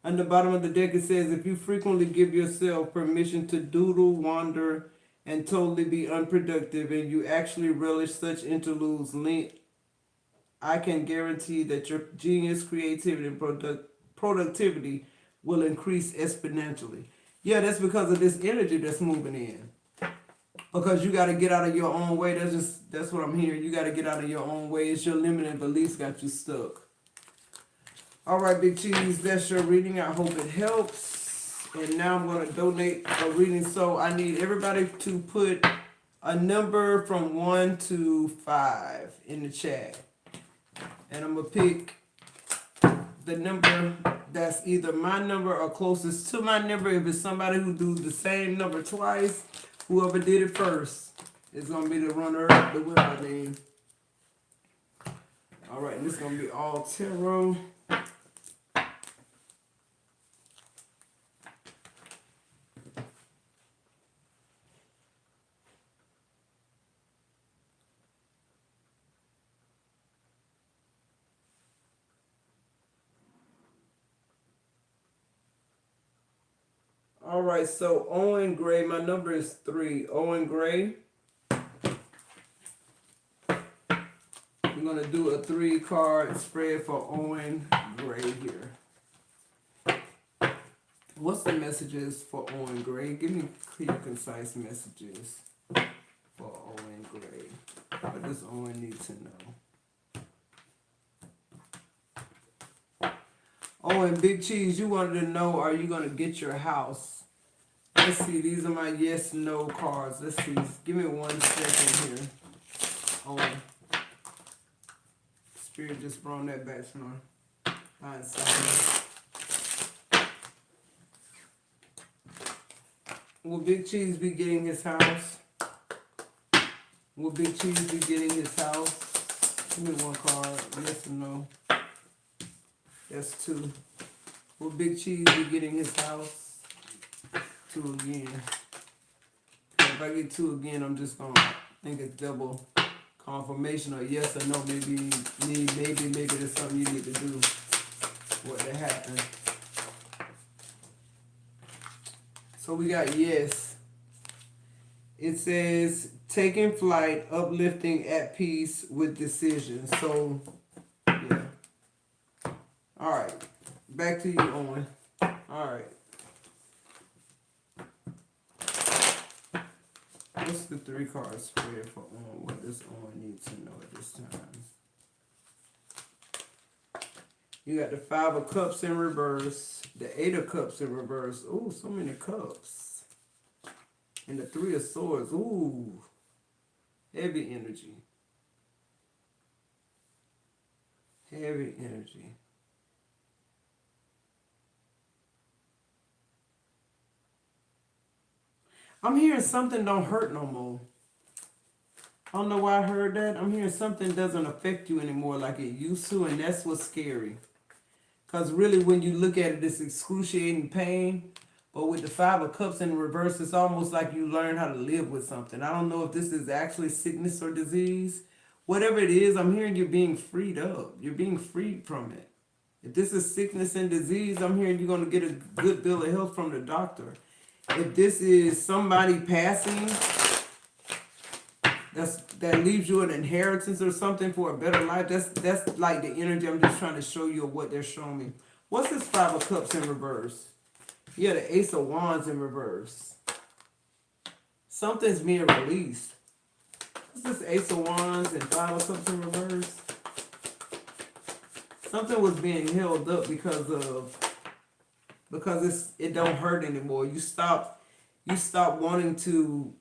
Speaker 1: On the bottom of the deck, it says, if you frequently give yourself permission to doodle, wander, and totally be unproductive, and you actually relish such interludes, I can guarantee that your genius, creativity, and productivity will increase exponentially. Yeah, that's because of this energy that's moving in. Because you got to get out of your own way. That's what I'm hearing. You got to get out of your own way. It's your limiting beliefs got you stuck. All right, Big Cheese, that's your reading. I hope it helps. And now I'm going to donate a reading. So I need everybody to put a number from 1 to 5 in the chat. And I'm going to pick the number that's either my number or closest to my number. If it's somebody who do the same number twice, whoever did it first is going to be the runner, the winner, I mean. All right, and this is going to be all tarot. All right, so Owen Gray, my number is 3. Owen Gray. We're going to do a 3-card spread for Owen Gray here. What's the messages for Owen Gray? Give me clear, concise messages for Owen Gray. What does Owen need to know? Owen, Big Cheese, you wanted to know, are you going to get your house? Let's see, these are my yes, no cards. Let's see, give me 1 second here. Owen. Spirit just brought that back to my hindsight. Will Big Cheese be getting his house? Will Big Cheese be getting his house? Give me 1 card. Yes or no? That's 2. Will Big Cheese be getting his house? 2 again. If I get 2 again, I'm just gonna think it's double confirmation or yes or no. Maybe there's something you need to do. What that happened. So we got yes. It says taking flight, uplifting, at peace with decision. So yeah. All right. Back to you, Owen. All right. What's the 3-card spread for Owen? What does Owen need to know at this time? You got the 5 of Cups in reverse, the 8 of Cups in reverse. Ooh, so many cups. And the Three of Swords. Ooh. Heavy energy. Heavy energy. I'm hearing something don't hurt no more. I don't know why I heard that. I'm hearing something doesn't affect you anymore like it used to, and that's what's scary. Because really, when you look at it, it's excruciating pain. But with the Five of Cups in reverse, it's almost like you learn how to live with something. I don't know if this is actually sickness or disease. Whatever it is, I'm hearing you're being freed up. You're being freed from it. If this is sickness and disease, I'm hearing you're going to get a good bill of health from the doctor. If this is somebody passing, that leaves you an inheritance or something for a better life. That's like the energy. I'm just trying to show you what they're showing me. What's this Five of Cups in reverse? Yeah, the Ace of Wands in reverse. Something's being released. What's this Ace of Wands and Five of Cups in reverse? Something was being held up because it don't hurt anymore. You stop wanting to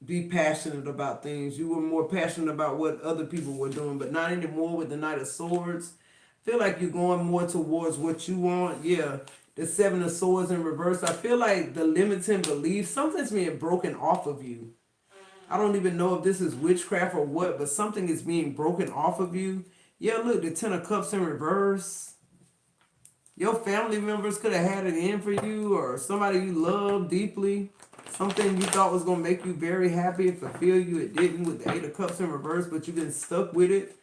Speaker 1: be passionate about things. You were more passionate about what other people were doing, but not anymore with the Knight of Swords. I feel like you're going more towards what you want. Yeah, the Seven of Swords in reverse. I feel like the limiting belief, something's being broken off of you. I don't even know if this is witchcraft or what, but something is being broken off of you. Yeah, look, the Ten of Cups in reverse. Your family members could have had it in for you, or somebody you love deeply. Something you thought was going to make you very happy and fulfill you, it didn't with the Eight of Cups in reverse, but you've been stuck with it.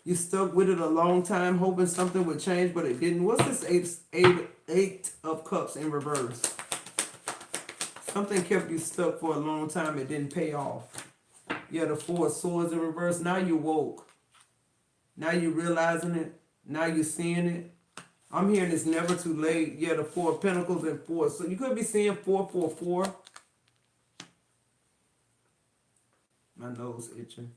Speaker 1: You stuck with it a long time, hoping something would change, but it didn't. What's this eight of Cups in reverse? Something kept you stuck for a long time, it didn't pay off. Yeah, the Four of Swords in reverse. Now you woke. Now you realizing it. Now you seeing it. I'm hearing it's never too late. Yeah, the Four of Pentacles and Four. So you could be seeing 444. My nose itching.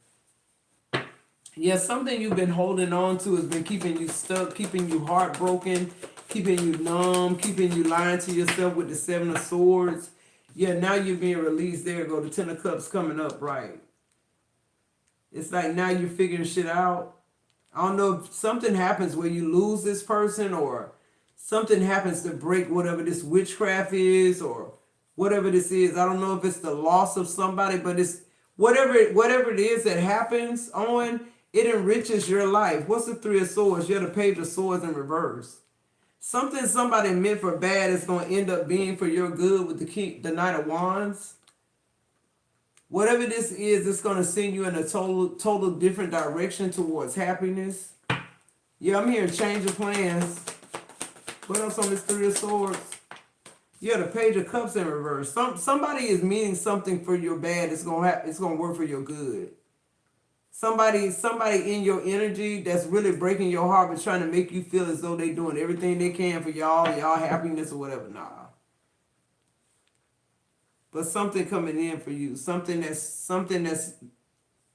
Speaker 1: Yeah, something you've been holding on to has been keeping you stuck, keeping you heartbroken, keeping you numb, keeping you lying to yourself with the Seven of Swords. Yeah, now you're being released. There you go. The Ten of Cups coming up, right? It's like now you're figuring shit out. I don't know if something happens where you lose this person, or something happens to break whatever this witchcraft is, or whatever this is. I don't know if it's the loss of somebody, but it's whatever it is that happens, Owen, it enriches your life. What's the Three of Swords? You're the Page of Swords in reverse. Something somebody meant for bad is going to end up being for your good with the Knight of Wands. Whatever this is, it's going to send you in a total different direction towards happiness. Yeah, I'm hearing change of plans. What else on this Three of Swords? Yeah, the Page of Cups in reverse. Somebody is meaning something for your bad. It's gonna work for your good. Somebody in your energy that's really breaking your heart, but trying to make you feel as though they're doing everything they can for y'all happiness or whatever. Nah. But something coming in for you, something that's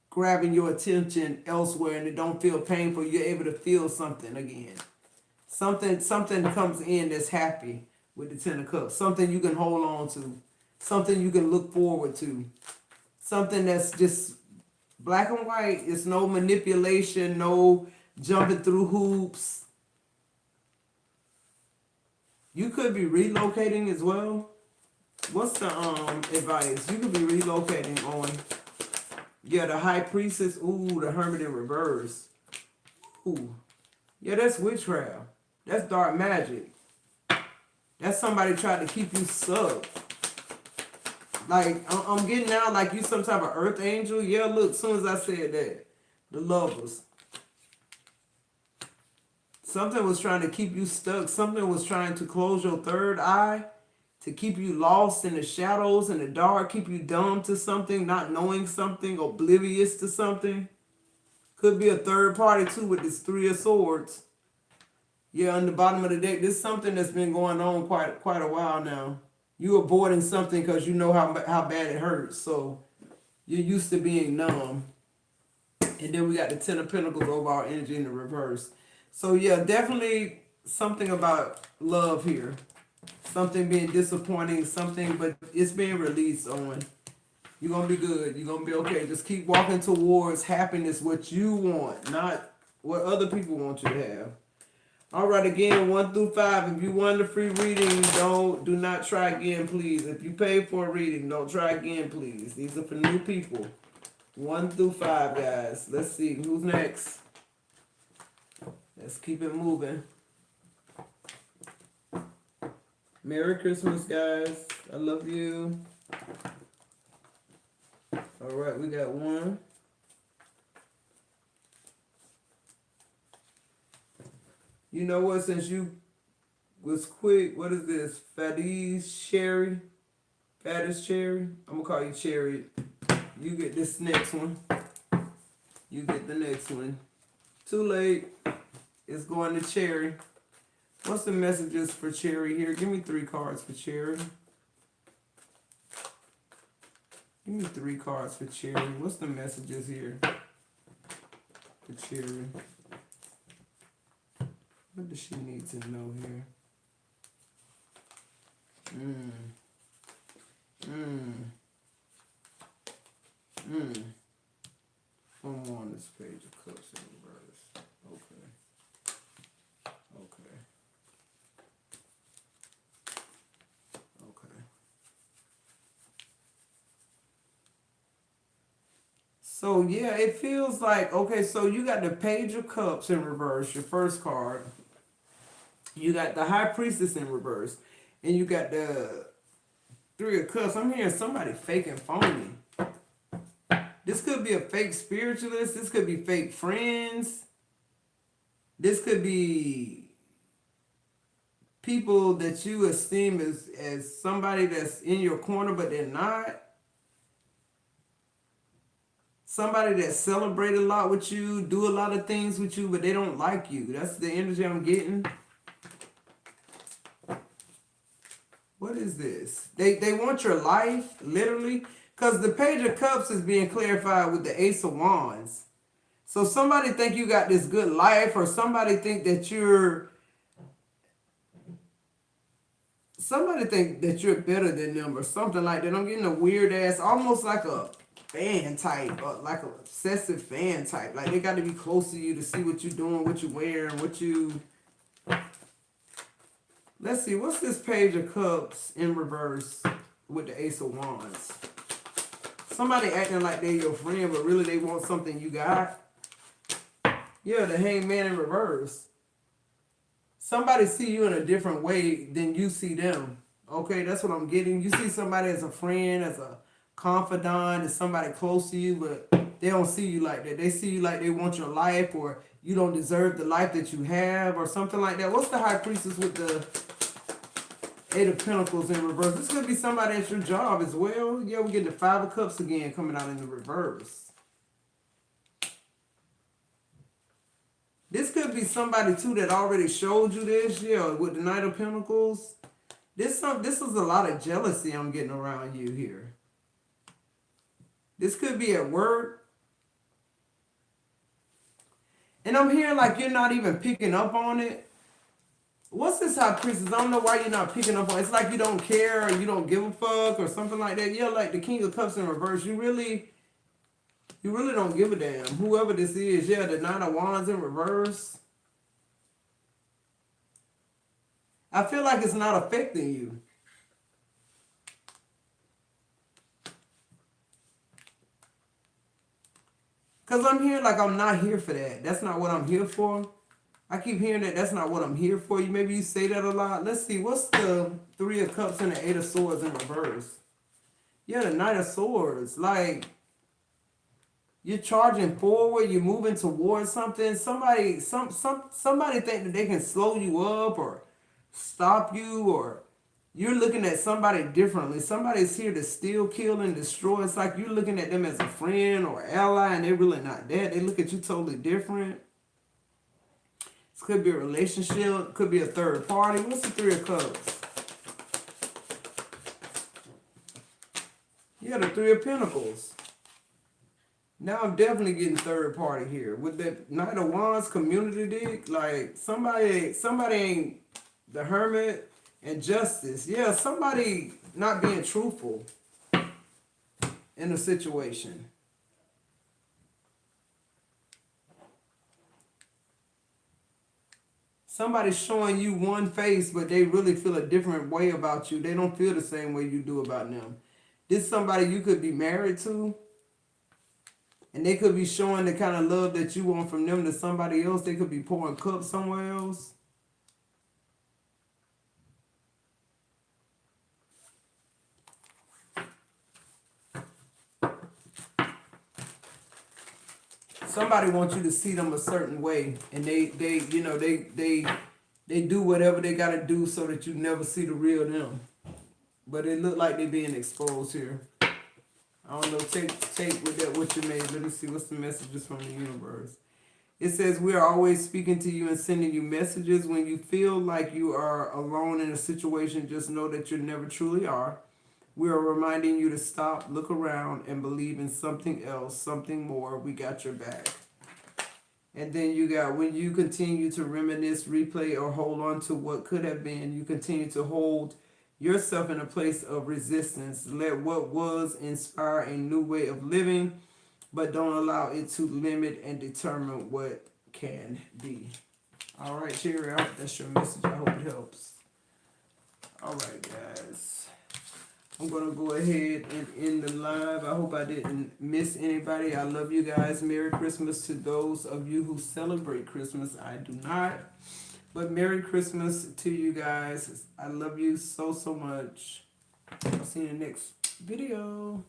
Speaker 1: grabbing your attention elsewhere, and it don't feel painful. You're able to feel something again. Something comes in that's happy with the Ten of Cups. Something you can hold on to. Something you can look forward to. Something that's just black and white. It's no manipulation, no jumping through hoops. You could be relocating as well. What's the advice? You could be relocating on. Yeah, the High Priestess. Ooh, the Hermit in reverse. Ooh. Yeah, that's witchcraft. That's dark magic. That's somebody trying to keep you stuck. Like, I'm getting out like you some type of earth angel. Yeah, look, as soon as I said that. The Lovers. Something was trying to keep you stuck. Something was trying to close your third eye. To keep you lost in the shadows, in the dark. Keep you dumb to something. Not knowing something. Oblivious to something. Could be a third party too with this Three of Swords. Yeah, on the bottom of the deck, this is something that's been going on quite a while now. You avoiding something because you know how bad it hurts. So you're used to being numb. And then we got the Ten of Pentacles over our energy in the reverse. So yeah, definitely something about love here. Something being disappointing, something, but it's being released on. You're gonna be good. You're gonna be okay. Just keep walking towards happiness, what you want, not what other people want you to have. All right, again, 1 through 5. If you want a free reading, do not try again, please. If you pay for a reading, don't try again, please. These are for new people. 1 through 5, guys. Let's see who's next. Let's keep it moving. Merry Christmas, guys. I love you. All right, we got one. You know what? Since you was quick, what is this? Fadiz Cherry? Fadiz Cherry? I'm gonna call you Cherry. You get this next one. You get the next one. Too late. It's going to Cherry. What's the messages for Cherry here? Give me 3 cards for Cherry. Give me 3 cards for Cherry. What's the messages here for Cherry? What does she need to know here? One more on this page of cups in reverse. Okay. So yeah, it feels like, okay, so you got the Page of Cups in reverse, your first card. You got the High Priestess in reverse. And you got the 3 of Cups. I'm hearing somebody fake and phony. This could be a fake spiritualist. This could be fake friends. This could be people that you esteem as somebody that's in your corner, but they're not. Somebody that celebrate a lot with you, do a lot of things with you, but they don't like you. That's the energy I'm getting. What is this? They want your life, literally. Because the Page of Cups is being clarified with the Ace of Wands. So somebody think you got this good life, or somebody think that you're better than them or something like that. I'm getting a weird ass, almost like a fan type, like an obsessive fan type. Like they got to be close to you to see what you're doing, what you're wearing, what you... Let's see, what's this Page of Cups in reverse with the Ace of Wands? Somebody acting like they're your friend, but really they want something you got. Yeah, the Hangman in reverse. Somebody see you in a different way than you see them. Okay, that's what I'm getting. You see somebody as a friend, as a confidant, as somebody close to you, but they don't see you like that. They see you like they want your life, or you don't deserve the life that you have, or something like that. What's the High Priestess with the 8 of Pentacles in reverse? This could be somebody at your job as well. Yeah, we get the 5 of Cups again coming out in the reverse. This could be somebody too that already showed you this. Yeah, with the Knight of Pentacles. This is a lot of jealousy I'm getting around you here. This could be at work. And I'm hearing like you're not even picking up on it. What's this High Priestess? I don't know why you're not picking up on it. It's like you don't care, or you don't give a fuck, or something like that. Yeah, like the King of Cups in reverse. You really don't give a damn. Whoever this is, yeah, the 9 of Wands in reverse. I feel like it's not affecting you. Because I'm hearing like I'm not here for that. That's not what I'm here for. I keep hearing that that's not what I'm here for. Maybe you say that a lot. Let's see. What's the 3 of Cups and the 8 of Swords in reverse? Yeah, the Knight of Swords. Like, you're charging forward. You're moving towards something. Somebody think that they can slow you up or stop you, or you're looking at somebody differently. Somebody's here to steal, kill, and destroy. It's like you're looking at them as a friend or ally, and they're really not that. They look at you totally different. This could be a relationship. Could be a third party. What's the 3 of Cups? Yeah, the 3 of Pentacles. Now I'm definitely getting third party here. With that Knight of Wands community dick, like somebody ain't the Hermit. And justice. Yeah, somebody not being truthful in a situation. Somebody showing you one face, but they really feel a different way about you. They don't feel the same way you do about them. This somebody you could be married to, and they could be showing the kind of love that you want from them to somebody else. They could be pouring cups somewhere else. Somebody wants you to see them a certain way, and they do whatever they gotta do so that you never see the real them. But it look like they being exposed here. I don't know. Take with that what you made. Let me see what's the messages from the universe. It says we are always speaking to you and sending you messages. When you feel like you are alone in a situation, just know that you never truly are. We are reminding you to stop, look around, and believe in something else, something more. We got your back. And then you got when you continue to reminisce, replay, or hold on to what could have been, you continue to hold yourself in a place of resistance. Let what was inspire a new way of living, but don't allow it to limit and determine what can be. All right, Cherry, I hope that's your message. I hope it helps. All right, guys. I'm going to go ahead and end the live. I hope I didn't miss anybody. I love you guys. Merry Christmas to those of you who celebrate Christmas. I do not. But Merry Christmas to you guys. I love you so, so much. I'll see you in the next video.